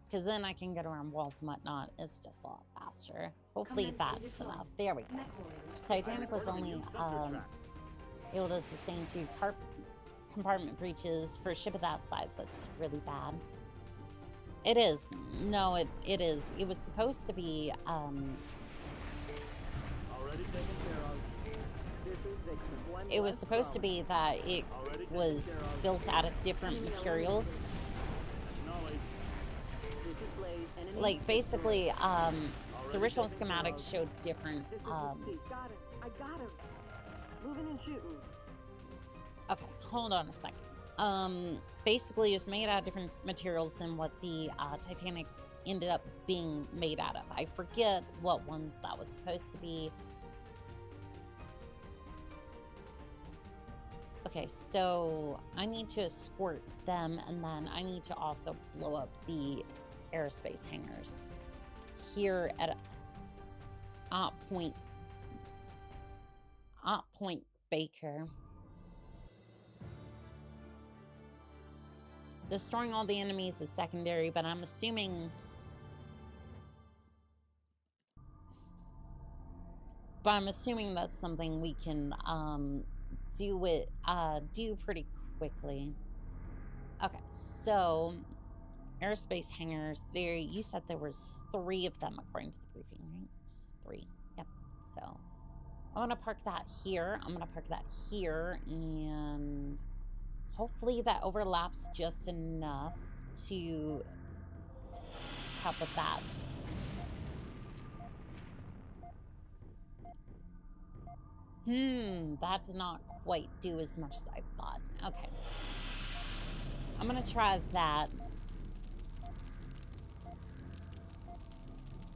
Because then I can get around walls and whatnot. It's just a lot faster. Hopefully that's enough. There we go. Titanic was only able to sustain 2 compartment breaches for a ship of that size. That's really bad. It is. No, it is. It was supposed to be it was supposed to be that it was built out of different materials. Like, basically, the original schematics showed different, I got him. Moving and shooting. Okay, hold on a second. Basically, it's made out of different materials than what the Titanic ended up being made out of. I forget what ones that was supposed to be. Okay, so I need to escort them, and then I need to also blow up the aerospace hangars here at Point Baker. Destroying all the enemies is secondary, but I'm assuming that's something we can do pretty quickly. Okay, so aerospace hangars, there, you said there was 3 of them according to the briefing, right? It's 3. Yep. So I'm gonna park that here. I'm gonna park that here, and hopefully that overlaps just enough to help with that. That did not quite do as much as I thought. Okay. I'm gonna try that.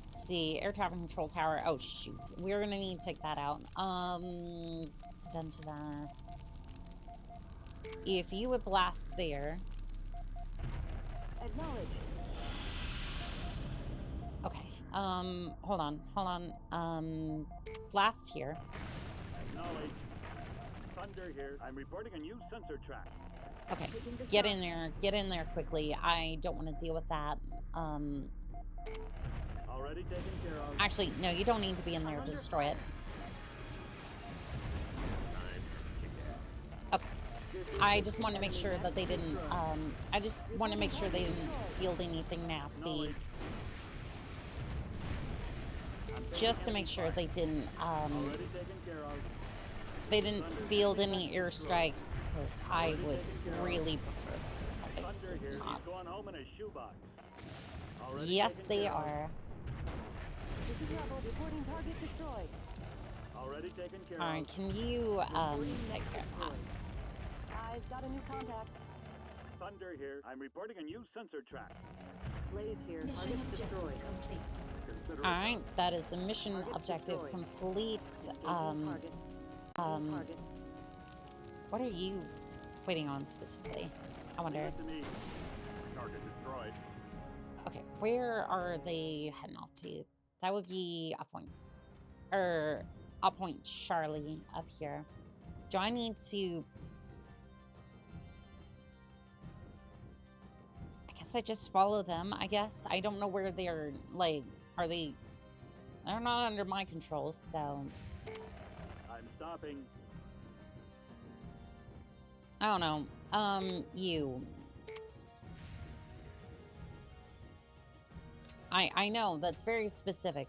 Let's see, air traffic control tower. Oh shoot, we're gonna need to take that out. If you would blast there. Acknowledge. Okay. Hold on. Blast here. Acknowledge. Thunder here. I'm reporting a new sensor track. Okay. Get in there. Get in there quickly. I don't want to deal with that. Already taken care of. Actually, no, you don't need to be in there to destroy it. Okay. I just want to make sure that they didn't, field anything nasty. Just to make sure they didn't, field any airstrikes, because I would really prefer that they did not. Yes, they are. Alright, can you, take care of that? I've got a new contact. Thunder here. I'm reporting a new sensor track. Blaze here. Mission objective complete. Alright, that is a mission objective complete. What are you waiting on specifically? I wonder. Target destroyed. Okay, where are they heading off to? That would be a point Charlie up here. Do I need to? I guess I just follow them, I guess. I don't know where they're, like, they're not under my control, so. I'm stopping. I don't know. You. I know, that's very specific.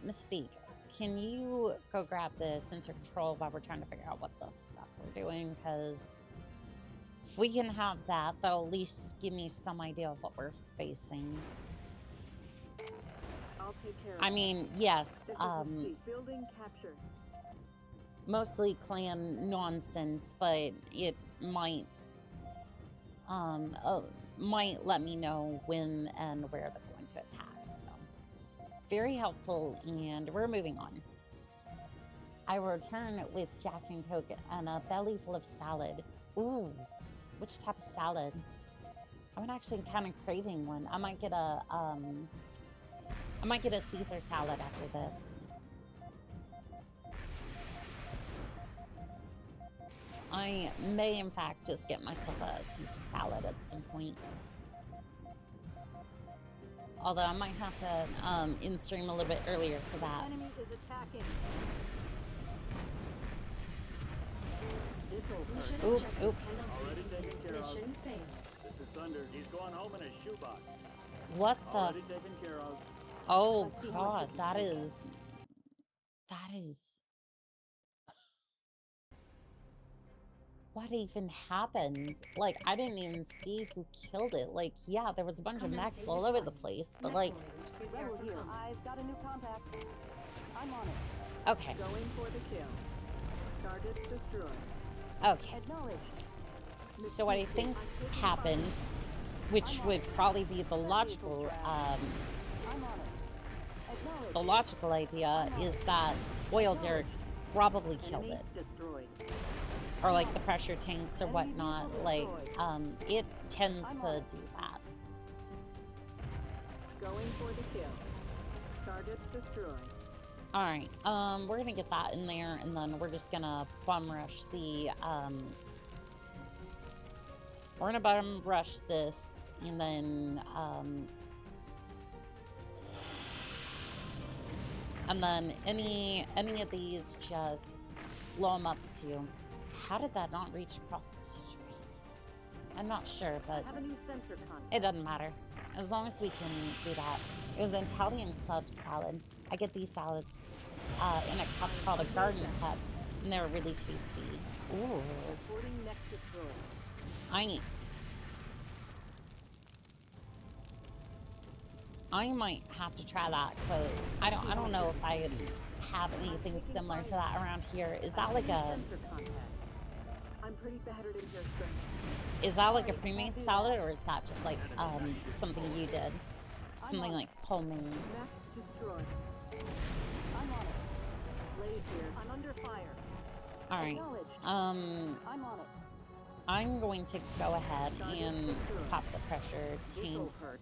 Mystique, can you go grab the sensor control while we're trying to figure out what the fuck we're doing? Because if we can have that, that'll at least give me some idea of what we're facing. I'll take care of I mean, yes, building capture. mostly clan nonsense, but it might let me know when and where they're going to attack. So very helpful, and we're moving on. I will return with Jack and Coke and a belly full of salad. Ooh, which type of salad? I'm actually kind of craving one. I might get a Caesar salad after this. I may, in fact, just get myself a Caesar salad at some point. Although I might have to in-stream a little bit earlier for that. Enemy is attacking. This'll hurt. Mission Oop, objective oop. cannot Already be taken care of. Mission failed. This is Thunder. He's going home in a shoebox. What the? Already taken care of. Oh God, that is. What even happened? Like, I didn't even see who killed it. Like, yeah, there was a bunch of mechs all over the place, but like, Mech warriors prepare Rebel for here. combat. I've got a new contact. I'm on it. okay, Going for the kill. Target destroyed. okay. Acknowledged. So what I think happened, which would probably be the logical, I'm on it. the Acknowledged. logical idea is that oil derricks probably killed Enemy it, destroyed. or like the pressure tanks or whatnot. Like, it tends to do that. Going for the kill. Target destroyed. All right, we're gonna get that in there, and then we're just gonna bum rush the, we're gonna bum rush this, and then any of these, just blow them up to. How did that not reach across the street? I'm not sure, but Have a new sensor contact. it doesn't matter. As long as we can do that. It was an Italian club salad. I get these salads in a cup called a garden cup, and they're really tasty. Ooh. Reporting next destroyed. I might have to try that, because I don't know if I have anything similar to that around here. Is that like a Sensor contact. I'm pretty battered in here, sir. is that like a pre-made salad, or is that just like something you did? Something like homemade. Mech destroyed. I'm on it. Blaze here. I'm under fire. Alright. Acknowledged. Um I'm on it. I'm going to go ahead and pop the pressure This'll tanks. hurt.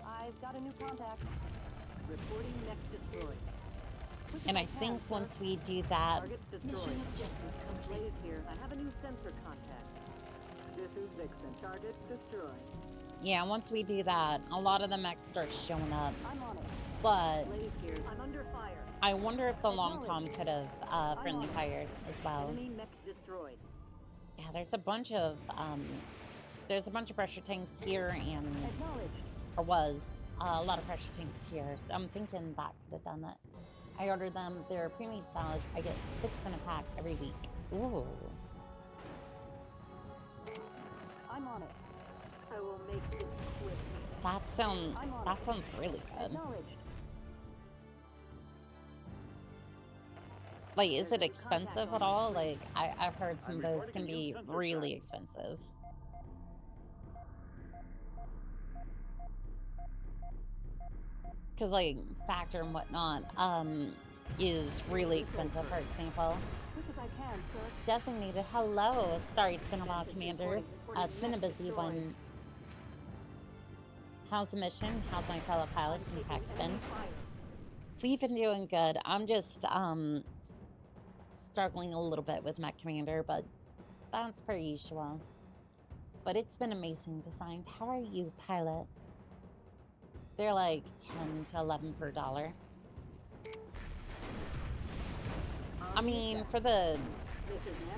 I've got a new contact. Reporting next destroyed. Quick as And I can, think sir. once we do that, Target destroyed. Mission objective complete. Blaze here. I have a new sensor contact. This is Vixen. Target destroyed. yeah, once we do that, a lot of the mechs start showing up. I'm on it. But Blaze here. I'm under fire. I wonder if the Long Tom could have friendly fired as well. Enemy mech destroyed. Yeah, there's a bunch of pressure tanks here, and Acknowledged. or was a lot of pressure tanks here. So I'm thinking that could have done that. I ordered them. They're pre-made salads. I get 6 in a pack every week. Ooh. I'm on it. I will make this quick. That sounds really good. Acknowledged. Like, is it expensive at all? Like, I've heard some of those can be really expensive. Because, like, Factor and whatnot, is really expensive, for example. Quick as I can, sir. Designated, hello. Sorry, it's been a while, Commander. It's been a busy one. How's the mission? How's my fellow pilots and techs been? We've been doing good. I'm just, struggling a little bit with MechCommander, but that's per usual. But it's been amazing designed. How are you, pilot? They're like 10 to 11 per dollar. I mean, for the,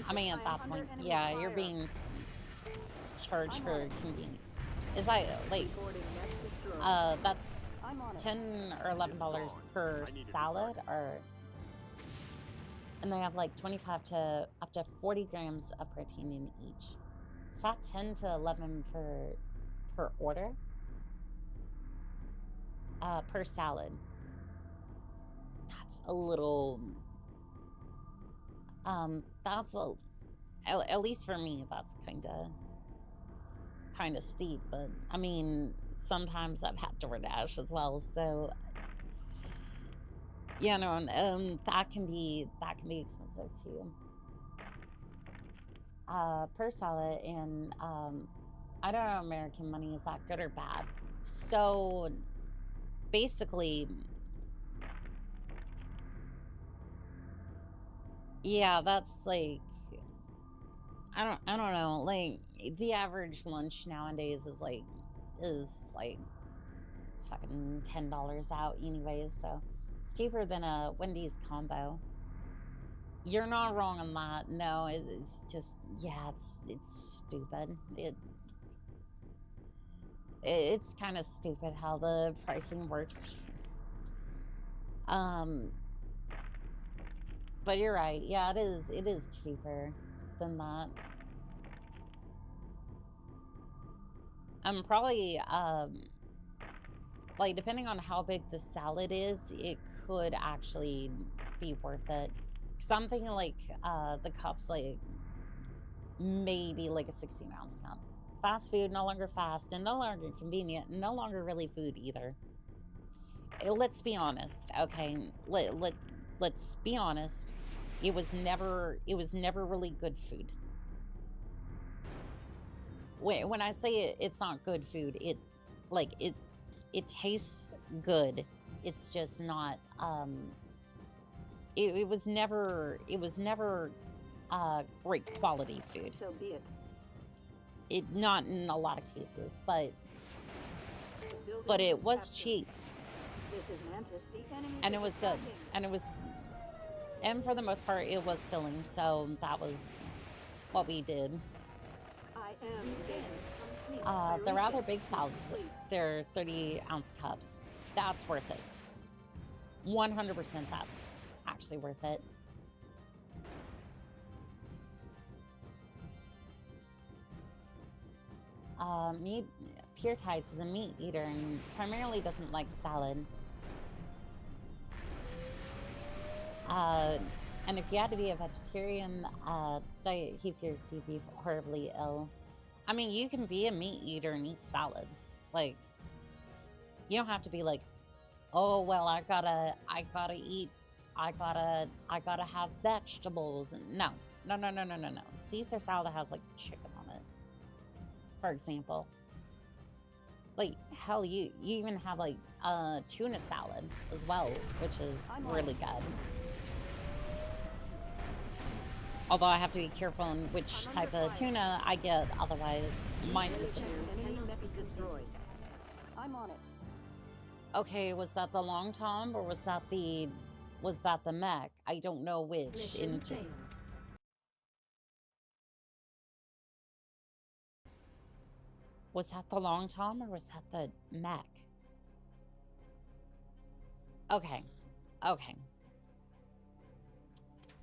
I mean, at that point, yeah, you're being charged for convenience. Is that, like, that's 10 or $11 per salad, or, and they have like 25 to up to 40 grams of protein in each. Is that 10 to 11 per order? Per salad. That's a little, that's a, at least for me, that's kind of steep, but I mean, sometimes I've had DoorDash as well, so yeah, no, that can be expensive too. Per salad, and I don't know, American money, is that good or bad? So basically, yeah, that's like I don't know. Like, the average lunch nowadays is like fucking $10 out anyways, so it's cheaper than a Wendy's combo. You're not wrong on that. No, it's just, yeah, it's stupid. It's kind of stupid how the pricing works. But you're right. Yeah, it is cheaper than that. I'm probably like, depending on how big the salad is, it could actually be worth it. Cause I'm thinking like the cups, like maybe like a 16-ounce cup. Fast food, no longer fast, and no longer convenient, and no longer really food either. Let's be honest, okay? Let's be honest. It was never really good food. When I say it's not good food, it tastes good. It's just not. It was never great quality food. So be it. It not in a lot of cases, but it was cheap. This is Mantis. The enemy And it was good. attacking. And for the most part, it was filling. So that was what we did. I am dead. The rather big salads, they're 30-ounce cups. That's worth it. 100%, that's actually worth it. Pure Ties is a meat eater and primarily doesn't like salad. And if you had to be a vegetarian, he fears you'd be horribly ill. I mean, you can be a meat eater and eat salad. Like, you don't have to be like, oh, well, I gotta have vegetables. No. Caesar salad has like chicken on it, for example. Like, hell, you even have like tuna salad as well, which is really good. Although I have to be careful on which type of tuna I get, otherwise my system. I'm on it. Okay, was that the long tom or was that the mech? I don't know which. In just was that the long tom or was that the mech? Okay.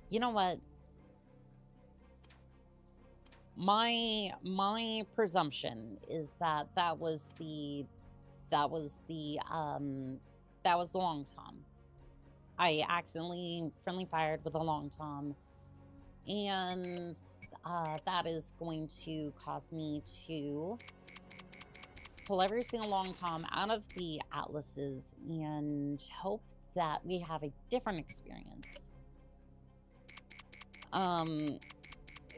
You know what? My presumption is that that was the long tom. I accidentally friendly fired with a long tom, and that is going to cause me to pull every single long tom out of the atlases and hope that we have a different experience.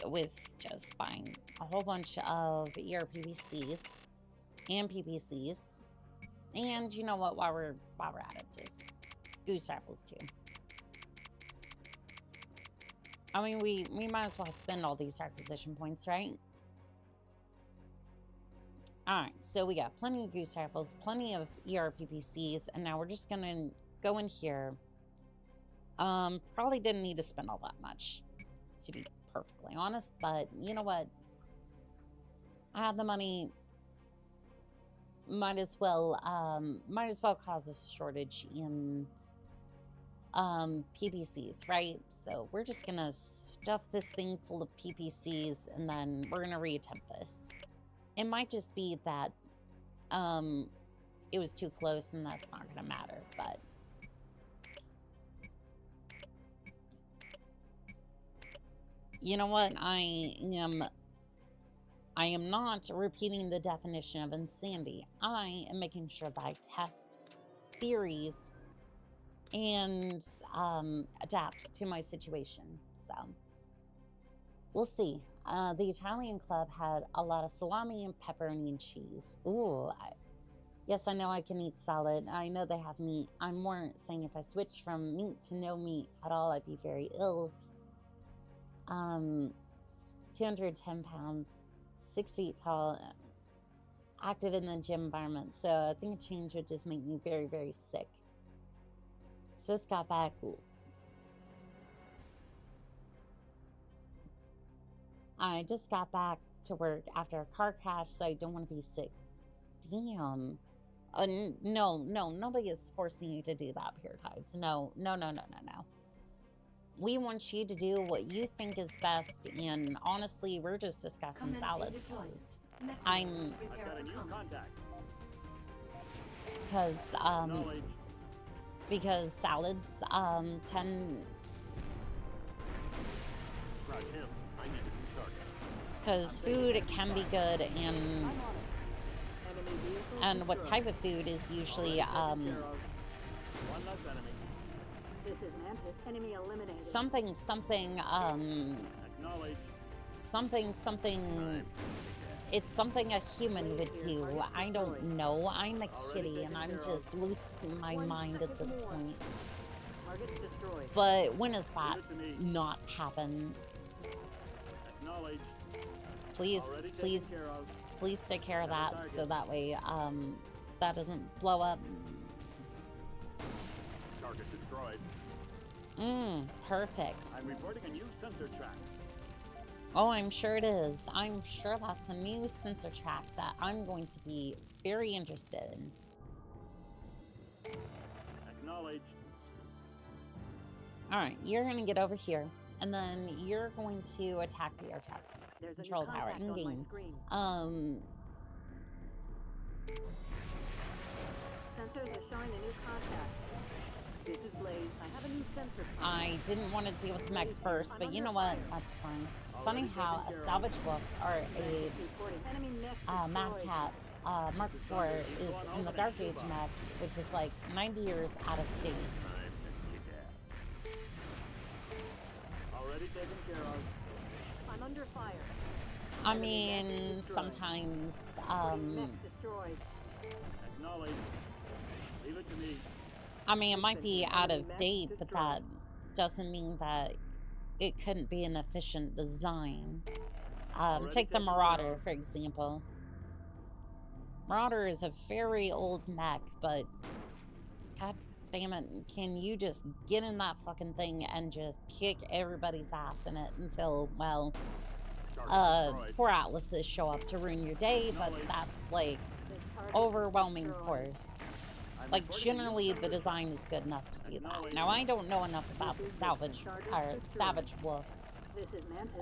With just buying a whole bunch of ERPPCs and PPCs. And you know what, while we're at it, just goose rifles too. I mean, we might as well spend all these acquisition points, right? Alright, so we got plenty of goose rifles, plenty of ERPPCs, and now we're just gonna go in here. Probably didn't need to spend all that much, to be perfectly honest, but you know what? I had the money. Might as well cause a shortage in PPCs, right? So we're just gonna stuff this thing full of PPCs and then we're gonna reattempt this. It might just be that it was too close and that's not gonna matter, but you know what? I am not repeating the definition of insanity. I am making sure that I test theories and adapt to my situation. So we'll see. The Italian club had a lot of salami and pepperoni and cheese. Ooh, yes, I know I can eat salad. I know they have meat. I'm more saying if I switch from meat to no meat at all, I'd be very ill. 210 pounds, 6 feet tall, active in the gym environment. So I think a change would just make you very, very sick. Just got back. I just got back to work after a car crash, so I don't want to be sick. Damn. No, nobody is forcing you to do that, Pure Tides. No. We want you to do what you think is best, and honestly, we're just discussing salads, because I'm... I've got a new contact. Because salads, tend... Right, him. I need a new target. Because food, it can be good, and what type of food is usually, One less enemy. This is Mantis. Enemy eliminated. something, Acknowledge. something, it's something a human would do. I don't know. I'm a kitty, and I'm just losing my mind at this point. Target destroyed. But when does that not happen? Acknowledge. Please, Already taken please, care of. please take care of that, so that way, that doesn't blow up. Target destroyed. Perfect. I'm reporting a new sensor track. Oh, I'm sure it is. I'm sure that's a new sensor track that I'm going to be very interested in. Acknowledge. Alright, you're going to get over here, and then you're going to attack the air traffic There's a control new tower contact on my in-game. screen. Sensors are showing a new contact. This is Blaze. I have a new sensor. I didn't want to deal with the mechs first, but you know what? That's fine. It's funny how a salvage wolf or a Enemy mech mad destroyed. cat Mark IV is in the Dark Age mech, which is like 90 years out of date. Already taken care of. I'm under fire. I mean, sometimes, Mech destroyed. Acknowledge. Leave it to me. I mean, it might be out of date, but that doesn't mean that it couldn't be an efficient design. Take the Marauder, for example. Marauder is a very old mech, but god damn it, can you just get in that fucking thing and just kick everybody's ass in it until, well, 4 Atlases show up to ruin your day, but that's like overwhelming force. Like, generally, the design is good enough to do that. Now, I don't know enough about the Savage Wolf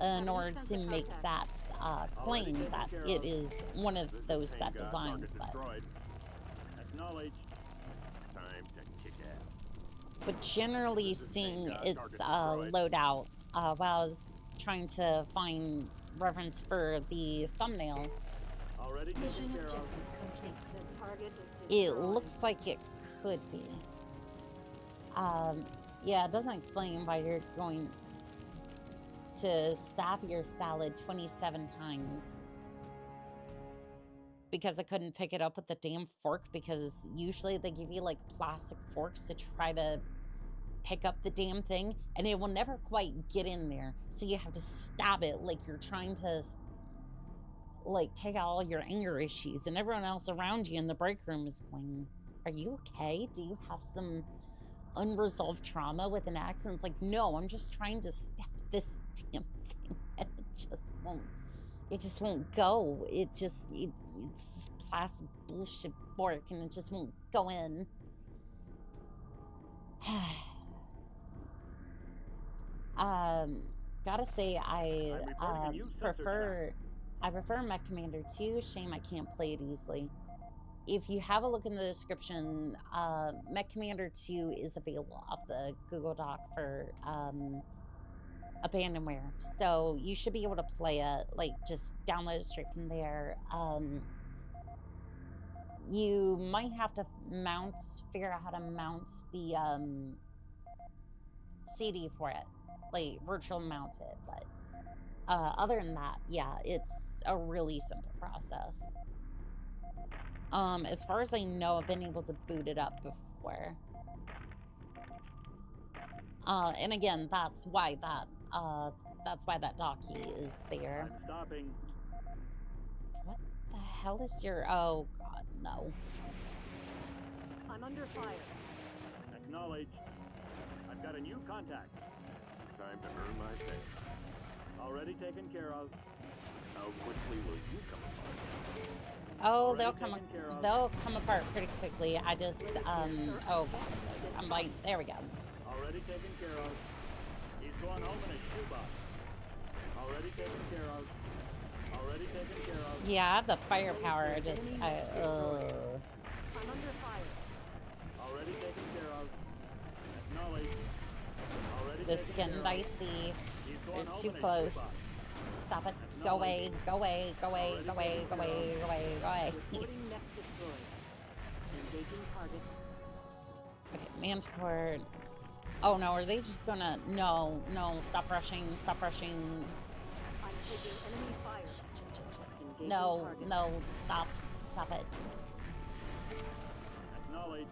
in order to make that claim that it is one of those set designs, but generally seeing its loadout, while I was trying to find reference for the thumbnail, Mission objective complete. it looks like it could be. Yeah, it doesn't explain why you're going to stab your salad 27 times. Because I couldn't pick it up with the damn fork, because usually they give you like plastic forks to try to pick up the damn thing, and it will never quite get in there. So you have to stab it like you're trying to like take out all your anger issues, and everyone else around you in the break room is going, are you okay? Do you have some unresolved trauma with an axe? And it's like, no, I'm just trying to stab this damn thing, and it just won't go. It's this plastic bullshit fork, and it just won't go in. Gotta say, I prefer MechCommander 2. Shame I can't play it easily. If you have a look in the description, MechCommander 2 is available off the Google Doc for Abandonware. So you should be able to play it, like, just download it straight from there. You might have to figure out how to mount the CD for it, like virtual mount it, but other than that, yeah, it's a really simple process. As far as I know, I've been able to boot it up before. And again, that's why that that's why that dock key is there. I'm stopping. What the hell is your... Oh, God, no. I'm under fire. Acknowledge. I've got a new contact. Time to earn my pay. Already taken care of. How quickly will you come apart? Oh, Already they'll come apart pretty quickly. I just, oh, God. I'm like, there we go. Already taken care of. He's going home in a shoebox. Already taken care of. Already taken care of. Yeah, I have the firepower. Just, I'm under fire. Already taken care of. Acknowledge. Already this is taken getting care of. dicey. He's You're going home too in a close. shoebox. Stop it. Go away. Go away. Go away. Go away. Go away. Go away. Go away. Reporting mech destroyed. Engaging target. Okay, Manticore. Oh no, are they just gonna... No, no, stop rushing. Stop rushing. I'm taking enemy fire. Engaging No, target. no, stop. Stop it. Acknowledge.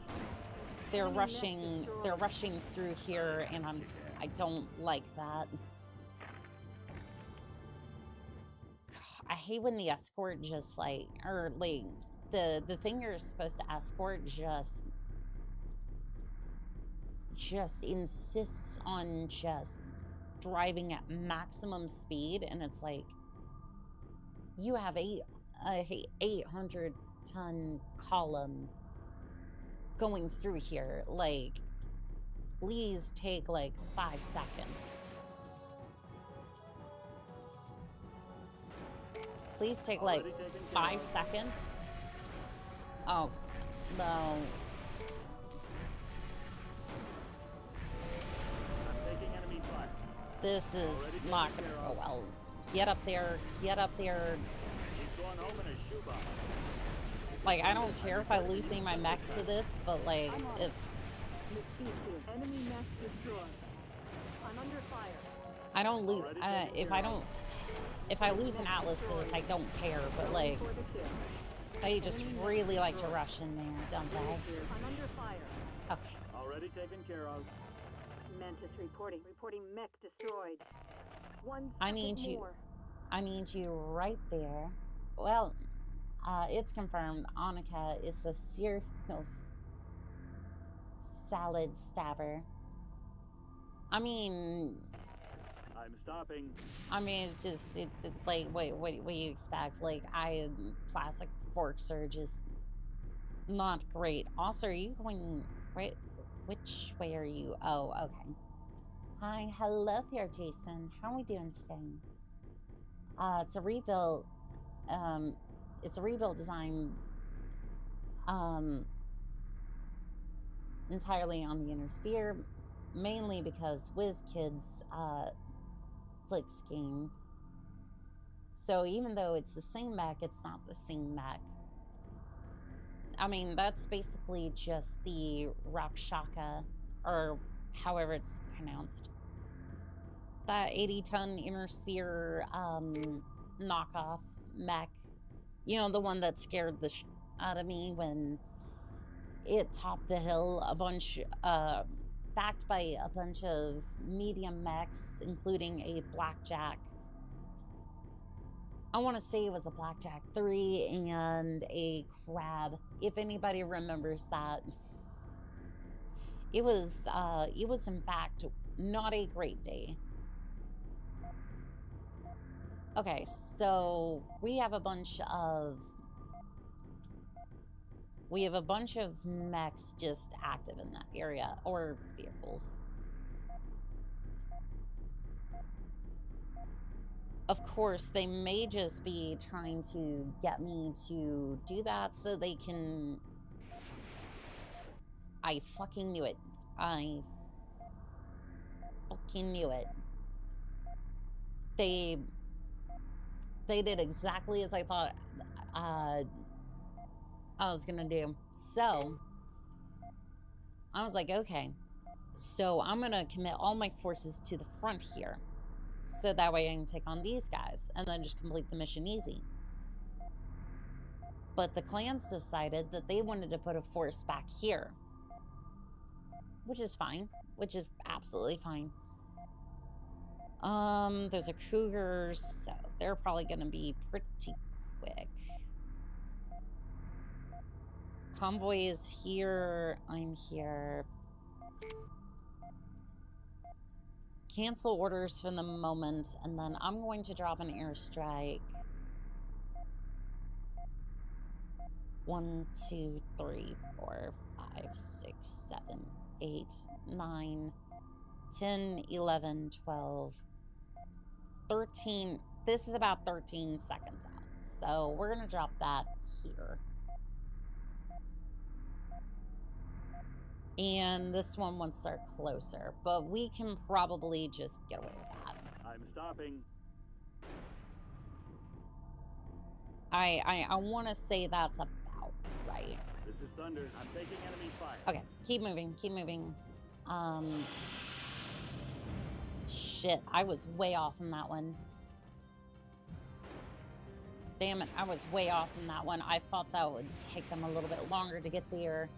They're Enemy rushing. mech They're destroyed. rushing through here, and I don't like that. I hate when the escort just like, or like the thing you're supposed to escort just insists on just driving at maximum speed, and it's like you have a 800-ton column going through here. Like, please take like 5 seconds. Please take like Already taken care 5 of. seconds. Oh, no. I'm taking enemy fire. This is not gonna go well. Get up there. Get up there. He's going home in a shoebox. Like, I don't care if I lose any of my mechs to this, but like, if Enemy mech destroyed. I'm under fire. I don't lose, if I lose an Atlas to this, I don't care, but like, For the kill. they just really like to rush in there, don't they? I'm under fire. Okay. Already taken care of. Mantis reporting. Reporting mech destroyed. One I second need you. more. I need you right there. Well, it's confirmed. Annika is a serial salad stabber. I mean, I'm stopping. it's just like what do you expect? Like, plastic forks are just not great. Also, are you going right? Which way are you? Oh, okay. Hi, hello there, Jason. How are we doing today? It's a rebuild. It's a rebuild design. Entirely on the inner sphere, mainly because WizKids clicks game. So even though it's the same mech, it's not the same mech. I mean, that's basically just the Rakshaka, or however it's pronounced. That 80-ton inner sphere knockoff mech. You know, the one that scared the out of me when it topped the hill a bunch, backed by a bunch of medium mechs, including a Blackjack. I want to say it was a Blackjack 3 and a Crab, if anybody remembers that. It was in fact not a great day. Okay, so we have a bunch of mechs just active in that area, or vehicles. Of course, they may just be trying to get me to do that so they can... I fucking knew it. I fucking knew it. They did exactly as I thought I was gonna do. So I was like, okay, so I'm gonna commit all my forces to the front here, so that way I can take on these guys and then just complete the mission easy. But the clans decided that they wanted to put a force back here, which is fine, which is absolutely fine. There's a cougar, so they're probably gonna be pretty quick. Convoy is here. I'm here. Cancel orders for the moment, and then I'm going to drop an airstrike. 1, 2, 3, 4, 5, 6, 7, 8, 9, 10, 11, 12, 13. This is about 13 seconds out. So we're going to drop that here. And this one wants our closer, but we can probably just get away with that. I'm stopping. I want to say that's about right. This is Thunder. I'm taking enemy fire. Okay, keep moving, keep moving. Shit, I was way off in that one. Damn it, I was way off in that one. I thought that would take them a little bit longer to get their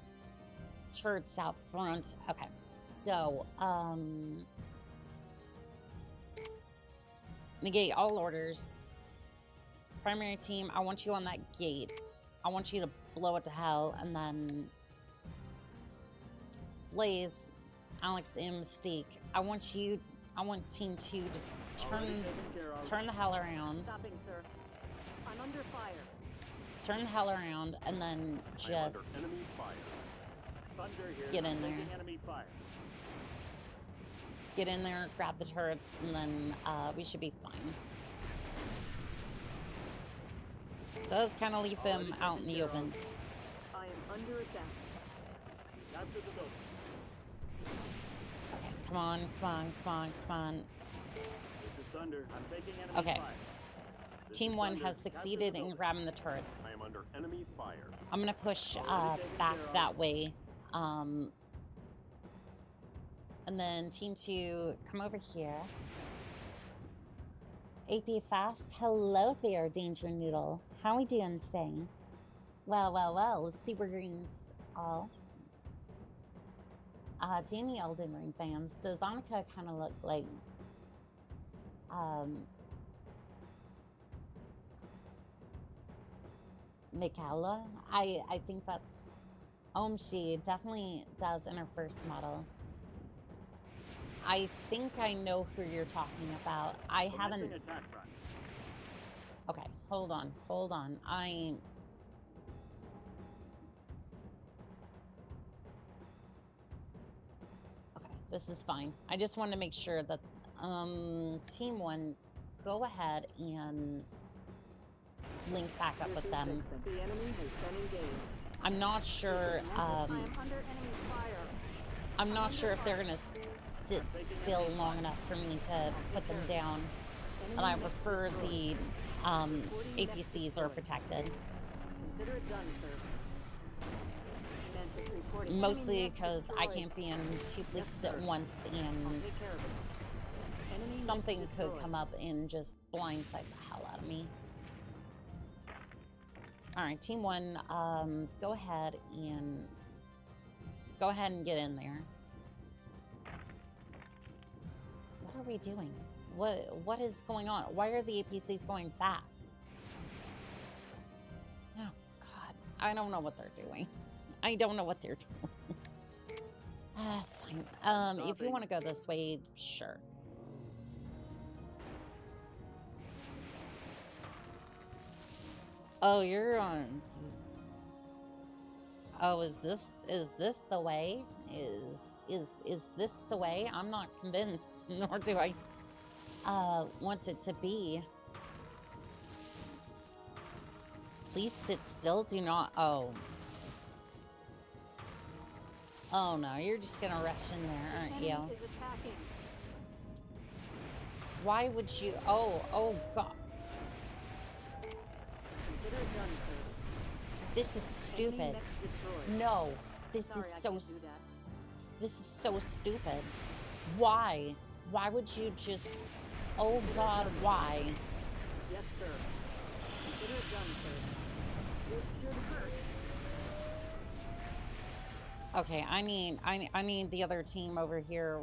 turrets out front. Okay, so, negate all orders. Primary team, I want you on that gate. I want you to blow it to hell, and then Blaze, Alex, and Mystique. I want Team 2 to turn the hell around. Stopping, sir. I'm under fire. Turn the hell around, and then just enemy fire. Thunder here. Get in there. Taking enemy fire. Get in there, grab the turrets, and then we should be fine. It does kind of leave them out in the open. I am under attack. After the building. Okay, come on, come on, come on, come on. This is Thunder. I'm taking enemy Okay. fire. This Team is 1 Thunder. has Capture the succeeded in building. grabbing the turrets. I am under enemy fire. I'm gonna push back that way. And then Team 2, come over here. AP Fast, hello there, Danger Noodle. How we doing today? Well, Super Greens all. To any Elden Ring fans, does Annika kind of look like, Mikala? I think that's, she definitely does in her first model. I think I know who you're talking about. I haven't. Attack front. Okay, hold on. Okay, this is fine. I just want to make sure that Team 1, go ahead and link back up with them. The enemy has been engaged. I'm not sure. I am under enemy fire. I'm not sure if they're gonna sit still long enough for me to put them down, and I prefer the APCs are protected. Consider it done, sir. Mantis reporting Mostly enemy because I destroyed. can't be in two places Yes, at sir. once, I'll and take care of it. Enemy something Mantis could destroyed. come up and just blindside the hell out of me. All right, Team 1, go ahead and get in there. What are we doing? What is going on? Why are the APCs going back? Oh God, I don't know what they're doing. I don't know what they're doing. Fine. If you want to go this way, sure. Oh, you're on. Oh, is this the way? Is this the way? I'm not convinced, nor do I want it to be. Please sit still. Do not. Oh. Oh no, you're just gonna rush in there, aren't you? Enemy is attacking. Why would you? Oh God. Consider it done, sir. This is stupid. Enemy mech destroyed. No, this Sorry, is I so. can't do that. This is so stupid. Why? Why would you just? Oh God, why? Yes, sir. Consider it done, sir. It should hurt. Okay, I need the other team over here.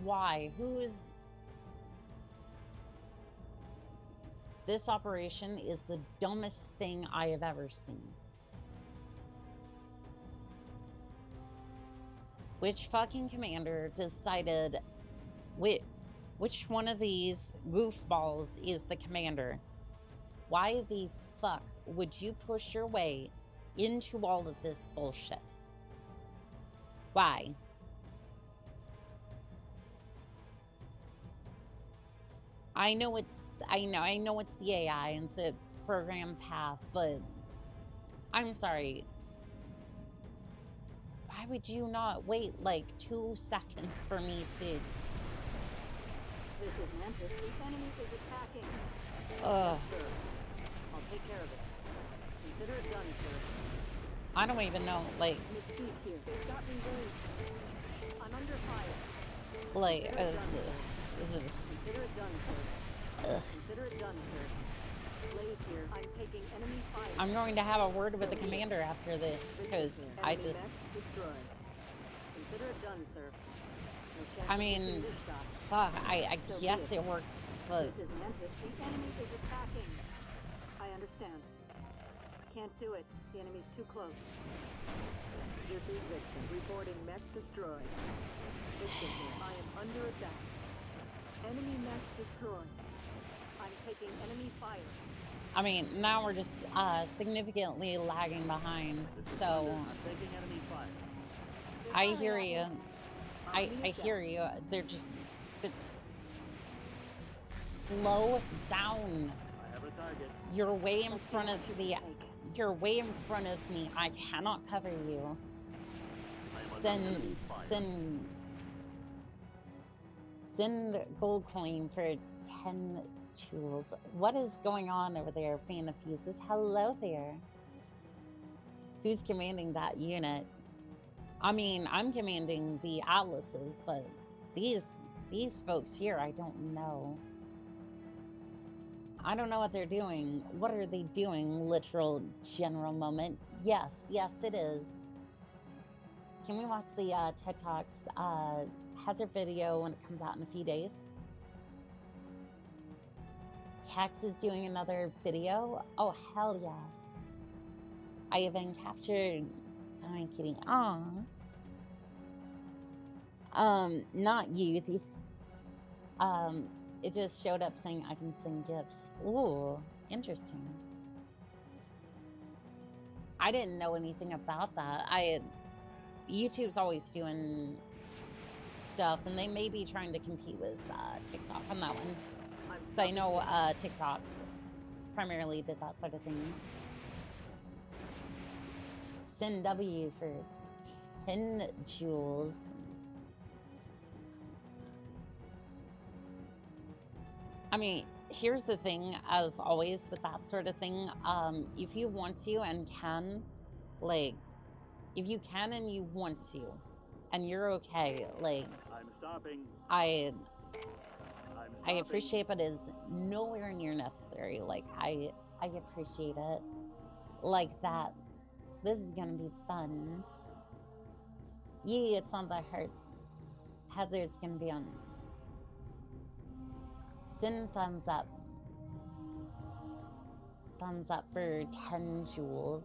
Why? This operation is the dumbest thing I have ever seen. Which fucking commander decided which one of these goofballs is the commander? Why the fuck would you push your way into all of this bullshit? Why? I know it's the AI and it's program path, but I'm sorry. Why would you not wait like 2 seconds for me to? This is Memphis. The enemy is attacking. Ugh. Yes, sir. I'll take care of it. Consider it done, sir. I don't even know, like, Mystique here. They've got me raised. I'm under fire. like, Consider it done, sir. Consider it done, sir. Blaze here. I'm taking enemy fire. I'm going to have a word with the commander after this, because I just... Destroyed. Consider it done, sir. No chance I of mean, missing this shot. fuck, I guess it worked, but... This is Memphis. The enemy is attacking. I understand. Can't do it. The enemy's too close. This is Victor. Reporting mech destroyed. Victor here. I am under attack. Enemy mech destroyed. I'm taking enemy fire. I mean, now we're just significantly lagging behind, so... Taking enemy fire. I hear you. I hear you. They're just... slow down. I have a target. You're way in front of the... You're way in front of me. I cannot cover you. Send gold coin for 10 jewels. What is going on over there, fan of pieces? Hello there. Who's commanding that unit? I mean, I'm commanding the Atlases, but these folks here, I don't know. I don't know what they're doing. What are they doing? Literal general moment. Yes, it is. Can we watch the TED Talks hazard video when it comes out in a few days? Tex is doing another video? Oh, hell yes. I have been captured. I'm kidding. Not you. It just showed up saying I can send gifts. Ooh, interesting. I didn't know anything about that. YouTube's always doing stuff, and they may be trying to compete with TikTok on that one. So I know TikTok primarily did that sort of things. Send W for 10 jewels. I mean, here's the thing, as always with that sort of thing, if you want to and can, like, if you can and you want to, and you're okay, like, I'm stopping. I appreciate, but it's nowhere near necessary. Like, I appreciate it. Like that. This is gonna be fun. Yeah, it's on the heart. Hazard's gonna be on. Send thumbs up. Thumbs up for 10 jewels.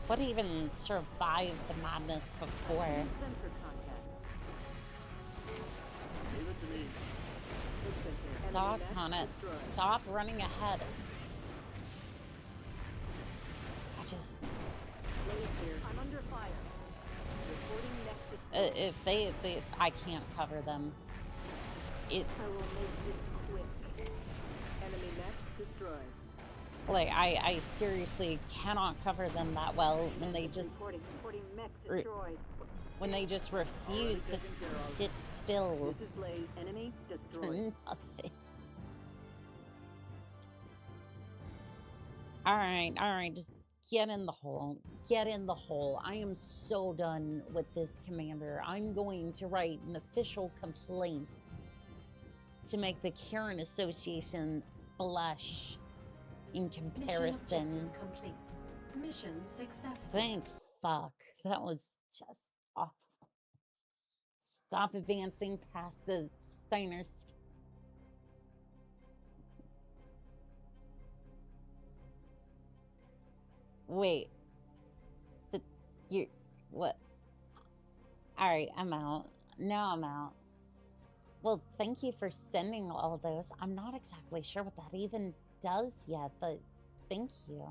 What even survived the madness before? Sensor contact. Leave it to me. Victor here. Enemy Doc mech on it. destroyed. Stop running ahead. I just... Blaze here. I'm under fire. Reporting mech destroyed. if they I can't cover them. I will make this quick. Enemy mech destroyed. Like, I seriously cannot cover them that well when they just Reporting mech destroyed. when they just refuse to sit still This is Blaze. Enemy for destroyed. nothing. Alright, just get in the hole. Get in the hole. I am so done with this commander. I'm going to write an official complaint to make the Karen Association blush in comparison. Mission objective complete. Mission successful. Thank fuck. That was just awful. Stop advancing past the Steiners. Wait. You what? Alright, I'm out. Now I'm out. Well, thank you for sending all those. I'm not exactly sure what that even does yet, but thank you.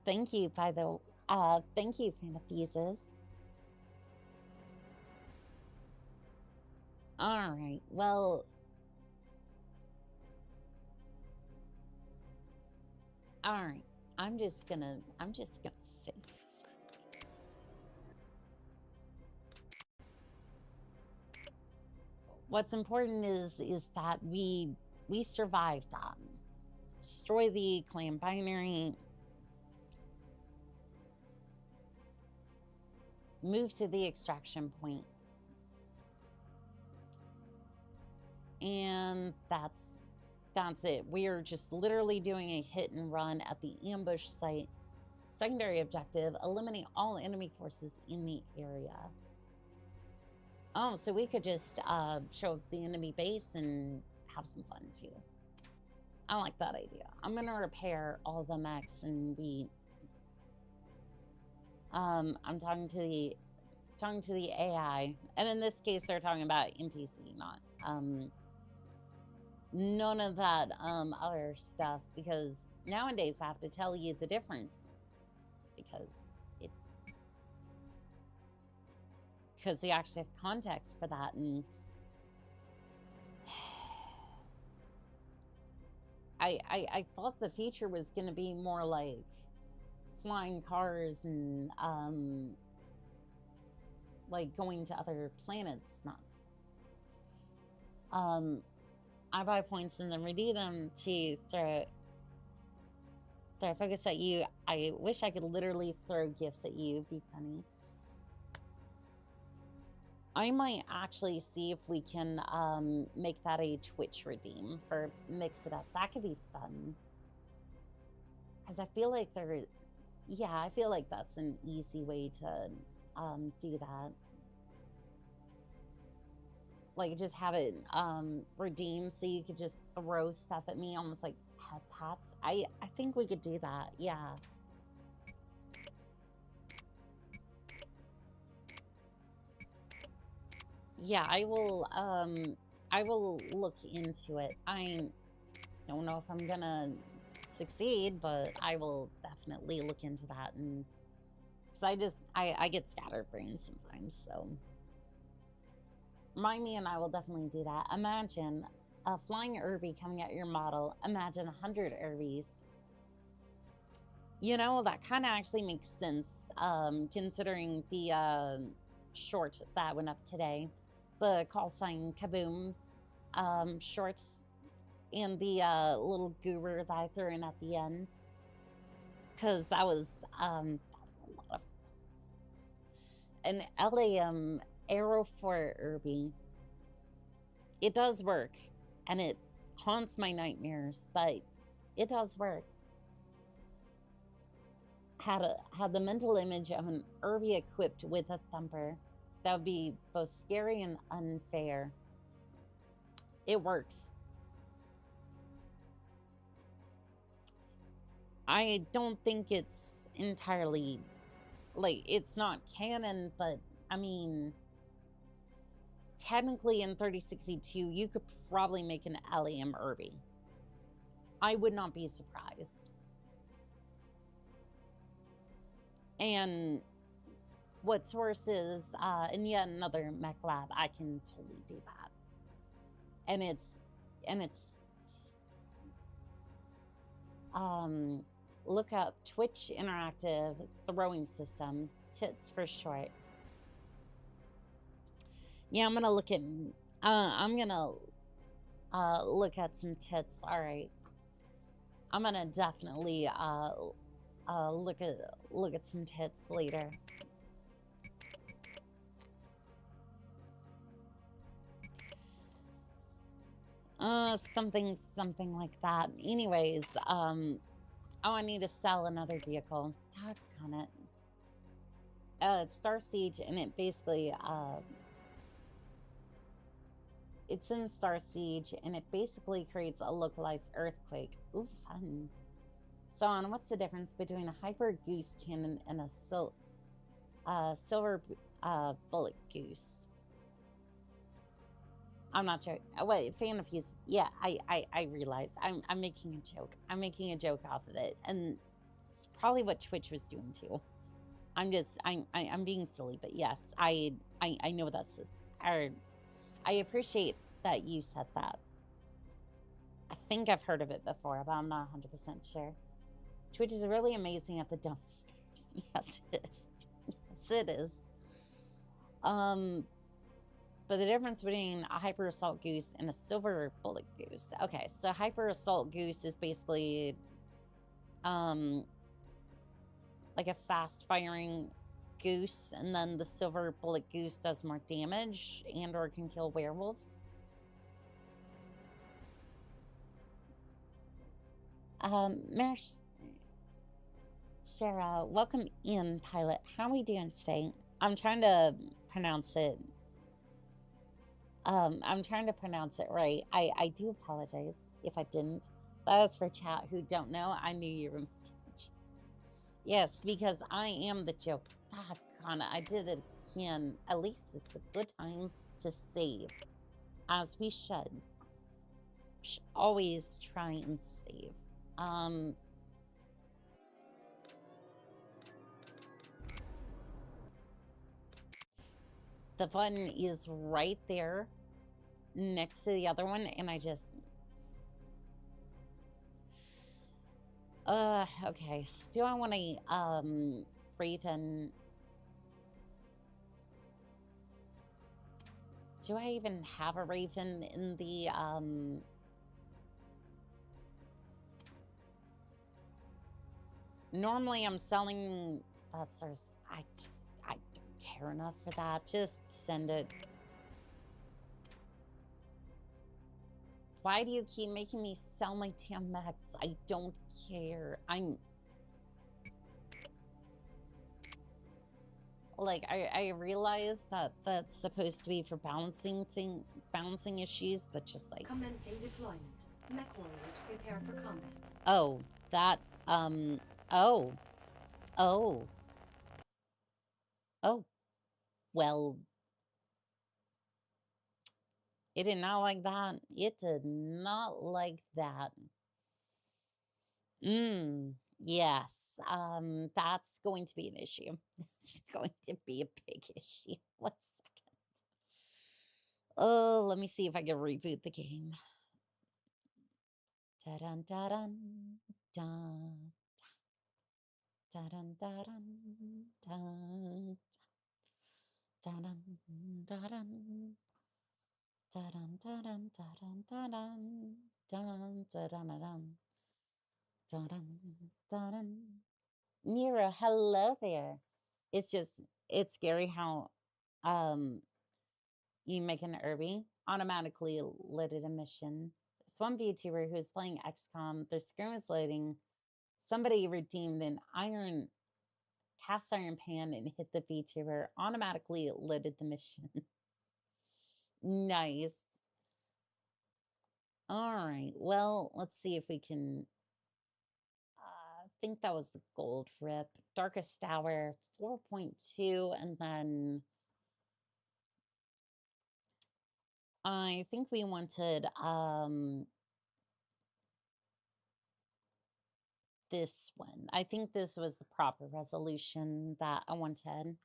Thank you, thank you, Fan of Fuses. Alright, well... Alright, I'm just gonna save. What's important is that we survived that. Destroy the clan binary. Move to the extraction point. And that's it. We are just literally doing a hit and run at the ambush site. Secondary objective, eliminate all enemy forces in the area. Oh, so we could just show up the enemy base and have some fun too. I like that idea. I'm gonna repair all the mechs and be I'm talking to the AI. And in this case they're talking about NPC, not none of that other stuff, because nowadays I have to tell you the difference because we actually have context for that. And I thought the future was going to be more like flying cars and like going to other planets. Not I buy points and then redeem them to throw focus at you. I wish I could literally throw gifts at you. It'd be funny. I might actually see if we can make that a Twitch redeem for Mix It Up. That could be fun. Because I feel like I feel like that's an easy way to do that. Like, just have it redeem so you could just throw stuff at me, almost like head pats. I think we could do that, yeah. Yeah, I will look into it. I don't know if I'm gonna succeed, but I will definitely look into that. And because I get scatterbrained sometimes, so remind me and I will definitely do that. Imagine a flying Irby coming at your model. Imagine 100 Irbies. You know, that kind of actually makes sense, considering the short that went up today. The call sign Kaboom shorts and the little goober that I threw in at the end. Because that was a lot of... An LAM arrow for Irby. It does work, and it haunts my nightmares, but it does work. Had the mental image of an Irby equipped with a thumper. That would be both scary and unfair. It works. I don't think it's entirely, like, it's not canon, but I mean, technically in 3062, you could probably make an LAM Irby. I would not be surprised. And what's worse is, in yet another mech lab, I can totally do that. And it's look up Twitch Interactive Throwing System, TITS for short. Yeah, I'm gonna look at some tits. All right, I'm gonna definitely look at some tits later. Something like that. Anyways, oh, I need to sell another vehicle. Doggone it. It's Star Siege, and it basically It's in Star Siege, and it basically creates a localized earthquake. Ooh, fun. So, on what's the difference between a hyper goose cannon and a silver bullet goose? I'm not joking. Wait, fan of his. Yeah, I realize. I'm making a joke. I'm making a joke off of it, and it's probably what Twitch was doing too. I'm being silly, but yes, I know that's. I appreciate that you said that. I think I've heard of it before, but I'm not 100% sure. Twitch is really amazing at the dumbest things. Yes, it is. Yes, it is. But the difference between a hyper assault goose and a silver bullet goose. Okay, so hyper assault goose is basically like a fast firing goose, and then the silver bullet goose does more damage and or can kill werewolves. Shara, welcome in, pilot. How are we doing today? I'm trying to pronounce it. I'm trying to pronounce it right. I do apologize if I didn't. That is for chat who don't know. I knew you were. Yes, because I am the joke. Doggone it, I did it again. At least it's a good time to save, as we should. Should always try and save. The button is right there next to the other one, and I just... okay. Do I want to, Raven... Do I even have a Raven in the, Normally I'm selling that sort of... I don't care enough for that. Just send it. Why do you keep making me sell my damn mechs? I don't care. Like, I realize that that's supposed to be for balancing issues, but just like... Commencing deployment. Mech warriors prepare for combat. Oh, that, oh. Well, it did not like that. It did not like that. Yes. That's going to be an issue. It's going to be a big issue. 1 second. Oh, let me see if I can reboot the game. Da-dun, da-dun, dun. Da-dun, da-dun, dun. Da-dun, da-dun. Da-dun, da-dun, da-dun, da-dun. Dun, da-dun-da-dun. Dun, dun. Nero, hello there. It's scary how you make an Irby automatically loaded a mission. There's one VTuber who's playing XCOM, their screen was loading, somebody redeemed an cast iron pan and hit the VTuber, automatically loaded the mission. Nice. Alright, well, let's see if we can... I think that was the gold rip. Darkest Hour, 4.2, and then... I think we wanted, this one. I think this was the proper resolution that I wanted.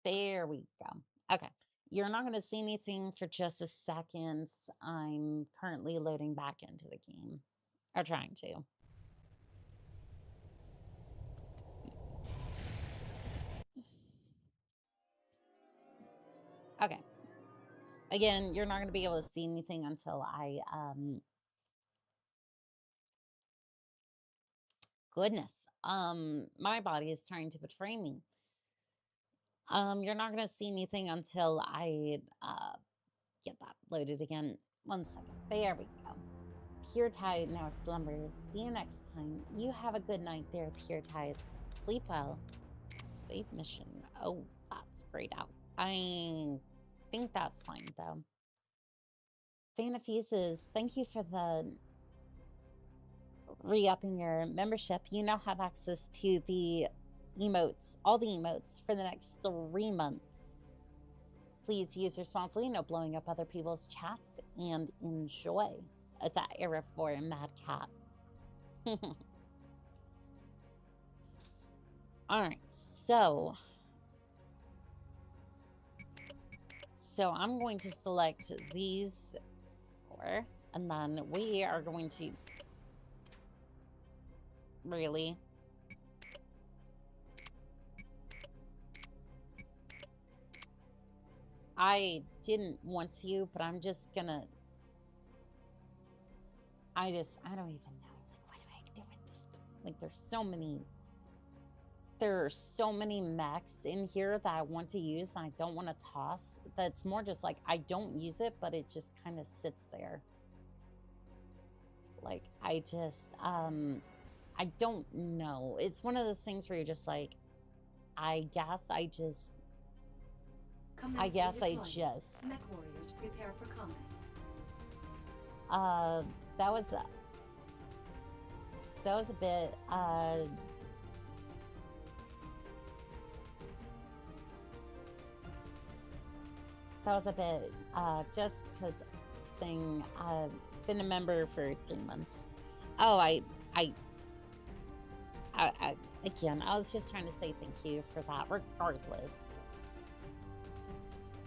There we go. Okay. You're not going to see anything for just a second. I'm currently loading back into the game. Or trying to. Okay. Again, you're not going to be able to see anything until I, goodness. My body is trying to betray me. You're not going to see anything until I, get that loaded again. 1 second. There we go. Pure Tide now slumbers. See you next time. You have a good night there, Pure Tides. Sleep well. Save mission. Oh, that's grayed out. think that's fine, though. Fan of Fuses, thank you for the re-upping your membership. You now have access to the emotes, all the emotes, for the next 3 months. Please use responsibly, no blowing up other people's chats, and enjoy that era for a Mad Cat. Alright, so I'm going to select these 4, and then we are going to... Really? I didn't want to, but I'm just gonna... I don't even know. Like, what do I do with this? Like, there are so many mechs in here that I want to use and I don't want to toss. That's more just like, I don't use it, but it just kind of sits there. Like, I just, I don't know. It's one of those things where you're just like, I guess I just... Mech warriors prepare for combat. That was a bit, just because saying I've been a member for 3 months. Oh, again, I was just trying to say thank you for that, regardless.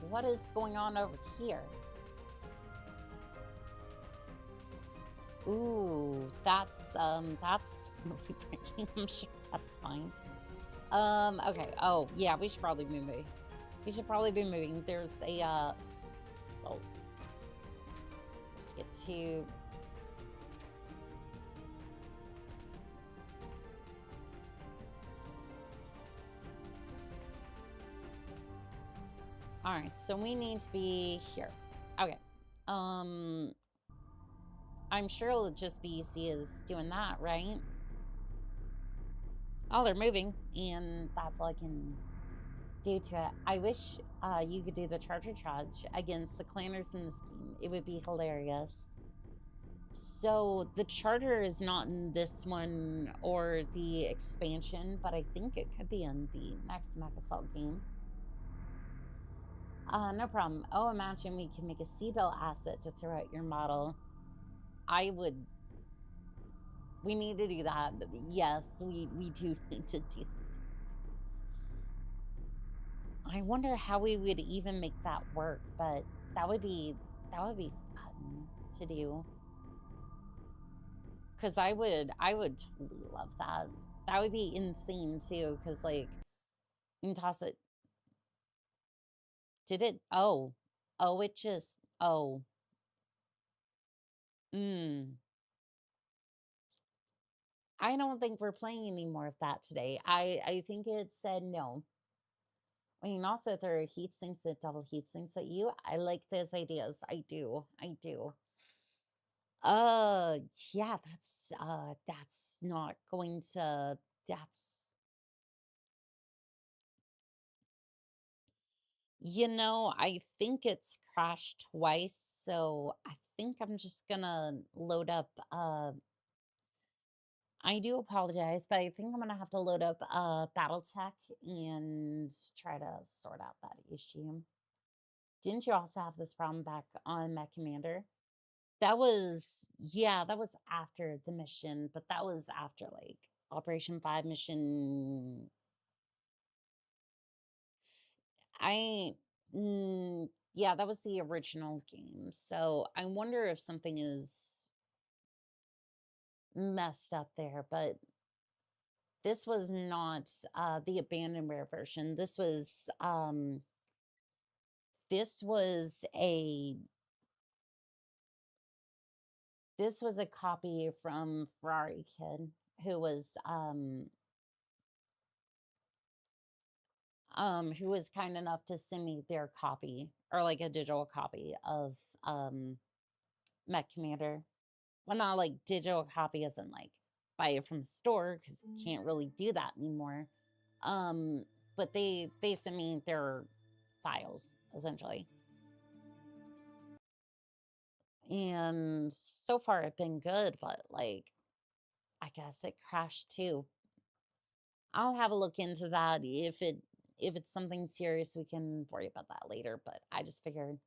What is going on over here? Ooh, that's really breaking. I'm sure that's fine. Okay. Oh, yeah, we should probably be moving. There's a, so let's get to... All right, so we need to be here. Okay. I'm sure it'll just be easy as doing that, right? Oh, they're moving, and that's all I can do to it. I wish you could do the charger charge against the clanners in the scheme. It would be hilarious. So the charger is not in this one or the expansion, but I think it could be in the next Mech Assault game. No problem. Oh, imagine we can make a seatbelt asset to throw out your model. I would... We need to do that. Yes, we do need to do that. I wonder how we would even make that work, but that would be fun to do. Because I would totally love that. That would be in theme too, because like you can toss it. Did it? Oh, it just... Oh. I don't think we're playing any more of that today. I think it said no. We can also throw heat sinks and double heat sinks at you. I like those ideas. I do. Yeah, that's not going to... That's... You know, I think it's crashed twice, so I think I'm just gonna load up, I do apologize, but I think I'm gonna have to load up, Battletech and try to sort out that issue. Didn't you also have this problem back on MechCommander? That was... Yeah, that was after the mission, but that was after, like, Operation 5 mission... yeah, that was the original game. So I wonder if something is messed up there, but this was not the abandonware version. This was a copy from Ferrari Kid, who was kind enough to send me their copy, or like a digital copy of MechCommander. Well, not like digital copy as in like buy it from a store, because you can't really do that anymore. But they sent me their files, essentially. And so far it's been good, but like, I guess it crashed too. I'll have a look into that. If it's something serious, we can worry about that later, but I just figured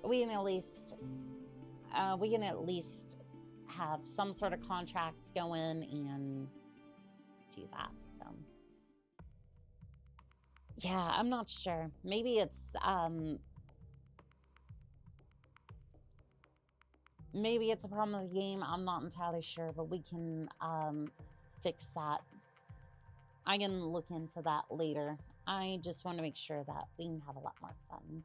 we can at least have some sort of contracts go in and do that. So yeah, I'm not sure. Maybe it's a problem with the game. I'm not entirely sure, but we can fix that. I can look into that later. I just want to make sure that we can have a lot more fun.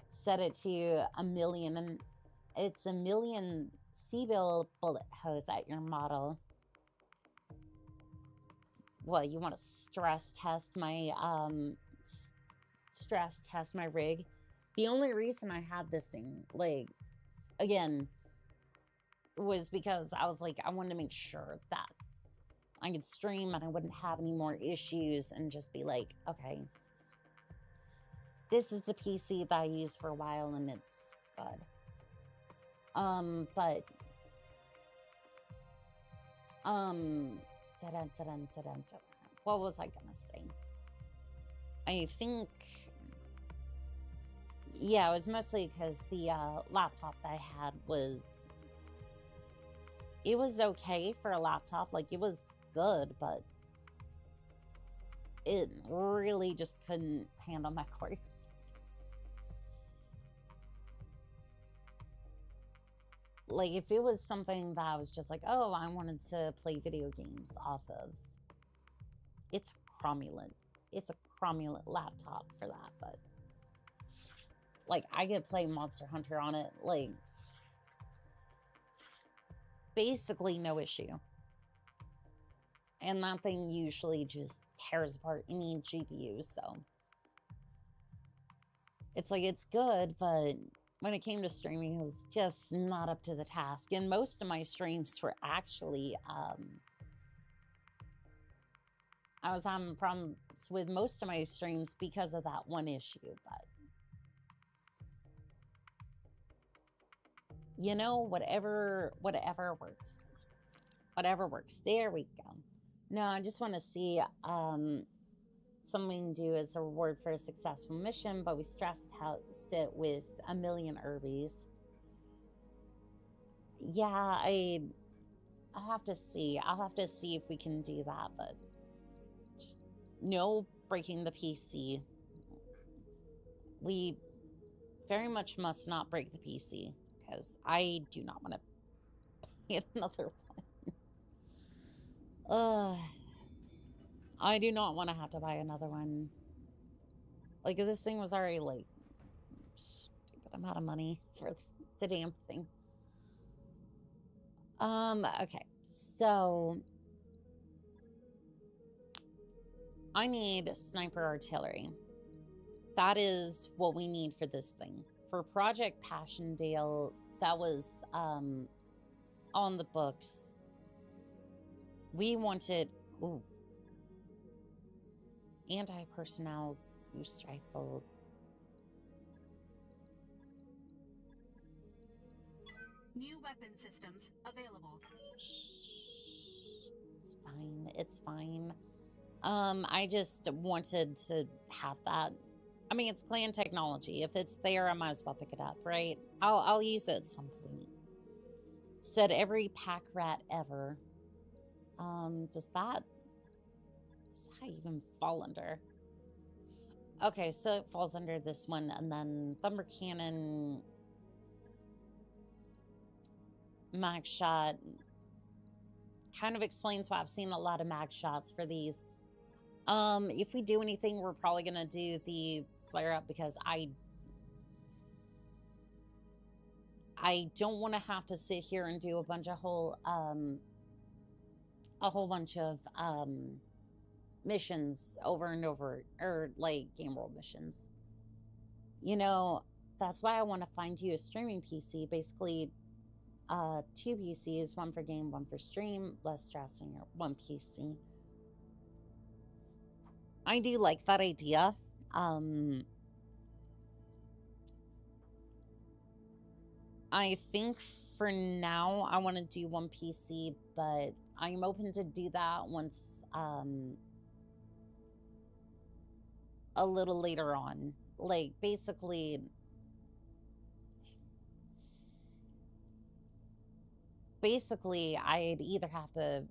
Set it to 1 million, and it's 1 million Seabill bullet hose at your model. Well, you want to stress test my rig. The only reason I had this thing, like, again, was because I was like, I wanted to make sure that I could stream and I wouldn't have any more issues and just be like, okay, this is the PC that I used for a while and it's good. But what was I gonna say? I think, yeah, it was mostly because the laptop that I had was, it was okay for a laptop. Like, it was good, but it really just couldn't handle my core. Like, if it was something that I was just like, oh, I wanted to play video games off of, it's cromulent. It's a cromulent laptop for that, but like, I could play Monster Hunter on it, like, basically no issue. And that thing usually just tears apart any GPU, so it's like, it's good, but when it came to streaming, it was just not up to the task. And most of my streams were actually, I was having problems with most of my streams because of that one issue, but you know, whatever works. Whatever works. There we go. No, I just want to see something we can do as a reward for a successful mission, but we stress test it with 1 million Urbies. Yeah, I'll have to see. I'll have to see if we can do that, but just no breaking the PC. We very much must not break the PC, because I do not want to buy another one. I do not want to have to buy another one. Like, if this thing was already, like, stupid amount of money for the damn thing. Okay, so I need sniper artillery. That is what we need for this thing. For Project Passchendaele, that was on the books. We wanted, ooh, anti-personnel goose rifle. New weapon systems available. It's fine. It's fine. I just wanted to have that. I mean, it's clan technology. If it's there, I might as well pick it up, right? I'll use it at some point. Said every pack rat ever. Does that even fall under? Okay, so it falls under this one, and then Thunder Cannon, mag shot, kind of explains why I've seen a lot of mag shots for these. If we do anything, we're probably gonna do the flare up, because I don't want to have to sit here and do a bunch of whole bunch of missions over and over, or like game world missions. You know, that's why I want to find you a streaming PC. Basically, 2 PCs, one for game, one for stream. Less stress on your one PC. I do like that idea. I think for now I want to do one PC, but I'm open to do that once a little later on. Like basically I would either have to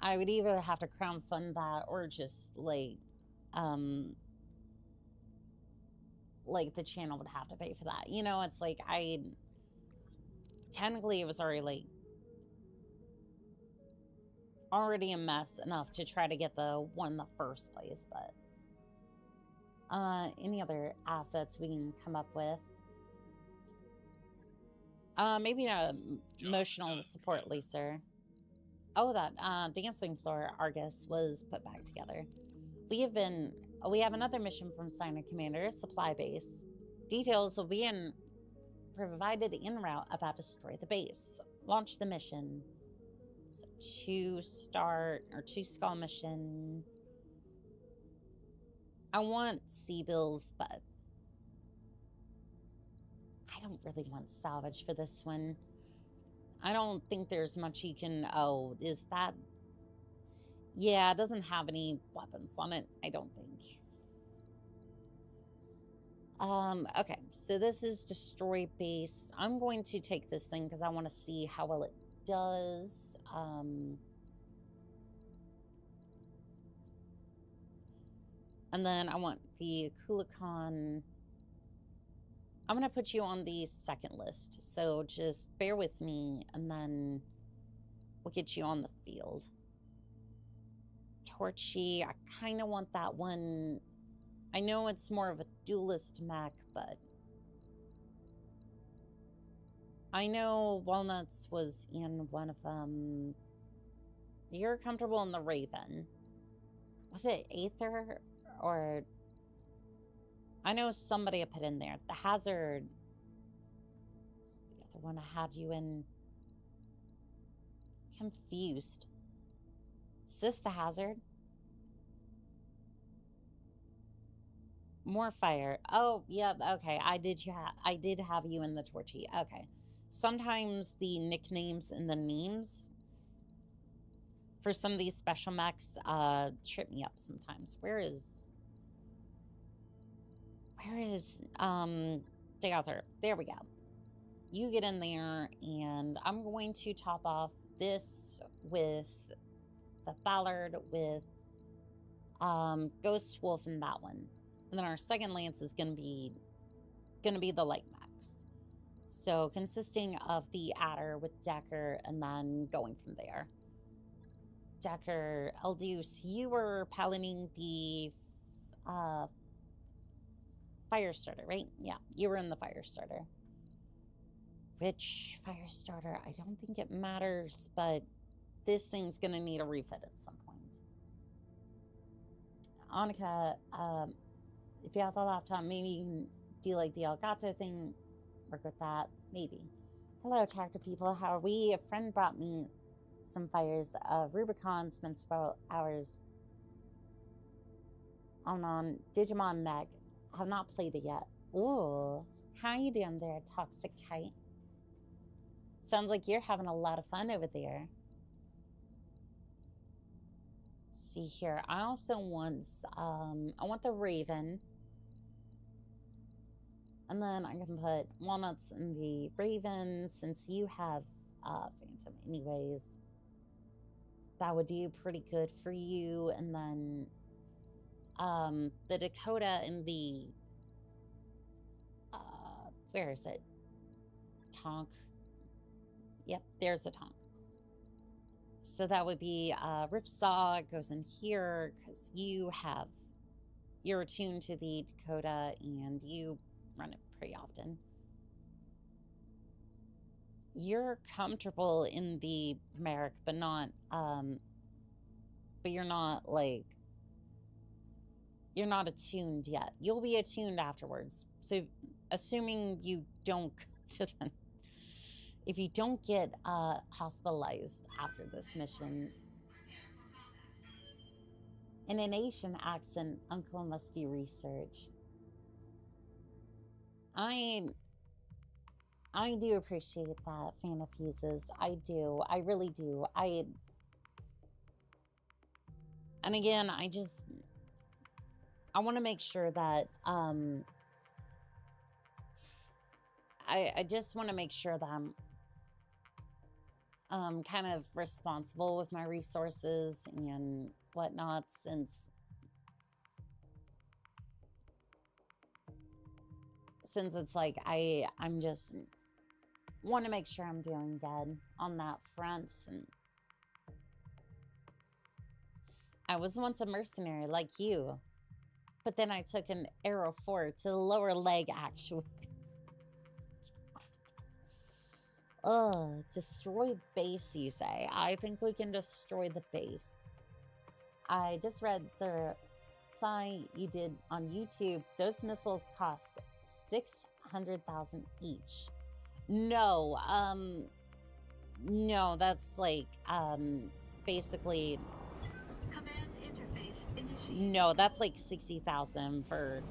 crowdfund that or just like the channel would have to pay for that. You know, it's like technically it was already a mess enough to try to get the one in the first place, but any other assets we can come up with? Maybe a emotional support laser. Oh, that dancing floor Argus was put back together. We have another mission from Signer Commander, supply base. Details will be provided en route about to destroy the base. Launch the mission. It's a 2-skull mission. I want C-bills, but I don't really want salvage for this one. I don't think there's much you can... Oh, is that... Yeah, it doesn't have any weapons on it, I don't think. Okay, so this is destroy base. I'm going to take this thing because I want to see how well it does. And then I want the Kulikan. I'm going to put you on the second list, so just bear with me, and then we'll get you on the field. Torchy, I kind of want that one. I know it's more of a duelist mech, but I know Walnuts was in one of them. You're comfortable in the Raven. Was it Aether or... I know somebody I put in there. The Hazard. What's the other one I had you in? Confused. Is this the Hazard? More fire. Oh, yep. Okay, I did have you in the Torchy. Okay. Sometimes the nicknames and the names for some of these special mechs trip me up sometimes. Where is Deather? There we go. You get in there, and I'm going to top off this with the Ballard with Ghost Wolf and that one. And then our second lance is gonna be the light mechs. So consisting of the Adder with Decker and then going from there. Decker, Eldeus, you were piloting the Firestarter, right? Yeah, you were in the Firestarter. Which Firestarter? I don't think it matters, but this thing's gonna need a refit at some point. Annika, if you have the laptop, maybe you can do like the Elgato thing, work with that, maybe. Hello, Tractor People, how are we? A friend brought me some fires of Rubicon, spent several hours on Digimon Meg. Have not played it yet. Ooh, how you doing there, Toxic Kite? Sounds like you're having a lot of fun over there. Let's see here. I also want, I want the Raven. And then I'm going to put Walnuts in the Raven, since you have Phantom anyways. That would do pretty good for you. And then the Dakota in the... where is it? Tonk. Yep, there's the Tonk. So that would be Ripsaw goes in here, because you're attuned to the Dakota, and you run it pretty often. You're comfortable in the Merrick, but not, but you're not, like, you're not attuned yet. You'll be attuned afterwards. So, assuming you don't, if you don't get hospitalized after this mission, in an Asian accent, Uncle must do research. I do appreciate that, Fan of Fuses. I do. I really do. And again, I want to make sure that, I just want to make sure that I'm kind of responsible with my resources and whatnot, since it's like I'm just want to make sure I'm doing good on that front. And I was once a mercenary like you, but then I took an arrow 4 to the lower leg, actually. Destroy base, you say? I think we can destroy the base. I just read the reply you did on YouTube. Those missiles cost 600,000 each. No, no, that's like, basically... Command interface initiated. No, that's like 60,000 for,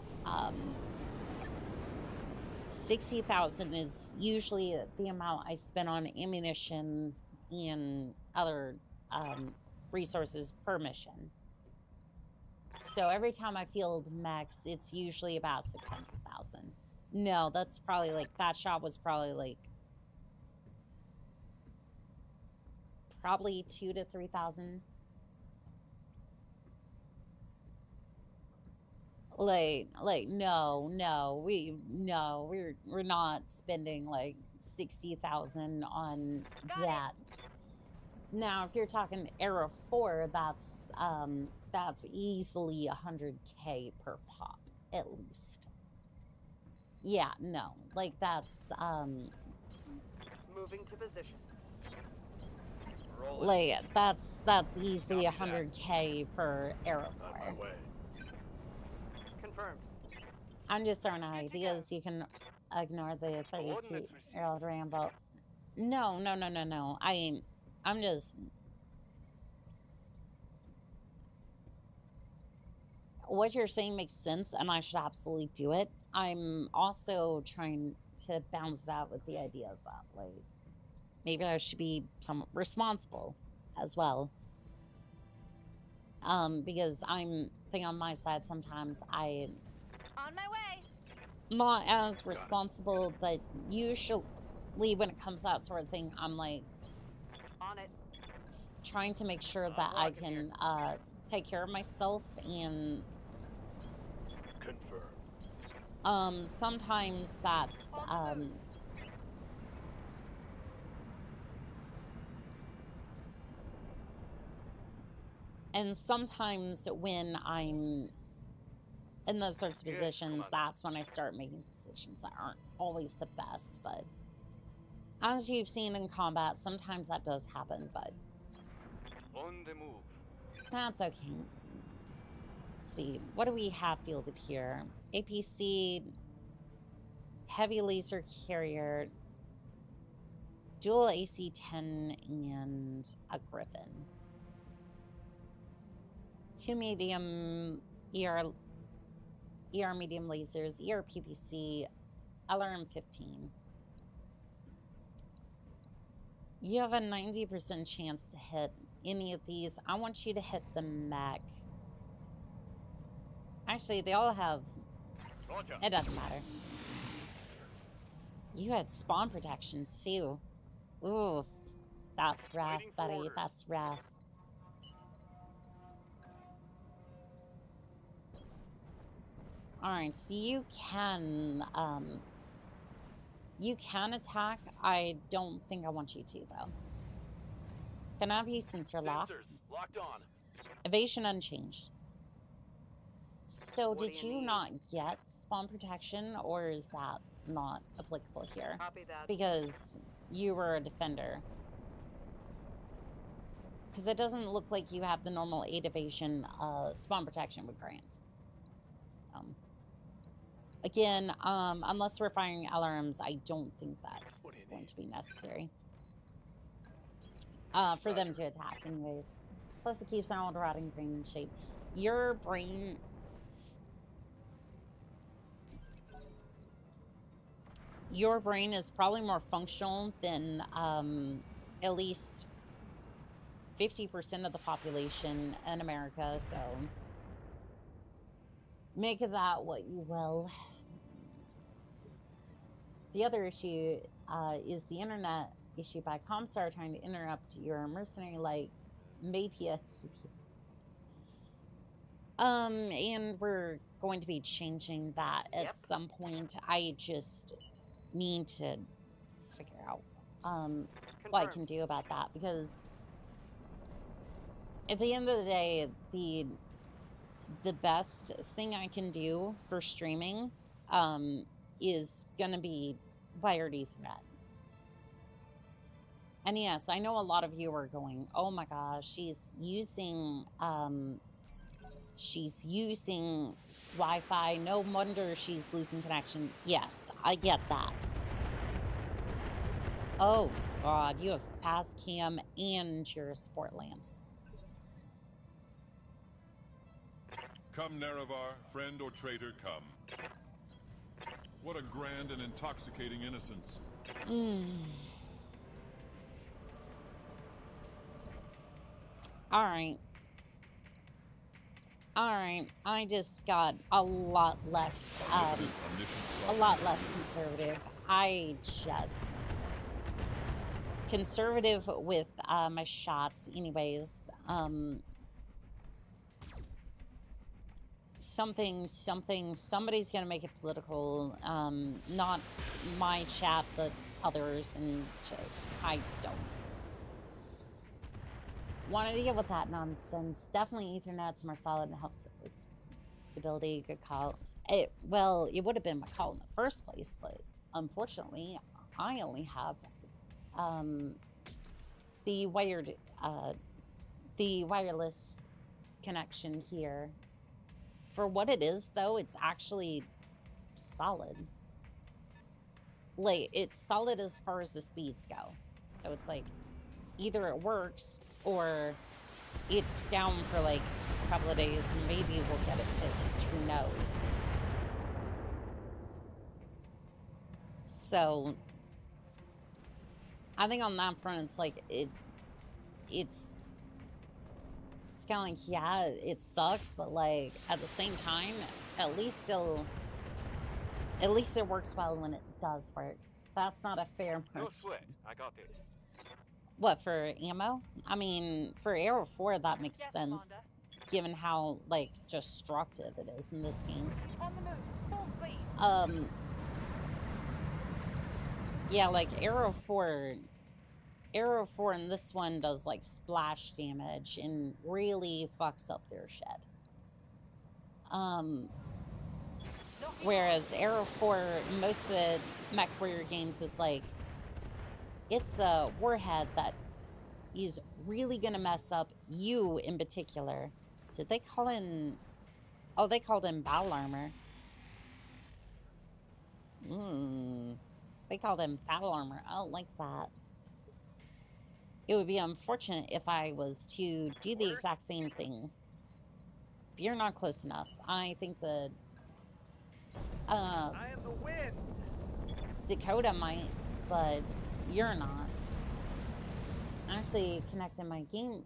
60,000 is usually the amount I spend on ammunition and other, resources per mission. So every time I field mechs, it's usually about 600,000. No, that's probably like, that shot was probably like, probably 2,000 to 3,000. No, we're not spending like 60,000 on that. Now, if you're talking Arrow 4, that's easily 100K per pop, at least. Yeah, no, like that's Moving to position. like that's easily 100K for Arrow 4. Confirmed. I'm just throwing out ideas. You can ignore the 32-year-old Rambo. No. I'm just... What you're saying makes sense, and I should absolutely do it. I'm also trying to balance it out with the idea of, like, maybe I should be somewhat responsible as well. Because I'm thinking on my side, sometimes I... On my way. Not as responsible, but usually when it comes to that sort of thing, I'm like... On it. Trying to make sure that I can, take care of myself and... Confirm. Sometimes that's, and sometimes when I'm in those sorts of positions, that's when I start making decisions that aren't always the best, but as you've seen in combat, sometimes that does happen, but On the move. that's okay. Let's see, what do we have fielded here? APC, heavy laser carrier, dual AC-10, and a Griffin. 2 medium ER medium lasers, ER PPC, LRM-15. You have a 90% chance to hit any of these. I want you to hit the mech. Actually, they all have... It doesn't matter. You had spawn protection, too. Oof. That's rough, buddy. That's rough. Alright, so you can attack. I don't think I want you to, though. Can I have you sensor locked? Locked on. Evasion unchanged. So did you not get spawn protection, or is that not applicable here? Copy that. Because you were a defender. Because it doesn't look like you have the normal 8 evasion spawn protection would grant. So, again, unless we're firing alarms, I don't think that's going to be necessary. For them to attack, anyways. Plus, it keeps an old rotting brain in shape. Your brain... your brain is probably more functional than at least 50% of the population in America, so make of that what you will. The other issue is the internet issue by Comstar trying to interrupt your mercenary-like Mapia. And we're going to be changing that at some point. I just need to figure out what I can do about that, because at the end of the day, the best thing I can do for streaming is gonna be wired Ethernet. And yes, I know a lot of you are going, oh my gosh, she's using Wi-Fi, no wonder she's losing connection. Yes, I get that. Oh god, you have fast cam and your sport lance. Come, Nerevar, friend or traitor, come. What a grand and intoxicating innocence. Alright. Alright, I just got a lot less conservative. I just... conservative with my shots anyways. Somebody's gonna make it political. Not my chat, but others, and just, I don't want to deal with that nonsense. Definitely Ethernet's more solid and helps with stability. Good call. Well, it would have been my call in the first place, but unfortunately, I only have the wireless connection here. For what it is, though, it's actually solid. Like, it's solid as far as the speeds go. So it's like, either it works, or it's down for like a couple of days, and maybe we'll get it fixed. Who knows? So, I think on that front, it's like, it's kind of like, yeah, it sucks, but like, at the same time, at least it works well when it does work. That's not a fair mark. No sweat. I got this. What, for ammo? I mean, for Arrow 4, that makes sense, given how, like, destructive it is in this game. On the move. Full speed. Yeah, like, Arrow 4 in this one does, like, splash damage and really fucks up their shit. Whereas Arrow 4, most of the Mech Warrior games is like, it's a warhead that is really gonna mess up you in particular. Did they call in... Oh, they called in battle armor. They called in battle armor. I don't like that. It would be unfortunate if I was to do the exact same thing. But you're not close enough. I think the... I am the wind. Dakota might, but you're not. I'm actually connecting my game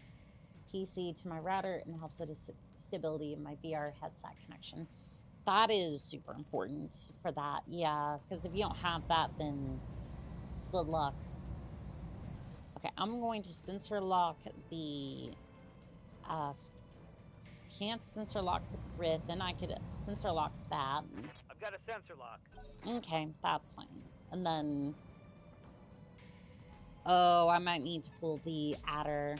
PC to my router, and helps with the stability of my VR headset connection. That is super important for that, yeah, because if you don't have that, then good luck. Okay, I'm going to sensor lock the... can't sensor lock the Griffin. I could sensor lock that. I've got a sensor lock. Okay, that's fine. And then... Oh, I might need to pull the adder.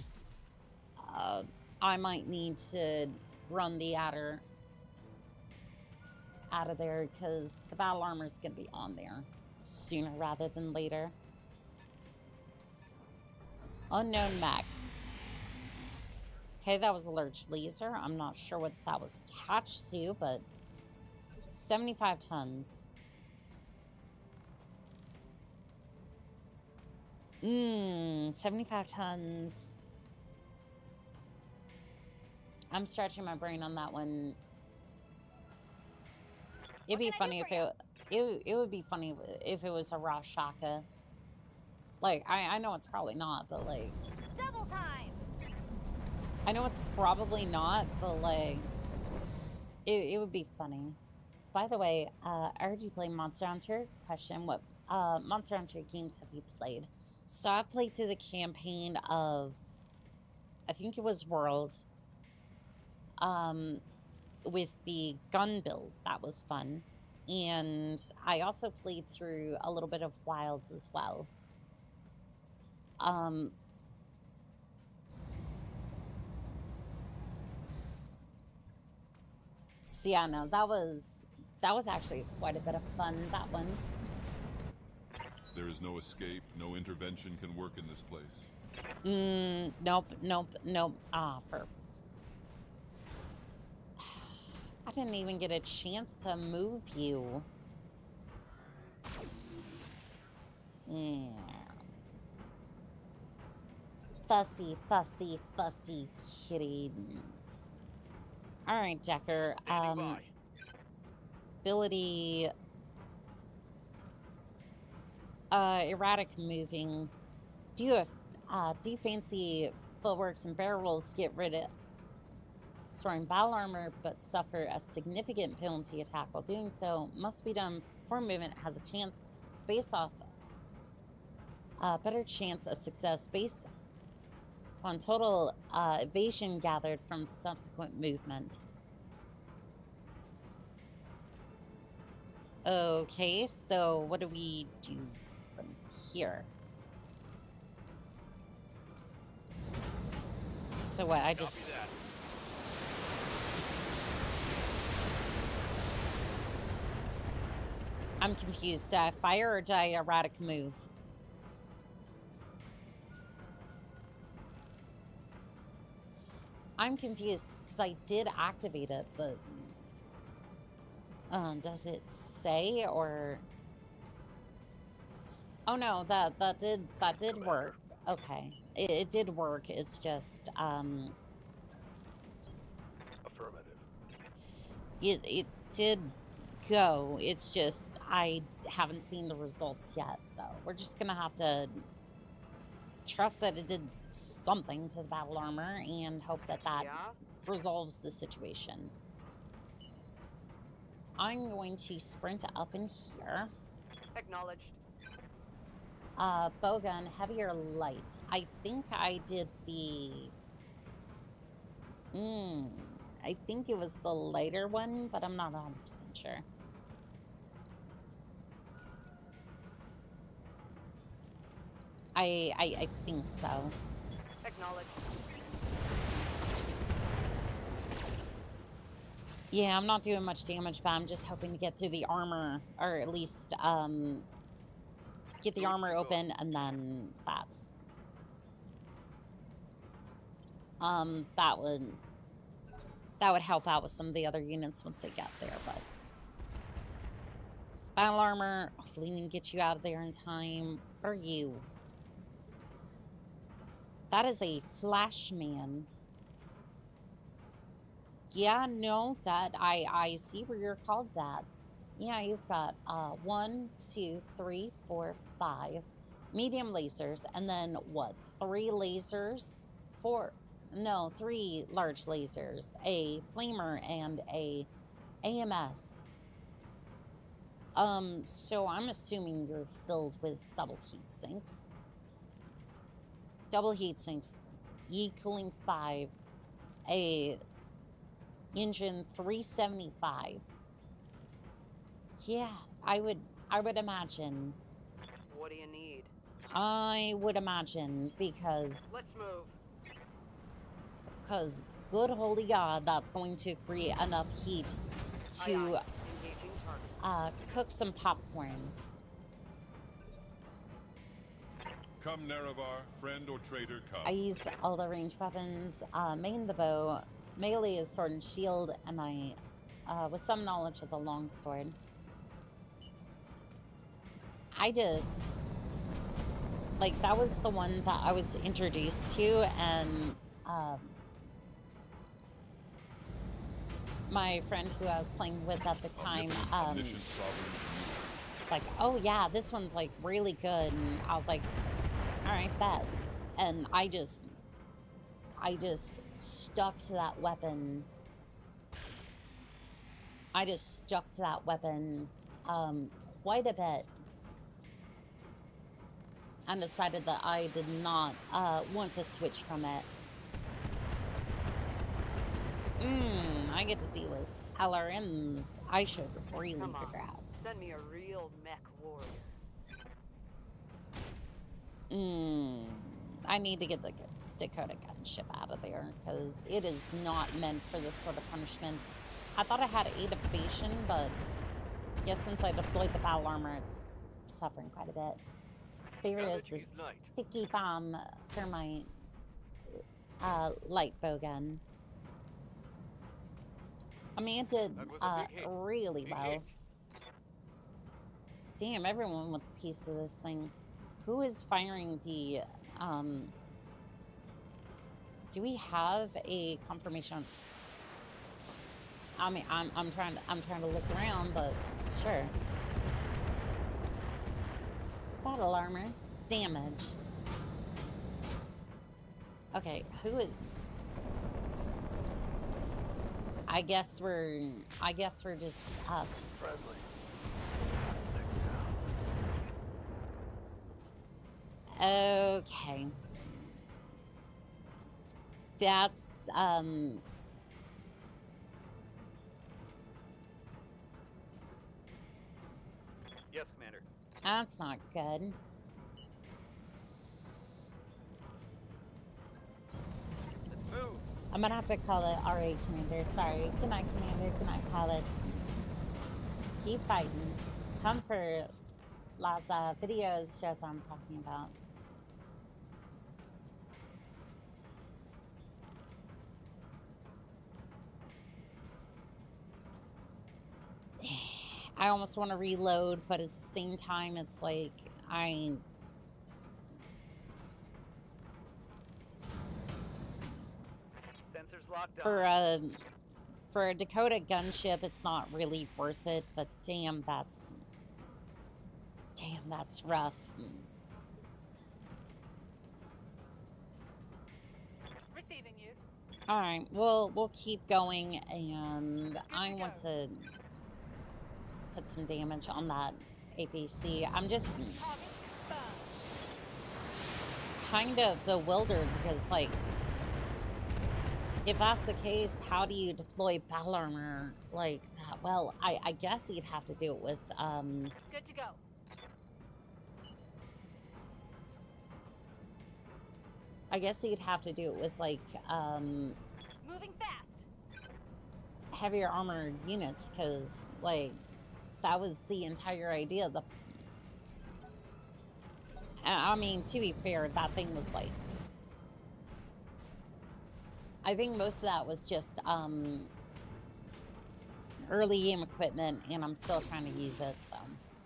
I might need to run the adder out of there, because the battle armor is going to be on there sooner rather than later. Unknown mech. Okay, that was a large laser. I'm not sure what that was attached to, but 75 tons. 75 tons. I'm stretching my brain on that one. It'd be funny if it would be funny if it was a raw shaka. Like, I know it's probably not, but like... Double time! I know it's probably not, but like... It would be funny. By the way, I heard you play Monster Hunter. Question, what Monster Hunter games have you played? So I've played through the campaign of... I think it was World. With the gun build. That was fun. And I also played through a little bit of Wilds as well. So yeah, no, that was actually quite a bit of fun, that one. There is no escape, no intervention can work in this place. Nope. Ah, I didn't even get a chance to move you. Yeah. Fussy kitty. Alright, Decker. Ability... erratic moving. Do you fancy footworks and barrel rolls to get rid of storing battle armor, but suffer a significant penalty attack while doing so? Must be done before movement has a chance based off better chance of success based on total evasion gathered from subsequent movements. Okay, so what do we do from here? So what, I just... I'm confused. Do I fire or do I erratic move? I'm confused because I did activate it, but does it say or? Oh no, that did work. Okay, it did work. It's just Affirmative. It did go. It's just I haven't seen the results yet, so we're just gonna have to trust that it did something to the battle armor and hope that resolves the situation. I'm going to sprint up in here. Acknowledged. Bowgun, heavy or light? I think I did the... I think it was the lighter one, but I'm not 100% sure. I think so. Acknowledged. Yeah, I'm not doing much damage, but I'm just hoping to get through the armor, or at least get the armor open, and then that's that would help out with some of the other units once they get there. But battle armor, hopefully we can get you out of there in time. What are you? That is a flashman. Yeah, no, that I see where you're called that. Yeah, you've got 1, 2, 3, 4, 5 medium lasers, and then what? 3 lasers? 3 large lasers, a flamer, and a AMS. So I'm assuming you're filled with double heat sinks. Double heat sinks, cooling 5, a engine 375. Yeah, I would imagine. What do you need? I would imagine because Let's move. Because good holy God, that's going to create enough heat to cook some popcorn. Come, Nerevar, friend or traitor, come. I use all the ranged weapons, main the bow, melee is sword and shield, and I, with some knowledge of the longsword. I just, like, that was the one that I was introduced to, and my friend who I was playing with at the time, It's like, oh yeah, this one's like really good. And I was like, all right, bet. And I just stuck to that weapon. I just stuck to that weapon quite a bit. And decided that I did not want to switch from it. I get to deal with LRMs. I should really figure out. Send me a real mech warrior. I need to get the Dakota gunship out of there because it is not meant for this sort of punishment. I thought I had 8 evasion, but I guess since I deployed the battle armor, it's suffering quite a bit. Furious is sticky bomb for my light bow gun. I mean, it did really well. Damn, everyone wants a piece of this thing. Who is firing the, do we have a confirmation? I mean, I'm trying to look around, but sure. Battle armor damaged. Okay, who is? I guess we're just Friendly. okay. That's Yes, Commander. that's not good. Let's move. I'm gonna have to call it RA Commander. Sorry. Good night, Commander. Good night, pilots. Keep fighting. Come for last videos shows I'm talking about. I almost want to reload, but at the same time, it's like Sensors locked for a Dakota gunship, it's not really worth it. But damn, that's rough. Receiving you. All right, we'll keep going, and I want to put some damage on that APC. I'm just kind of bewildered because, like, if that's the case, how do you deploy battle armor like that? Well, I guess you'd have to do it with Good to go. I guess you'd have to do it with like Moving fast. heavier armored units, because like that was the entire idea. I mean, to be fair, that thing was like, I think most of that was just early game equipment, and I'm still trying to use it, so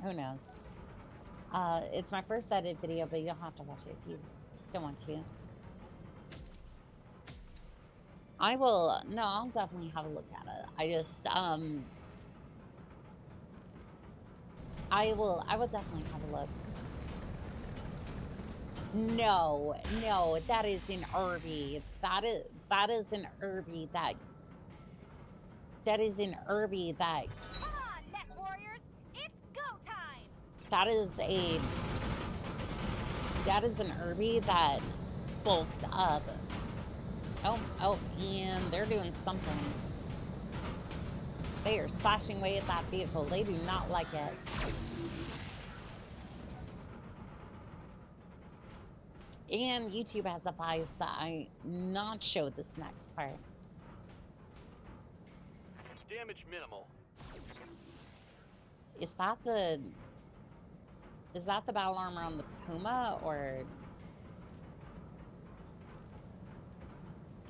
who knows. It's my first edited video, but you don't have to watch it if you don't want to. I'll definitely have a look at it. I just I will definitely have a look. No, that is an Irby. That is an Irby that is an Irby that Come on, Mech Warriors! It's go time! that is an Irby that bulked up. Oh, and they're doing something. They are slashing away at that vehicle. They do not like it. And YouTube has advised that I not show this next part. Damage minimal. Is that the battle armor on the Puma, or?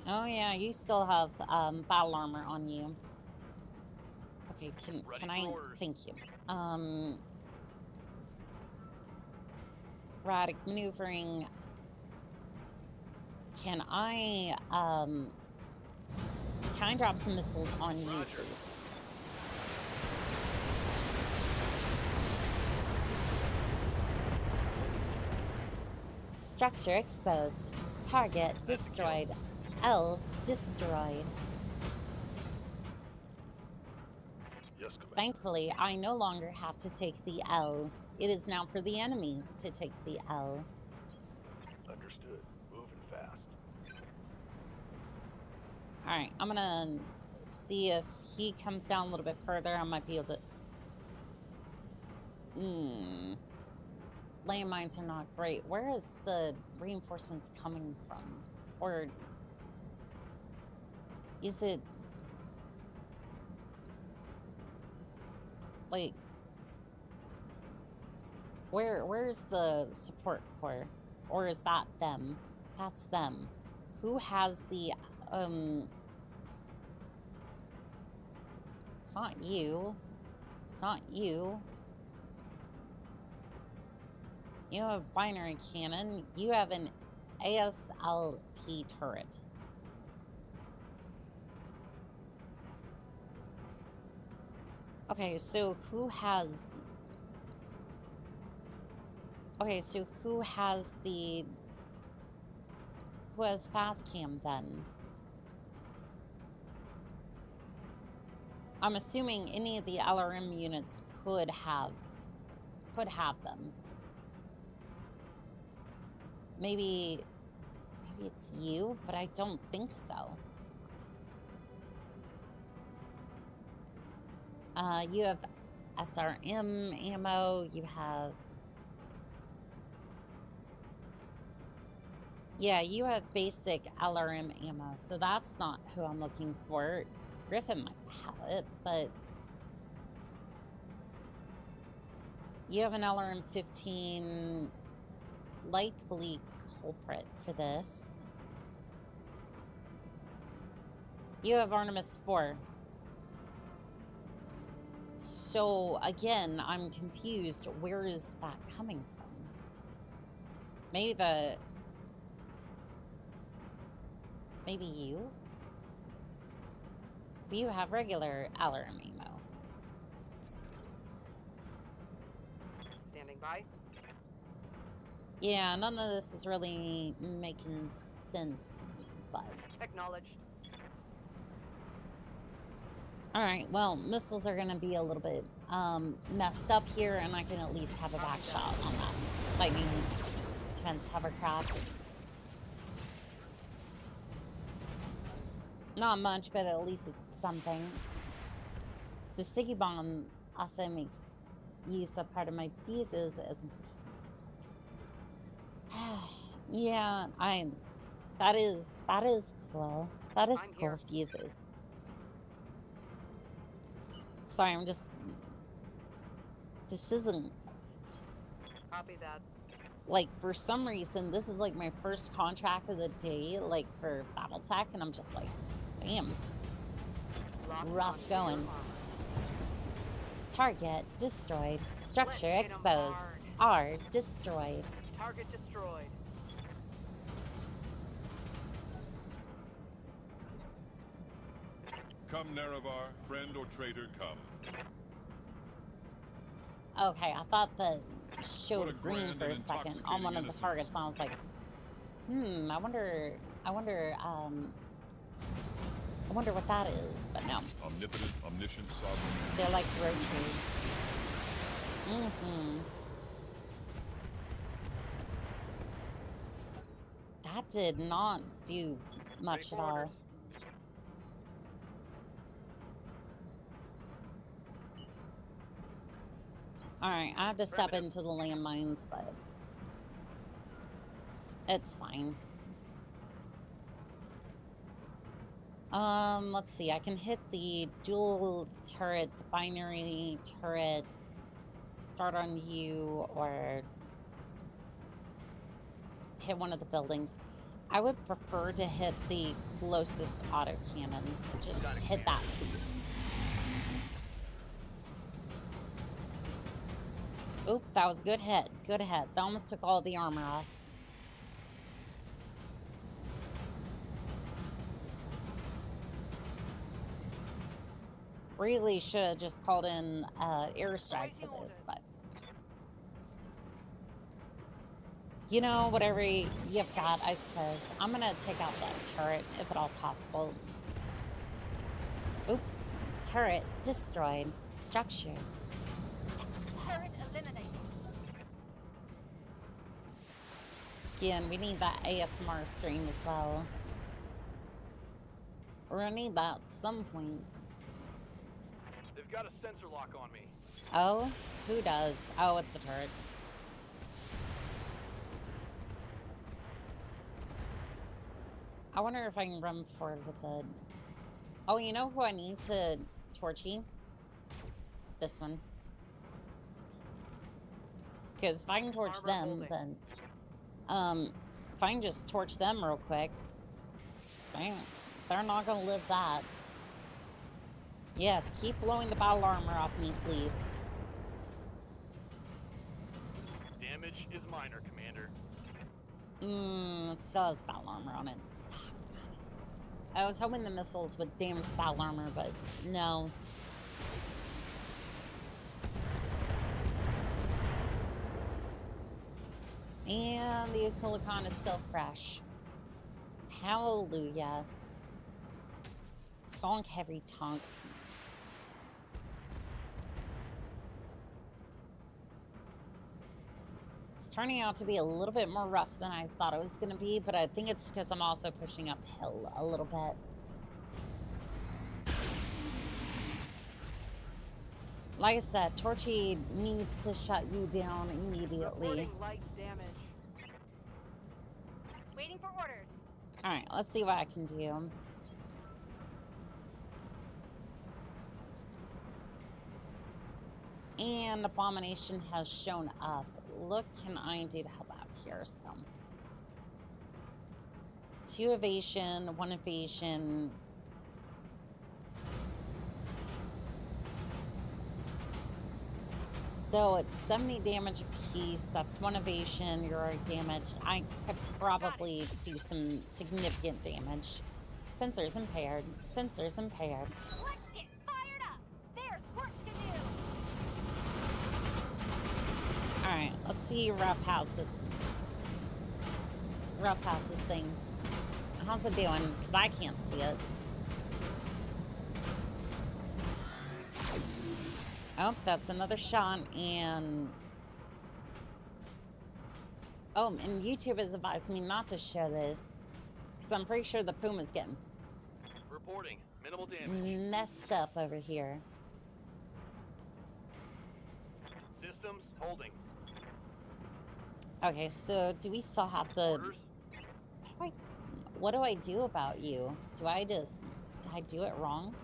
Oh yeah, you still have battle armor on you. Okay, can I? Thank you. Erratic maneuvering. Can I drop some missiles on you, please? Structure exposed. Target destroyed. L destroyed. Yes, Commander. Thankfully, I no longer have to take the L. It is now for the enemies to take the L. Understood. Moving fast. Alright, I'm gonna see if he comes down a little bit further. I might be able to... Landmines are not great. Where is the reinforcements coming from? Or... is it... like... Where's the support corps? Or is that them? That's them. Who has the, It's not you. It's not you. You have a binary cannon. You have an ASLT turret. Okay, so who has... okay, so who has the... who has fast cam then? I'm assuming any of the LRM units could have them. Maybe it's you, but I don't think so. You have SRM ammo, you have... yeah, you have basic LRM ammo, so that's not who I'm looking for. Griffin might have it, but... you have an LRM-15, likely culprit for this. You have Artemis 4. So, again, I'm confused. Where is that coming from? Maybe the... maybe you? But you have regular LRM ammo. Standing by. Yeah, none of this is really making sense, but... Acknowledged. Alright, well, missiles are going to be a little bit messed up here, and I can at least have a back shot on that lightning defense hovercraft. Not much, but at least it's something. The sticky bomb also makes use of part of my fuses as... yeah, that is cool. That is cool fuses. Sorry, I'm just... this isn't... Copy that. like, for some reason, this is like my first contract of the day, like, for Battletech, and I'm just like, damn, it's rough going. Target destroyed. Structure exposed. R destroyed. Target destroyed. Come, Nerevar, friend or traitor, come. Okay, I thought the showed What a green grand for a and second on one of the intoxicating targets, and I was like, I wonder what that is, but no. Omnipotent, omniscient, sovereign. They're like roaches. That did not do much at all. Alright, I have to step into the landmines, but it's fine. Let's see. I can hit the dual turret, the binary turret, start on you, or hit one of the buildings. I would prefer to hit the closest autocannon, so just hit that, please. Oop, that was a good hit. Good hit. That almost took all the armor off. Really should have just called in airstrike for this, but... You know, whatever you've got, I suppose. I'm gonna take out that turret, if at all possible. Oop. Turret destroyed. Structure exposed. Again, we need that ASMR stream as well. We're gonna need that at some point. They've got a sensor lock on me. Oh? Who does? Oh, it's the turret. I wonder if I can run forward with it. Oh, you know who I need to torchy? This one. Because if I can torch them, then... if I can just torch them real quick... They're not gonna live that. Yes, keep blowing the battle armor off me, please. Damage is minor, Commander. It still has battle armor on it. I was hoping the missiles would damage battle armor, but no. And the Akulikon is still fresh. Hallelujah. Sonk heavy tonk. It's turning out to be a little bit more rough than I thought it was going to be, but I think it's because I'm also pushing uphill a little bit. Like I said, Torchy needs to shut you down immediately. Reporting light damage. Waiting for orders. Alright, let's see what I can do. And Abomination has shown up. What can I do to help out here? So, 2 evasion, 1 evasion. So it's 70 damage apiece. That's 1 evasion. You're already damaged. I could probably do some significant damage. Sensors impaired. Sensors impaired. Let's get fired up. There's work to do. Alright, let's see roughhouse this thing. How's it doing? Because I can't see it. Oh, that's another shot, and... Oh, and YouTube has advised me not to show this, because I'm pretty sure the Puma's getting... Reporting. Minimal damage. messed up over here. Systems holding. Okay, so do we still have the... Orders. What do I do about you? Did I do it wrong?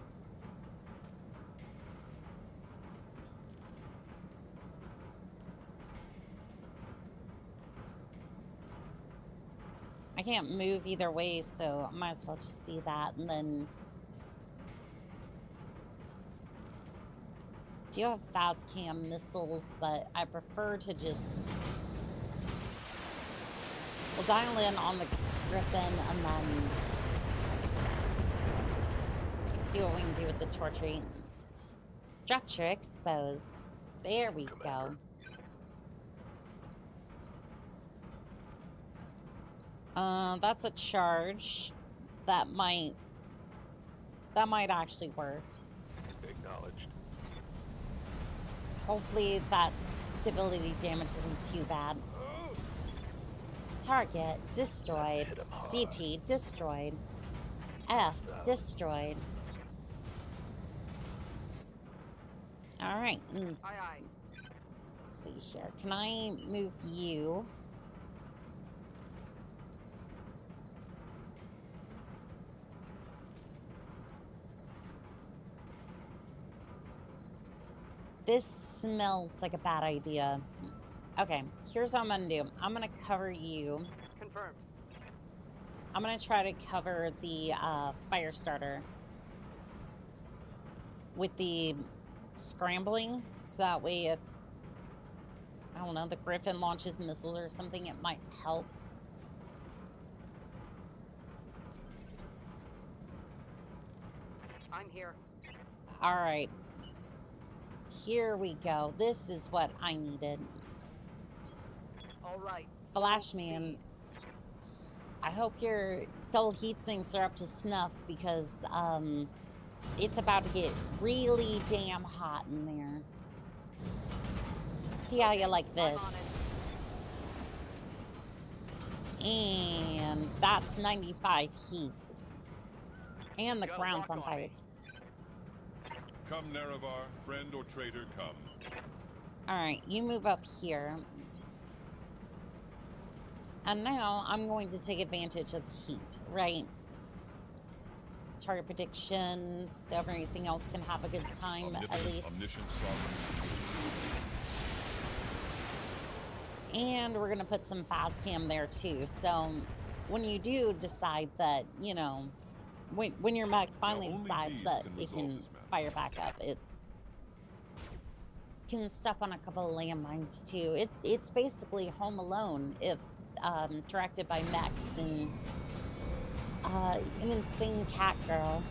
I can't move either way, so I might as well just do that, and then... Do have fast cam missiles, but I prefer to just... We'll dial in on the Griffin, and then... see what we can do with the torture. Structure exposed. There we go. That's a charge. That might actually work. Acknowledged. Hopefully that stability damage isn't too bad. Target destroyed. CT destroyed. F destroyed. Alright. Aye, aye. Let's see here. Can I move you? This smells like a bad idea. Okay, here's what I'm gonna do. I'm gonna cover you. Confirmed. I'm gonna try to cover the fire starter with the scrambling, so that way if, I don't know, the Griffin launches missiles or something, it might help. I'm here. All right. Here we go. This is what I needed. All All right. Flashman, I hope your dull heat sinks are up to snuff because it's about to get really damn hot in there. See how you like this. And that's 95 heat. And the ground's on fire. Come, Nerevar, friend or traitor, come. Alright, you move up here. And now I'm going to take advantage of the heat, right? Target predictions, so everything else can have a good time, at least. And we're going to put some fast cam there, too. So when you do decide that, you know, when your mech finally decides that it can fire back up, it can step on a couple of landmines, too. It's basically Home Alone, if directed by mechs and an insane cat girl.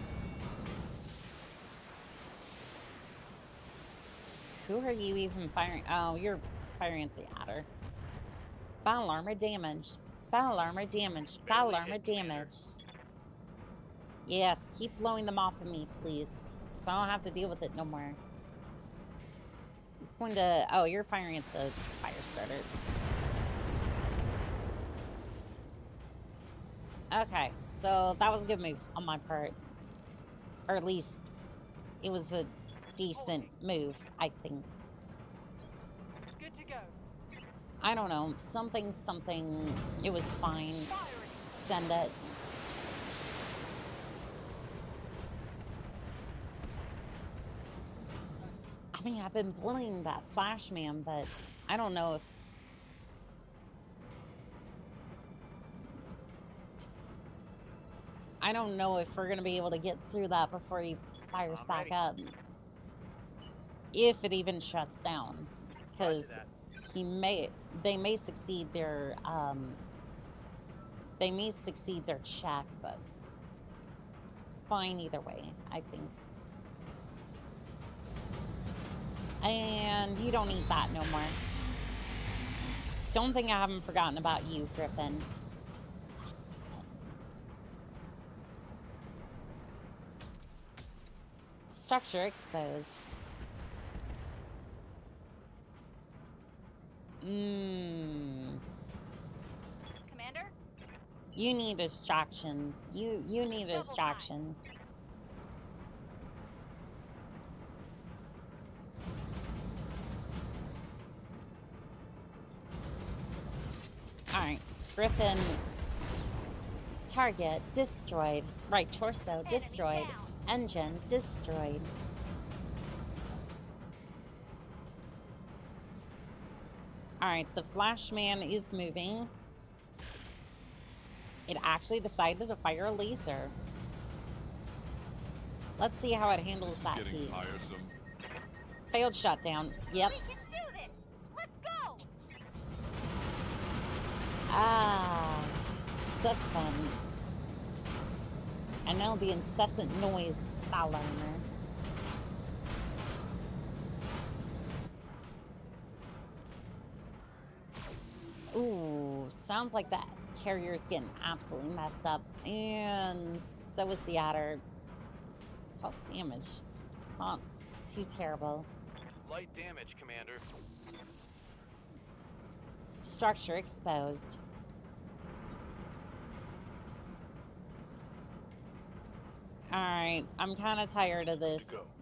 Who are you even firing? Oh, you're firing at the adder. Battle armor damaged. Battle armor damaged. Battle armor damaged. Yes, keep blowing them off of me, please. So I don't have to deal with it no more. I'm going to... Oh, you're firing at the fire starter. Okay, so that was a good move on my part. Or at least, it was a decent move, I think. Good to go. I don't know, something, it was fine. Send it. I mean, I've been bullying that Flashman, but I don't know if... I don't know if we're going to be able to get through that before he fires back up. If it even shuts down. Because they may succeed their, check, but it's fine either way, I think. And you don't need that no more. Don't think I haven't forgotten about you, Griffin. Structure exposed. Commander? You need a distraction. You need a distraction. Alright. Griffin. Target destroyed. Right torso destroyed. Engine destroyed. Alright, the Flashman is moving. It actually decided to fire a laser. Let's see how it handles that heat. Tiresome. Failed shutdown. Yep. We can do this! Let's go! Ah, such fun. And now the incessant noise, battle armor. Ooh, sounds like that carrier's getting absolutely messed up. And so is the adder. Tough damage. It's not too terrible. Light damage, Commander. Structure exposed. Alright, I'm kind of tired of this.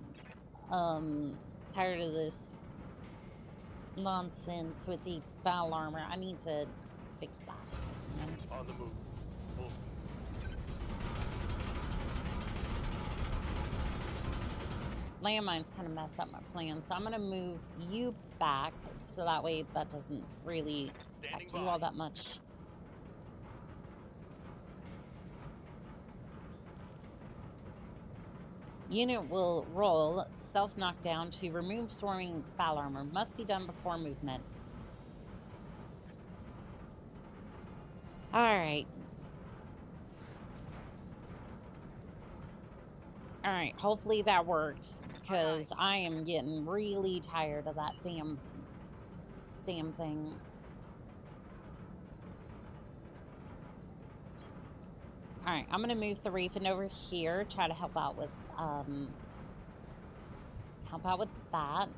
Tired of this nonsense with the battle armor. I need to fix that. On the move. Full Landmine's kind of messed up my plan, so I'm going to move you back so that way that doesn't really affect you all that much. Unit will roll self-knockdown to remove swarming battle armor. Must be done before movement. Alright. Alright, hopefully that worked. Because I am getting really tired of that damn thing. Alright, I'm gonna move the Griffin over here, try to help out with that.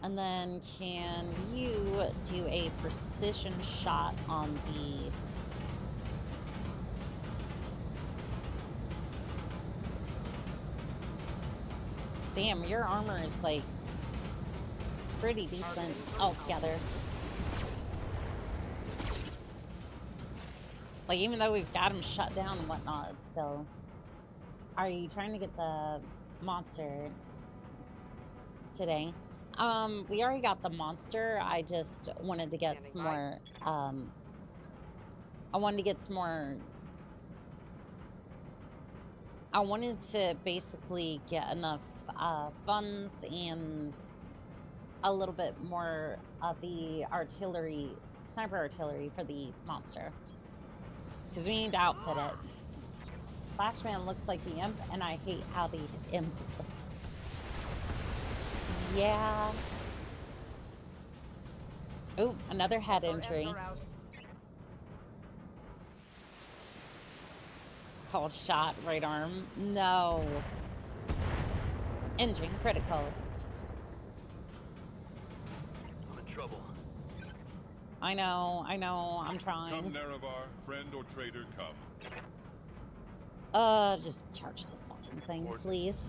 And then can you do a precision shot on the... Damn, your armor is like pretty decent altogether. Like, even though we've got him shut down and whatnot, it's still... Are you trying to get the monster today? We already got the monster. I just wanted to get some more, I wanted to basically get enough, funds and a little bit more of the artillery, sniper artillery for the monster. Because we need to outfit it. Flashman looks like the imp, and I hate how the imp looks. Yeah. Oh, another head injury. Called shot, right arm. No. Engine critical. I'm in trouble. I know, I'm trying. Come, Nerevar, friend or traitor, come. Just charge the fucking thing, please.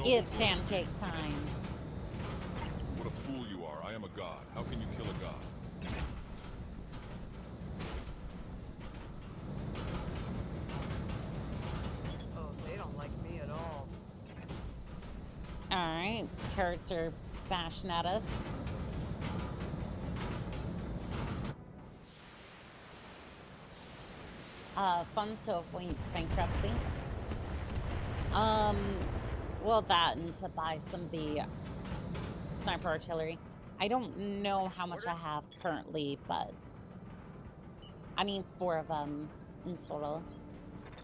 It's pancake time. What a fool you are. I am a god. How can you kill a god? Oh, they don't like me at all. Alright, turrets are bashing at us. Funds to avoid bankruptcy. Well, that and to buy some of the sniper artillery. I don't know how much I have currently, but I need 4 of them in total.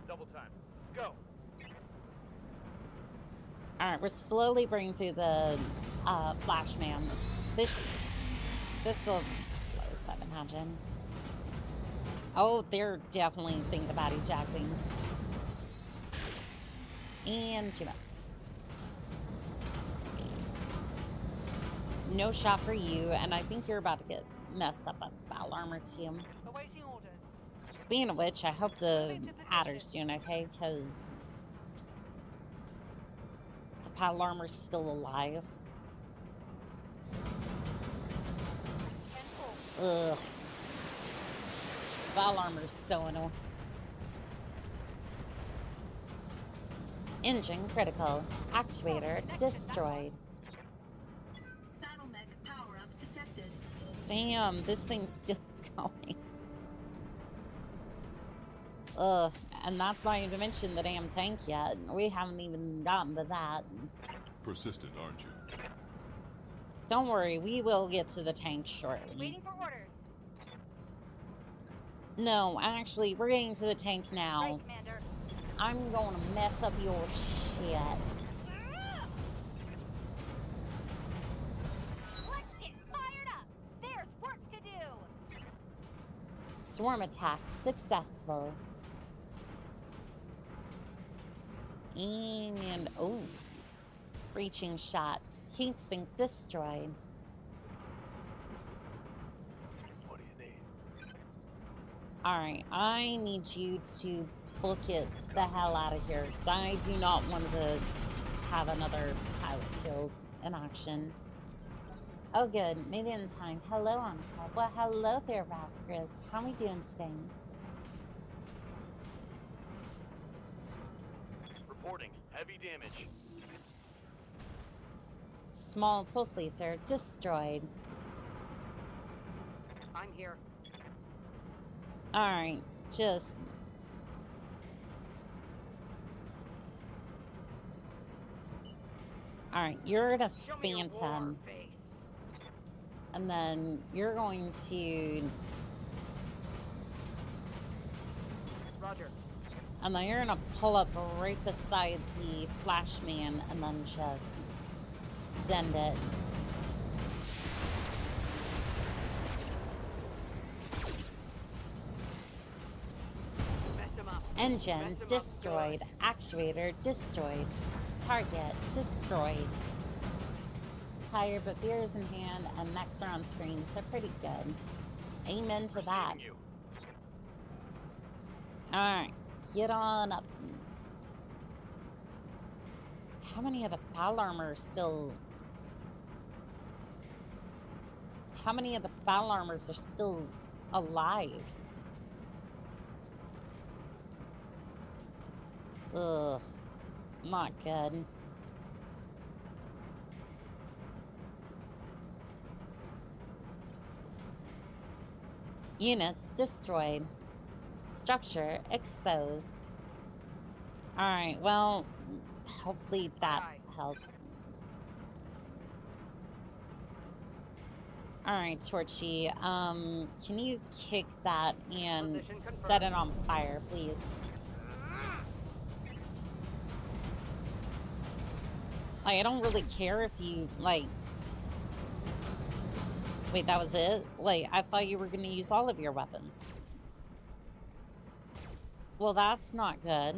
Double time. Go. Alright, we're slowly bringing through the Flashman. This will close, I'd imagine. Oh, they're definitely thinking about ejecting. And GMF. No shot for you, and I think you're about to get messed up by battle armor team. Awaiting orders. Speaking of which, I hope the Adder's doing okay, because the battle armor's still alive. Ugh. Battle armor's so annoying. Engine critical. Actuator destroyed. Battle mech power up detected. Damn, this thing's still going. Ugh, and that's not even to mention the damn tank yet. We haven't even gotten to that. Persistent, aren't you? Don't worry, we will get to the tank shortly. Waiting for orders. No, actually, we're getting to the tank now. Right, Commander. I'm going to mess up your shit. Let's get fired up. There's work to do. Swarm attack successful. And, oh, breaching shot. Heatsink destroyed. What do you need? Alright, I need you to book it the hell out of here, because I do not want to have another pilot killed in action. Oh good, made it in time. Hello, Anka. Well, hello there, Vasquez. How we doing today? Reporting. Heavy damage. Small pulse laser destroyed. I'm here. Alright, just... Alright, you're gonna Phantom. And then you're going to... Roger. And then you're gonna pull up right beside the Flashman and then just send it. Engine destroyed. Actuator destroyed. Target destroyed. Tired but beers in hand and mechs are on screen, so pretty good. Amen to that. Alright, get on up. How many of the battle armor are still... How many of the battle armors are still alive? Ugh, not good. Units destroyed. Structure exposed. Alright, well, hopefully that helps. Alright, Torchy, can you kick that and set it on fire, please? Like, I don't really care if you, like... Wait, that was it? Like, I thought you were going to use all of your weapons. Well, that's not good.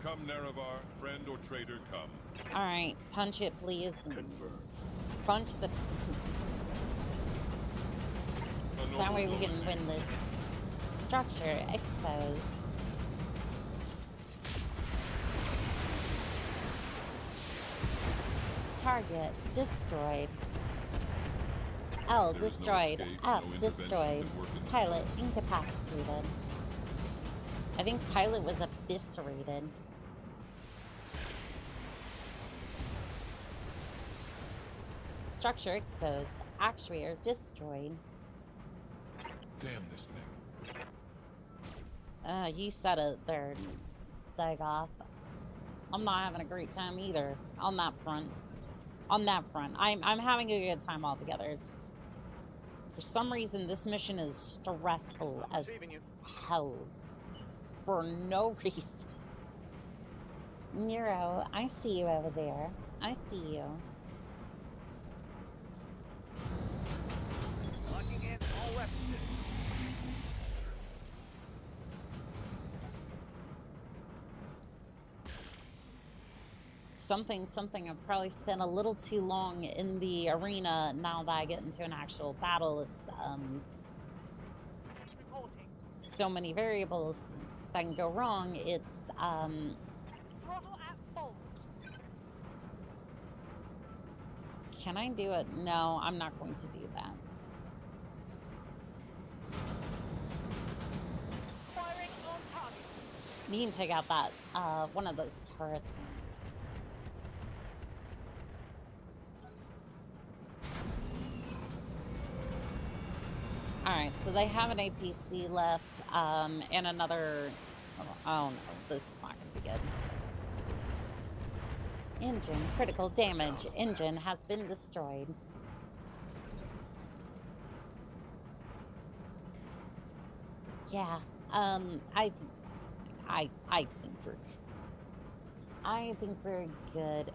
Come, Nerevar, friend or traitor, come. Alright, punch it, please. Punch the tanks. That way we can win this. Structure exposed. Target destroyed. L destroyed. F destroyed. Pilot incapacitated. I think pilot was eviscerated. Structure exposed. Actuator destroyed. Damn this thing. You said it there, Dagoth. I'm not having a great time either on that front. On that front. I'm having a good time altogether. It's just, for some reason, this mission is stressful as hell. For no reason. Nero, I see you over there. I see you. Locking in all weapons. Something. I've probably spent a little too long in the arena. Now that I get into an actual battle, it's so many variables that can go wrong. It's can I do it? No, I'm not going to do that. Firing on target. You can take out that one of those turrets. Alright, so they have an APC left, and another... Oh no, this is not going to be good. Engine, critical damage. Engine has been destroyed. Yeah, I think we're good.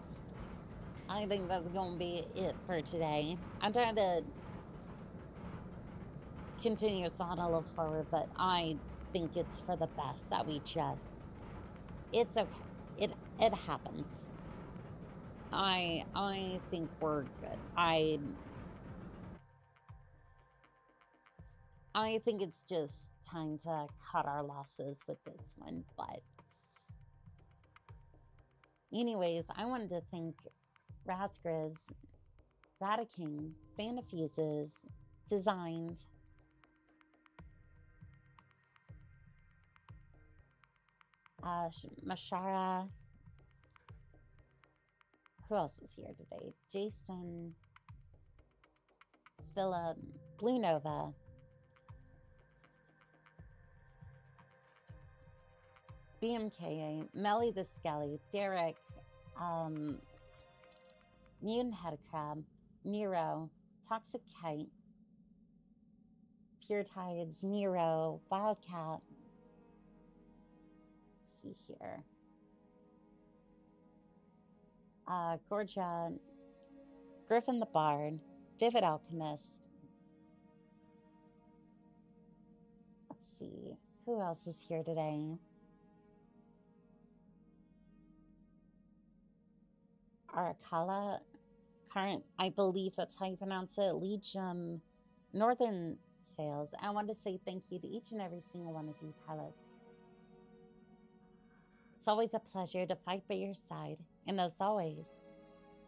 I think that's going to be it for today. I'm trying to continue us on a little forward, but I think it's for the best that we just... It's okay. It happens. I think we're good. I think it's just time to cut our losses with this one, but anyways, I wanted to thank Razgriz, Radiking, Fanafuses, Designed, Mashara. Who else is here today? Jason, Philip, Blue Nova, BMKA, Melly the Skelly, Derek, Mutant Headcrab, Nero, Toxic Kite, Pure Tides, Nero, Wildcat. Let's see here. Gorgia, Griffin the Bard, Vivid Alchemist, see. Who else is here today? Aracala, current, I believe that's how you pronounce it, Legion, Northern Sales. I want to say thank you to each and every single one of you pilots. It's always a pleasure to fight by your side. And as always,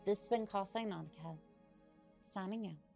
this has been Call Sign Monica, signing out.